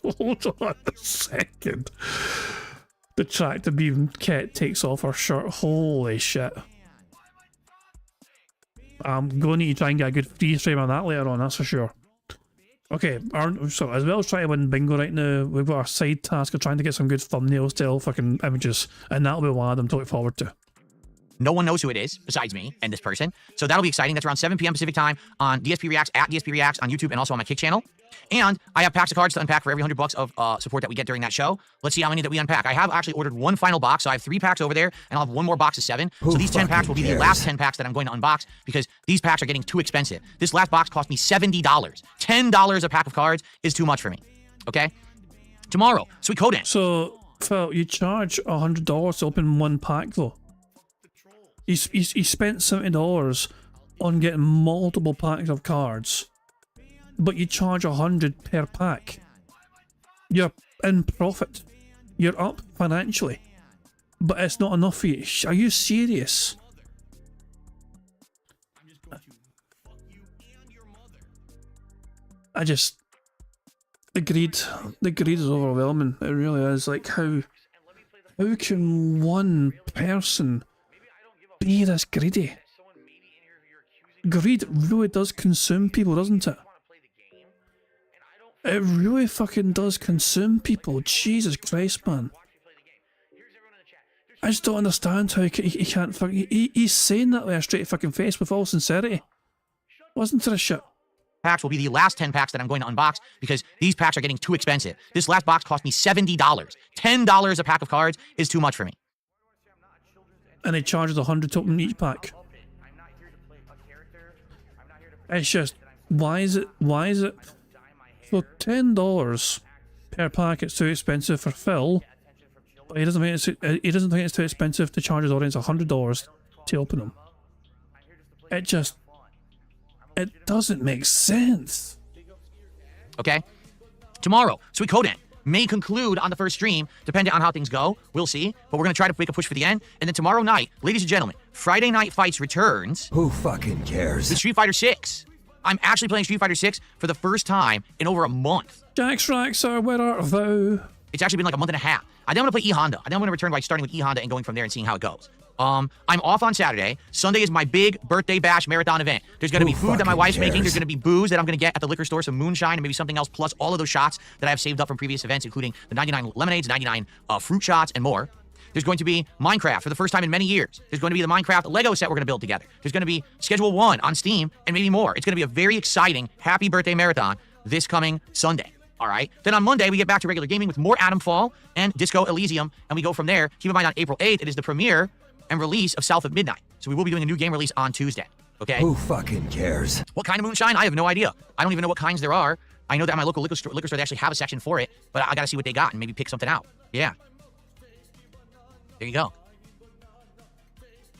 Hold on a second. The tractor beam Ket takes off her shirt. Holy shit. I'm going to need to try and get a good freeze frame on that later on, that's for sure. Okay, so as well as trying to win bingo right now, we've got our side task of trying to get some good thumbnail style fucking images, and that'll be one I'm looking forward to. No one knows who it is besides me and this person. So that'll be exciting. That's around 7 p.m. Pacific time on DSP Reacts, at DSP Reacts on YouTube and also on my Kick channel. And I have packs of cards to unpack for every $100 of support that we get during that show. Let's see how many that we unpack. I have actually ordered one final box, so I have 3 packs over there, and I'll have one more box of 7. So these 10 packs will be the last 10 packs that I'm going to unbox because these packs are getting too expensive. This last box cost me $70. $10 a pack of cards is too much for me. Okay? Tomorrow, sweet code in. So, Phil, you charge $100 to open one pack, though. You spent $70 on getting multiple packs of cards. but you charge 100 per pack. You're in profit. You're up financially. But it's not enough for you. Are you serious? I just... The greed is overwhelming. It really is. Like, how can one person be this greedy? Greed really does consume people, doesn't it? It really fucking does consume people. Jesus Christ, man. I just don't understand how he can't fucking... He's saying that with a straight fucking face with all sincerity. Listen to this shit. Packs will be the last 10 packs that I'm going to unbox because these packs are getting too expensive. This last box cost me $70. $10 a pack of cards is too much for me. And he charges 100 to open each pack. It's just, why is it? So $10 per pack, it's too expensive for Phil, but he doesn't think it's too expensive to charge his audience $100 to open them. It doesn't make sense. Okay? Tomorrow, Suikoden may conclude on the first stream, depending on how things go. We'll see. But we're going to try to make a push for the end. And then tomorrow night, ladies and gentlemen, Friday Night Fights returns. Who fucking cares? With Street Fighter 6. I'm actually playing Street Fighter 6 for the first time in over a month. Jack Schraxer, where art thou? It's actually been like a month and a half. I then want to play E-Honda. I then want to return by starting with E-Honda and going from there and seeing how it goes. I'm off on Saturday. Sunday is my big birthday bash marathon event. There's going to be food that my wife's making. There's going to be booze that I'm going to get at the liquor store, some moonshine, and maybe something else, plus all of those shots that I have saved up from previous events, including the 99 lemonades, 99 fruit shots, and more. There's going to be Minecraft for the first time in many years. There's going to be the Minecraft Lego set we're going to build together. There's going to be Schedule 1 on Steam, and maybe more. It's going to be a very exciting, happy birthday marathon this coming Sunday. All right. Then on Monday, we get back to regular gaming with more Atom Fall and Disco Elysium, and we go from there. Keep in mind, on April 8th, it is the premiere and release of South of Midnight. So we will be doing a new game release on Tuesday. Okay? Who fucking cares? What kind of moonshine? I have no idea. I don't even know what kinds there are. I know that at my local liquor store, they actually have a section for it, but I got to see what they got and maybe pick something out. Yeah. There you go.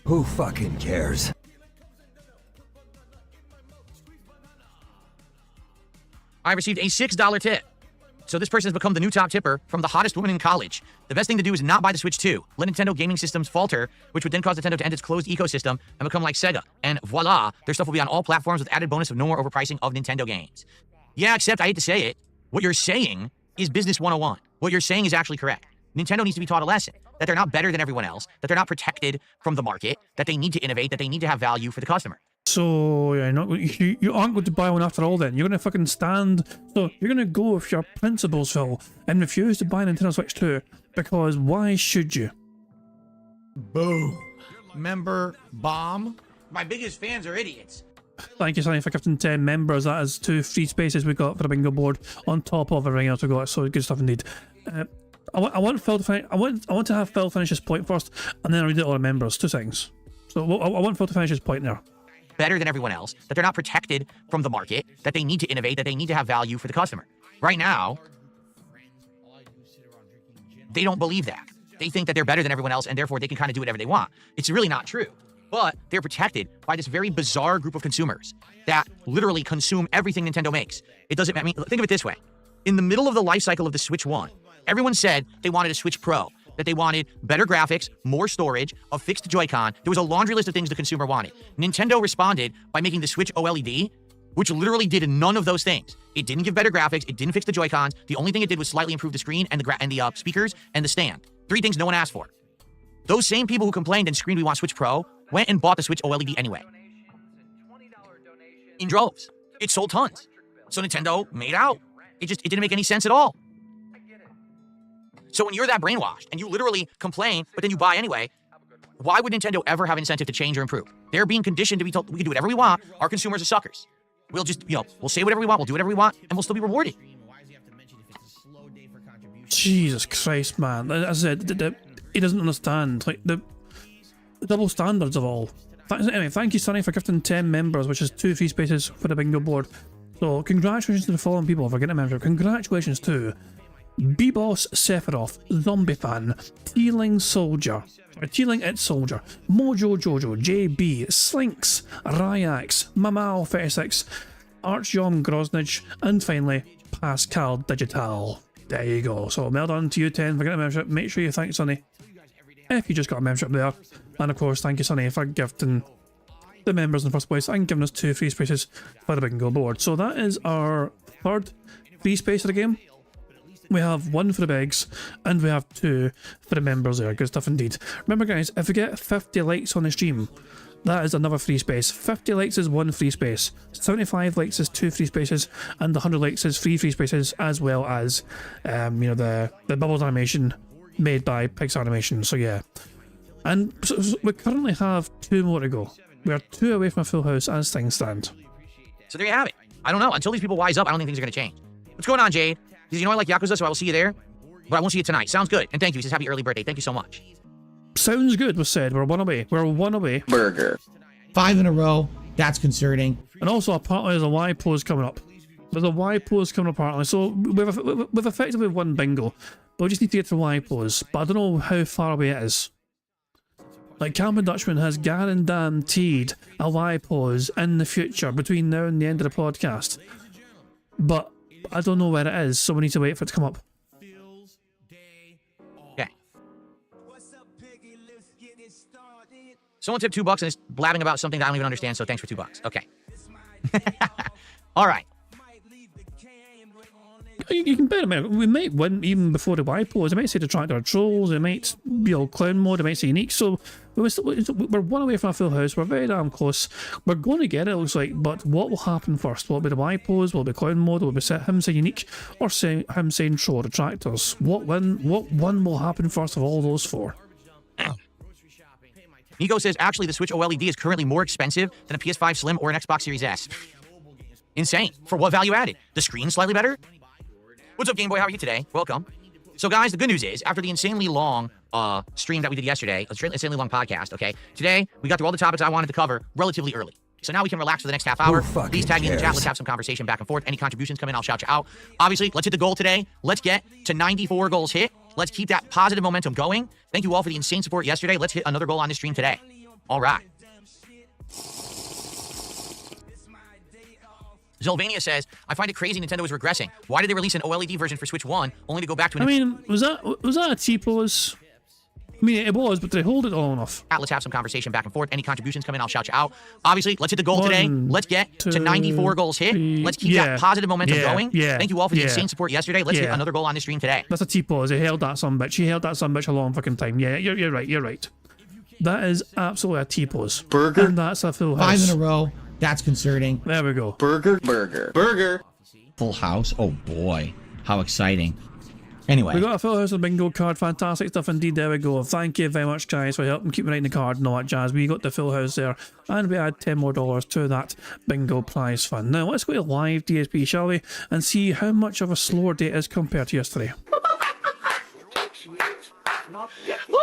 Who fucking cares? I received a $6 tip. So this person has become the new top tipper from the hottest woman in college. The best thing to do is not buy the Switch 2. Let Nintendo gaming systems falter, which would then cause Nintendo to end its closed ecosystem and become like Sega. And voila, their stuff will be on all platforms with added bonus of no more overpricing of Nintendo games. Yeah, except I hate to say it, what you're saying is business 101. What you're saying is actually correct. Nintendo needs to be taught a lesson, that they're not better than everyone else, that they're not protected from the market, that they need to innovate, that they need to have value for the customer. So, yeah, you aren't going to buy one after all then. You're going to fucking stand... So, you're going to go with your principles, Phil, and refuse to buy a Nintendo Switch 2, because why should you? Boom. Member bomb? My biggest fans are idiots. Thank you, Sonny, for gifting 10 members. That is 2 free spaces we got for the bingo board on top of everything else we got. So, good stuff indeed. I want Phil to finish... I want to have Phil finish his point first, and then I'll read it all the members. 2 seconds. So, I want Phil to finish his point there. Better than everyone else, that they're not protected from the market, that they need to innovate, that they need to have value for the customer. Right now, they don't believe that. They think that they're better than everyone else and therefore they can kind of do whatever they want. It's really not true. But they're protected by this very bizarre group of consumers that literally consume everything Nintendo makes. It doesn't, I mean, think of it this way. In the middle of the life cycle of the Switch 1, everyone said they wanted a Switch Pro, that they wanted better graphics, more storage, a fixed Joy-Con. There was a laundry list of things the consumer wanted. Nintendo responded by making the Switch OLED, which literally did none of those things. It didn't give better graphics, it didn't fix the Joy-Cons. The only thing it did was slightly improve the screen and the speakers and the stand. 3 things no one asked for. Those same people who complained and screamed we want Switch Pro went and bought the Switch OLED anyway. In droves. It sold tons. So Nintendo made out. It didn't make any sense at all. So when you're that brainwashed and you literally complain, but then you buy anyway, why would Nintendo ever have incentive to change or improve? They're being conditioned to be told we can do whatever we want. Our consumers are suckers. We'll just, we'll say whatever we want, we'll do whatever we want, and we'll still be rewarded. Jesus Christ, man. As I said, he doesn't understand, like, the double standards of all. Anyway, thank you, Sonny, for gifting 10 members, which is 2 free spaces for the bingo board. So, congratulations to the following people for getting a membership. Congratulations to B-Boss Sephiroth, Zombie Fan, Teeling Soldier, Teeling It Soldier, Mojo Jojo, JB, Slinks, Ryax, Mamal 36, Artyom Groznich, and finally, Pascal Digital. There you go. So well done to you 10 for getting a membership. Make sure you thank Sonny if you just got a membership there. And of course, thank you Sonny for gifting the members in the first place and giving us 2 free spaces for the bingo board. So that is our third free space of the game. We have 1 for the begs and we have 2 for the members there. Good stuff indeed. Remember guys, if we get 50 likes on the stream, that is another free space. 50 likes is 1 free space, 75 likes is 2 free spaces, and 100 likes is 3 free spaces, as well as you know, the bubbles animation made by Pixar Animation. So yeah, and so we currently have 2 more to go. We are 2 away from a full house as things stand. So there you have it. I don't know. Until these people wise up, I don't think things are going to change. What's going on, Jade? Because you know I like Yakuza, so I will see you there, but I won't see you tonight. Sounds good. And thank you. He says happy early birthday. Thank you so much. Sounds good was said. We're 1 away. We're 1 away. Burger. 5 in a row. That's concerning. And also, apparently, there's a Y pose coming up. There's a Y pose coming up, apparently. So we've effectively won bingo, but we just need to get to the Y pose. But I don't know how far away it is. Like, Cameron Dutchman has guaranteed a Y pose in the future between now and the end of the podcast. But I don't know where it is, so we need to wait for it to come up. Someone tipped $2 and is blabbing about something that I don't even understand, so thanks for $2. Okay. All right. You can bet a minute. We might win even before the Y pose. It might say detractor trolls. It might be all clown mode. It might say unique. So we're 1 away from a full house. We're very damn close. We're going to get it, it looks like. But what will happen first? Will it be the Y pose? Will it be clown mode? Will it be him saying unique? Or him saying troll detractors? What one will happen first of all those 4? Nico says, actually, the Switch OLED is currently more expensive than a PS5 Slim or an Xbox Series S. Insane. For what value added? The screen slightly better? What's up, Game Boy? How are you today? Welcome. So, guys, the good news is, after the insanely long stream that we did yesterday, insanely long podcast, okay, today we got through all the topics I wanted to cover relatively early. So now we can relax for the next half hour. Please tag me in the chat. Let's have some conversation back and forth. Any contributions come in, I'll shout you out. Obviously, let's hit the goal today. Let's get to 94 goals hit. Let's keep that positive momentum going. Thank you all for the insane support yesterday. Let's hit another goal on this stream today. All right. Zylvania says, I find it crazy Nintendo is regressing. Why did they release an OLED version for Switch 1 only to go back to an... I mean, was that a T-pose? I mean, it was, but they hold it long enough. Let's have some conversation back and forth. Any contributions come in, I'll shout you out. Obviously, let's hit the goal today. Let's get to 94 goals hit. Let's keep that positive momentum going. Thank you all for the insane support yesterday. Let's hit another goal on the stream today. That's a T-pose. He held that sumbitch. He held that sumbitch a long fucking time. Yeah, you're right. You're right. That is absolutely a T-pose. Burger. And that's a full house. 5 in a row. That's concerning. There we go. Burger. Burger. Burger. Full house. Oh boy. How exciting. Anyway. We got a full house of bingo card. Fantastic stuff indeed. There we go. Thank you very much, guys, for helping keep me writing the card and all that jazz. We got the full house there. And we add $10 more to that bingo prize fund. Now, let's go to live DSP, shall we? And see how much of a slower day it is compared to yesterday.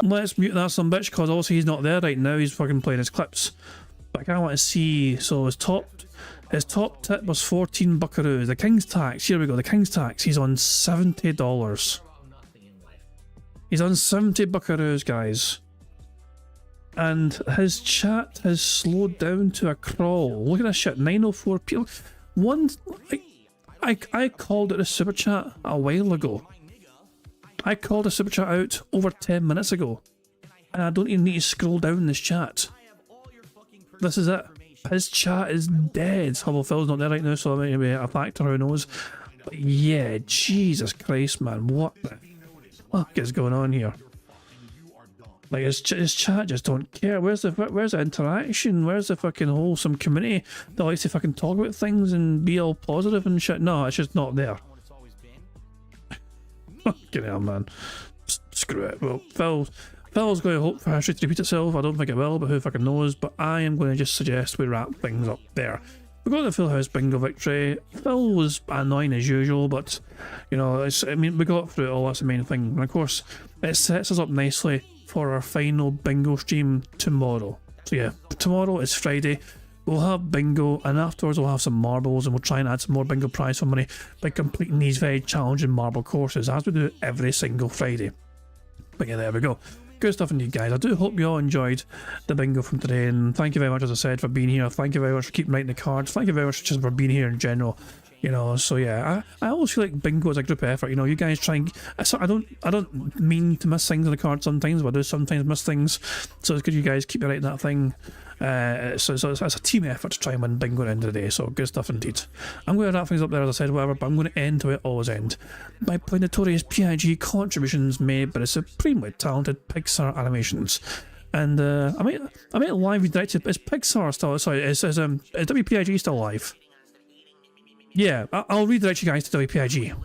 Let's mute that some bitch, because also he's not there right now. He's fucking playing his clips. But I kind of want to see. So his top tip was 14 buckaroos. The King's Tax, here we go. The King's Tax, he's on $70. He's on 70 buckaroos, guys. And his chat has slowed down to a crawl. Look at this shit, 904 people. I called it a super chat a while ago. I called a super chat out over 10 minutes ago. And I don't even need to scroll down this chat. This is it. His chat is dead. Although Phil's not there right now, so it may be a factor, who knows. But yeah, Jesus Christ, man. What the fuck is going on here? Like, his chat just don't care. Where's the interaction? Where's the fucking wholesome community that likes to fucking talk about things and be all positive and shit? No, it's just not there. Fucking hell, man. Screw it. Well, Phil's going to hope for history to repeat itself. I don't think it will, but who fucking knows. But I am going to just suggest we wrap things up there. We got the full house bingo victory. Phil was annoying as usual, but, you know, we got through it all. That's the main thing. And of course, it sets us up nicely for our final bingo stream tomorrow. So yeah, tomorrow is Friday. We'll have bingo, and afterwards we'll have some marbles, and we'll try and add some more bingo prize for money by completing these very challenging marble courses, as we do every single Friday. But yeah, there we go. good stuff indeed, guys. I do hope you all enjoyed the bingo from today, and thank you very much, as I said, for being here. Thank you very much for keeping writing the cards. Thank you very much just for being here in general. You know, so yeah, I always feel like bingo is a group effort. You know, you guys try and I don't mean to miss things on the card sometimes, but I do sometimes miss things. So it's good you guys keep writing that thing. So it's a team effort to try and win bingo at the end of the day. So good stuff indeed. I'm going to wrap things up there, as I said, whatever. But I'm going to end the way it always end, by playing notorious PIG contributions made by the supremely talented Pixar Animations. And I might live redirect it. Is Pixar still? Sorry, is WPIG still live? Yeah, I'll redirect you guys to WPIG.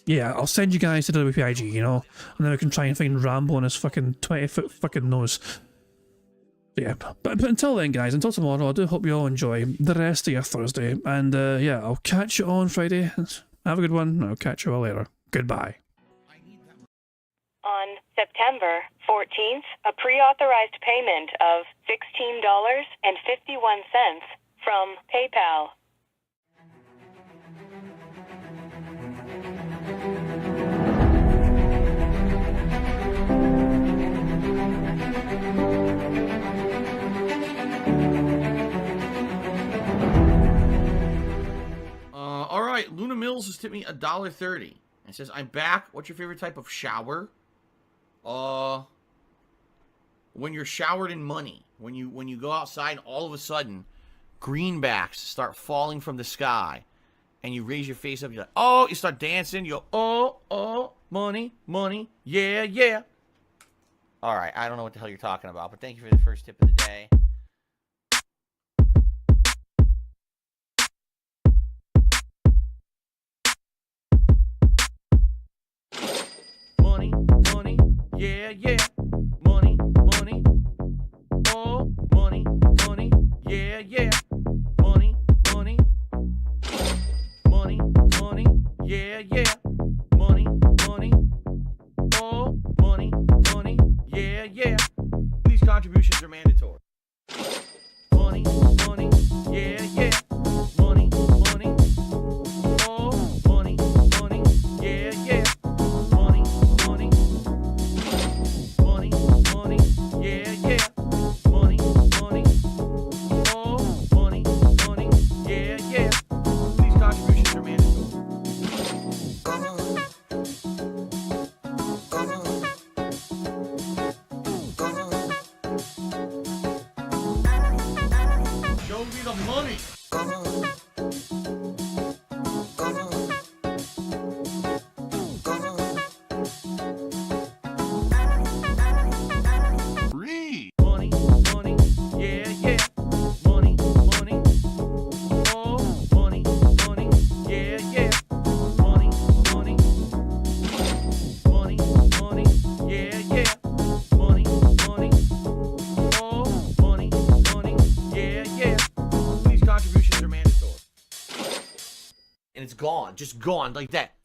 Yeah, I'll send you guys to WPIG, you know, and then we can try and find Rambo on his fucking 20-foot fucking nose. Yeah, but until then, guys, until tomorrow, I do hope you all enjoy the rest of your Thursday, and yeah, I'll catch you on Friday. Have a good one, I'll catch you all later. Goodbye. On September 14th, a pre-authorized payment of $16.51 from PayPal. All right, Luna Mills has tipped me $1.30. It says, "I'm back. What's your favorite type of shower?" When you're showered in money. When you go outside and all of a sudden greenbacks start falling from the sky, and you raise your face up. You're like, oh, you start dancing. You go, oh, money, money, yeah, yeah. All right, I don't know what the hell you're talking about, but thank you for the first tip of the day. Money, money, yeah, yeah. Money, money, oh, money, money, yeah, yeah. Money, money, money, money, yeah, yeah. Money, money, oh, money, money, yeah, yeah. These contributions are mandatory. Money, money, yeah, yeah. Money, money, oh, money, money, yeah, yeah. Money, money, money, money, yeah, yeah. Money, money, oh, money, money, yeah, yeah. These contributions are mandatory. Show me the money. Free. Money, money, yeah, yeah. Money, money, oh, money, money, yeah, yeah. Money, money, money, money, yeah, yeah. Money, money, oh, money, money, yeah, yeah. These contributions are mandatory. And it's gone, just gone like that.